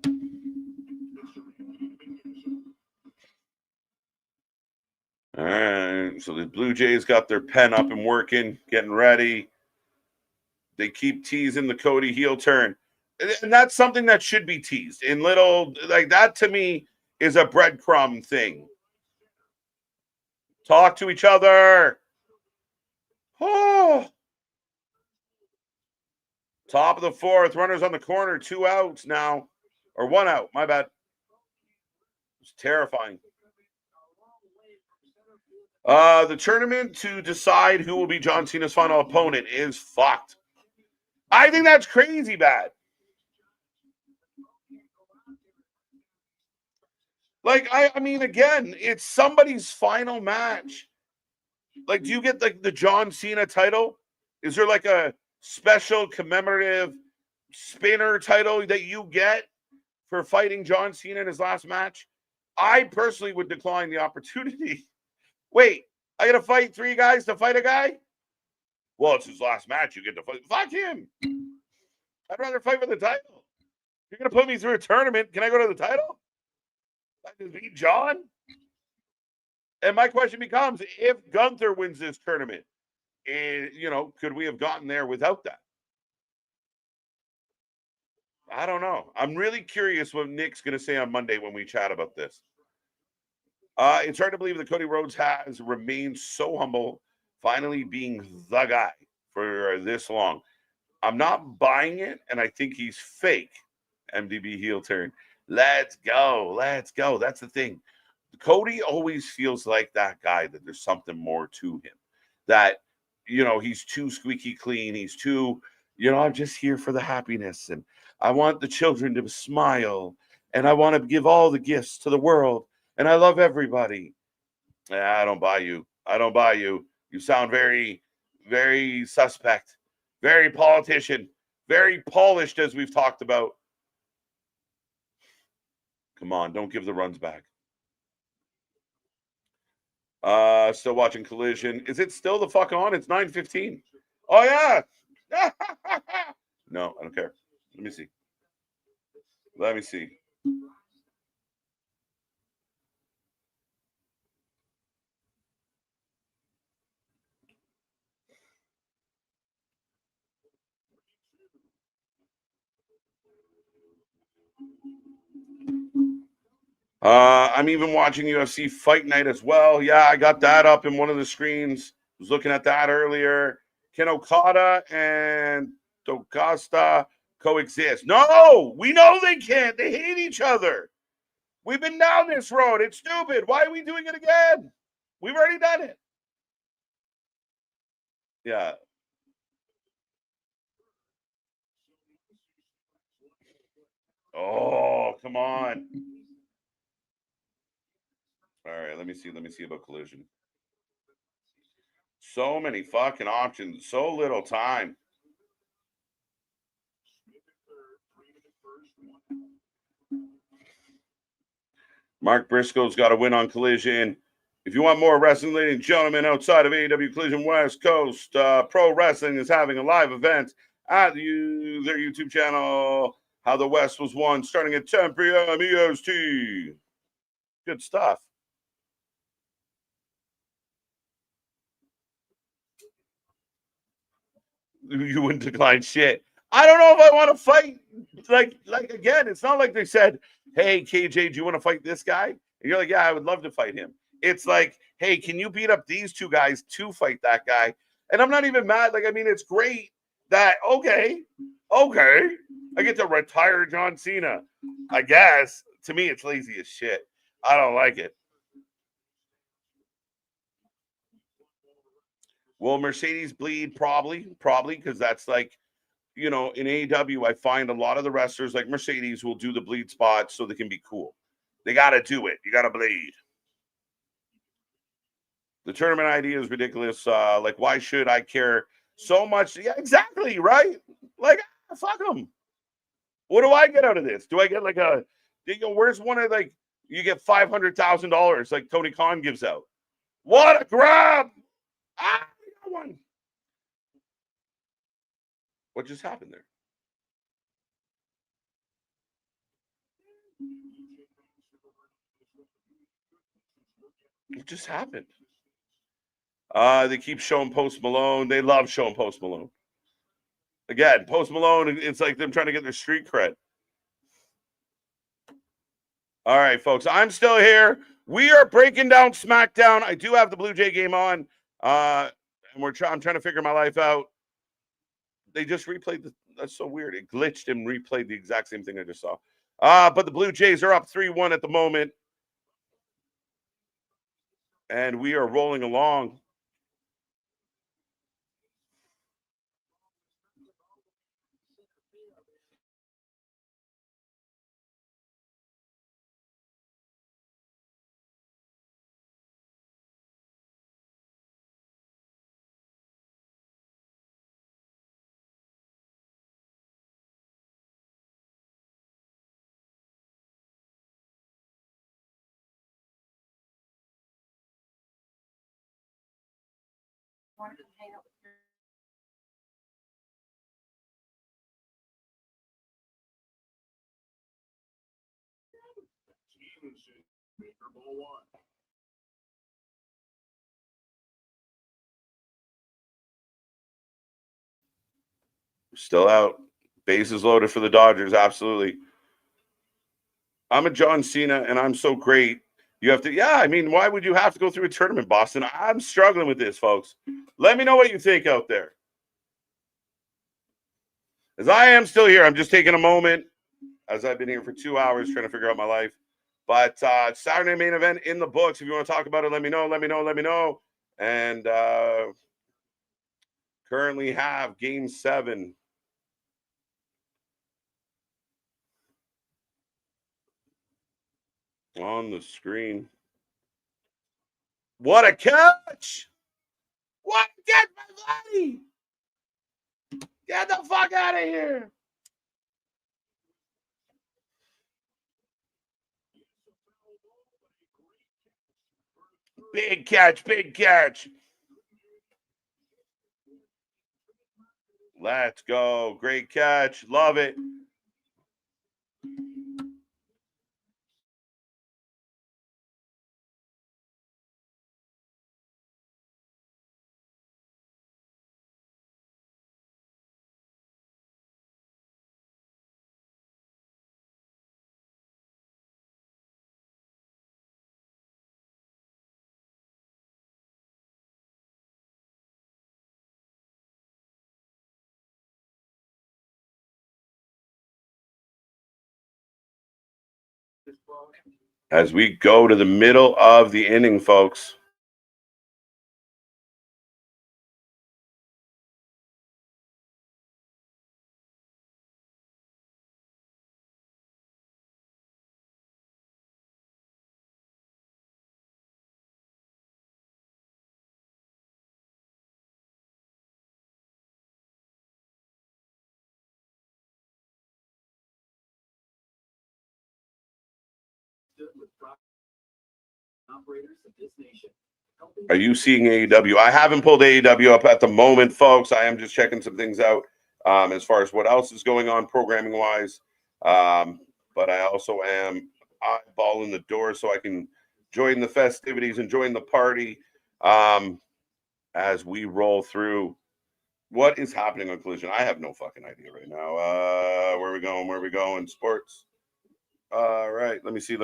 Speaker 1: All right. So the Blue Jays got their pen up and working, getting ready. They keep teasing the Cody heel turn. And that's something that should be teased in little, like that to me is a breadcrumb thing. Talk to each other. Oh. Top of the fourth, runners on the corner, 2 outs now, or 1 out. My bad. It's terrifying. The tournament to decide who will be John Cena's final opponent is fucked. I think that's crazy bad. Like, I mean, again, it's somebody's final match. Like, do you get like the John Cena title? Is there like a special commemorative spinner title that you get for fighting John Cena in his last match? I personally would decline the opportunity. Wait, I got to fight 3 guys to fight a guy? Well, it's his last match. You get to fight. Fuck him. I'd rather fight for the title. You're going to put me through a tournament. Can I go to the title? I just beat John? And my question becomes, if Gunther wins this tournament, could we have gotten there without that? I don't know. I'm really curious what Nick's going to say on Monday when we chat about this. It's hard to believe that Cody Rhodes has remained so humble, finally being the guy for this long. I'm not buying it, and I think he's fake. MDB heel turn. Let's go. Let's go. That's the thing. Cody always feels like that guy that there's something more to him. That, he's too squeaky clean. He's too, I'm just here for the happiness. And I want the children to smile. And I want to give all the gifts to the world. And I love everybody. I don't buy you. I don't buy you. You sound very, very suspect. Very politician. Very polished, as we've talked about. Come on, don't give the runs back. Still watching Collision. Is it still the fuck on? It's 9:15. Oh yeah. No, I don't care. Let me see. Let me see. I'm even watching UFC Fight Night as well. Yeah, I got that up in one of the screens. Was looking at that earlier. Can Okada and Dokasta coexist? No, we know they can't. They hate each other. We've been down this road. It's stupid. Why are we doing it again? We've already done it. Yeah. Oh, come on. All right, let me see. Let me see about Collision. So many fucking options, so little time. Mark Briscoe's got to win on Collision. If you want more wrestling, ladies and gentlemen, outside of AEW Collision West Coast, Pro Wrestling is having a live event at their YouTube channel, How the West Was Won, starting at 10 p.m. EST. Good stuff. You wouldn't decline shit. I don't know if I want to fight. Like again, it's not like they said, "Hey, KJ, do you want to fight this guy?" And you're like, "Yeah, I would love to fight him." It's like, "Hey, can you beat up these two guys to fight that guy?" And I'm not even mad. Like, I mean, it's great that okay, I get to retire John Cena. I guess to me, it's lazy as shit. I don't like it. Will Mercedes bleed? Probably, because that's like in AEW, I find a lot of the wrestlers like Mercedes will do the bleed spot so they can be cool. They got to do it. You got to bleed. The tournament idea is ridiculous. Like, why should I care so much? Yeah, exactly. Right. Like, fuck them. What do I get out of this? Do I get like where's one of like, you get $500,000 like Tony Khan gives out? What a grab. I got one. What just happened there? What just happened? They keep showing Post Malone. They love showing Post Malone. Again, Post Malone, it's like them trying to get their street cred. All right, folks, I'm still here. We are breaking down SmackDown. I do have the Blue Jay game on, and I'm trying to figure my life out. They just replayed that's so weird. It glitched and replayed the exact same thing I just saw. But the Blue Jays are up 3-1 at the moment, and we are rolling along. Still out. Bases loaded for the Dodgers. Absolutely. I'm a John Cena, and I'm so great. You have to, yeah. I mean, why would you have to go through a tournament, Boston? I'm struggling with this, folks. Let me know what you think out there. As I am still here, I'm just taking a moment, as I've been here for 2 hours trying to figure out my life. But Saturday main event in the books. If you want to talk about it, let me know. Let me know. Let me know. And currently have Game 7. On the screen. What a catch! What a catch, my buddy! Get the fuck out of here! Big catch, big catch. Let's go. Great catch. Love it. As we go to the middle of the inning, folks. Are you seeing AEW? I haven't pulled AEW up at the moment, folks. I am just checking some things out as far as what else is going on programming wise. But I also am eyeballing the door so I can join the festivities and join the party as we roll through. What is happening on Collision? I have no fucking idea right now. Where are we going? Where are we going? Sports. All right. Let me see.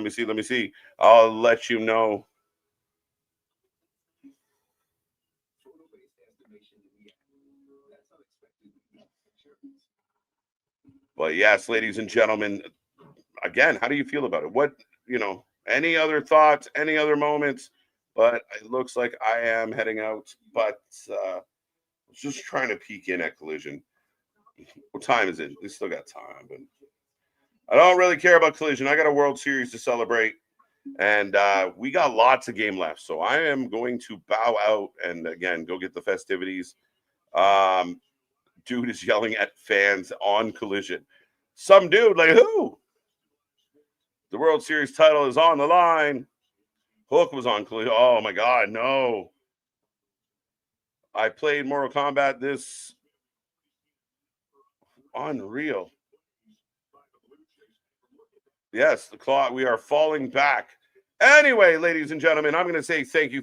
Speaker 1: I'll let you know. But yes, ladies and gentlemen, again, how do you feel about it? What, any other thoughts, any other moments? But it looks like I am heading out, but just trying to peek in at Collision. What time is it? We still got time, but I don't really care about Collision. I got a World Series to celebrate, and we got lots of game left. So I am going to bow out and, again, go get the festivities. Dude is yelling at fans on Collision. Some dude, like who? The World Series title is on the line. Hook was on Collision. Oh my God, no. I played Mortal Kombat. This unreal. Yes, the clock. We are falling back. Anyway, ladies and gentlemen, I'm going to say thank you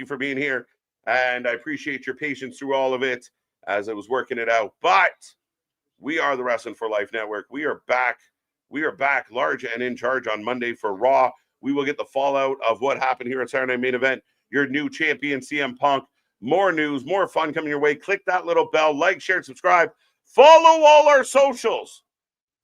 Speaker 1: for being here. And I appreciate your patience through all of it as I was working it out. But we are the Wrestling for Life Network. We are back. We are back large and in charge on Monday for Raw. We will get the fallout of what happened here at Saturday Night Main Event. Your new champion, CM Punk. More news, more fun coming your way. Click that little bell, like, share, subscribe. Follow all our socials.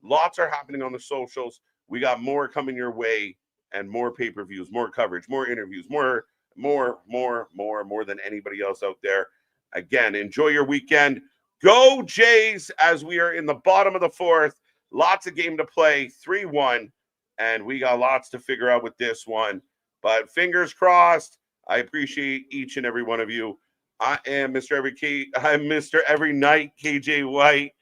Speaker 1: Lots are happening on the socials. We got more coming your way and more pay-per-views, more coverage, more interviews, more than anybody else out there. Again, enjoy your weekend. Go Jays as we are in the bottom of the fourth. Lots of game to play, 3-1, and we got lots to figure out with this one. But fingers crossed. I appreciate each and every one of you. I am Mr. Every Night, KJ White,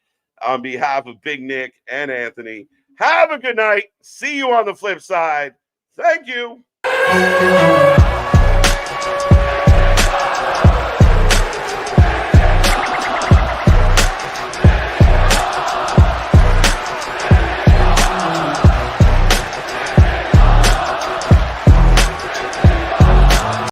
Speaker 1: on behalf of Big Nick and Anthony. Have a good night. See you on the flip side. Thank you.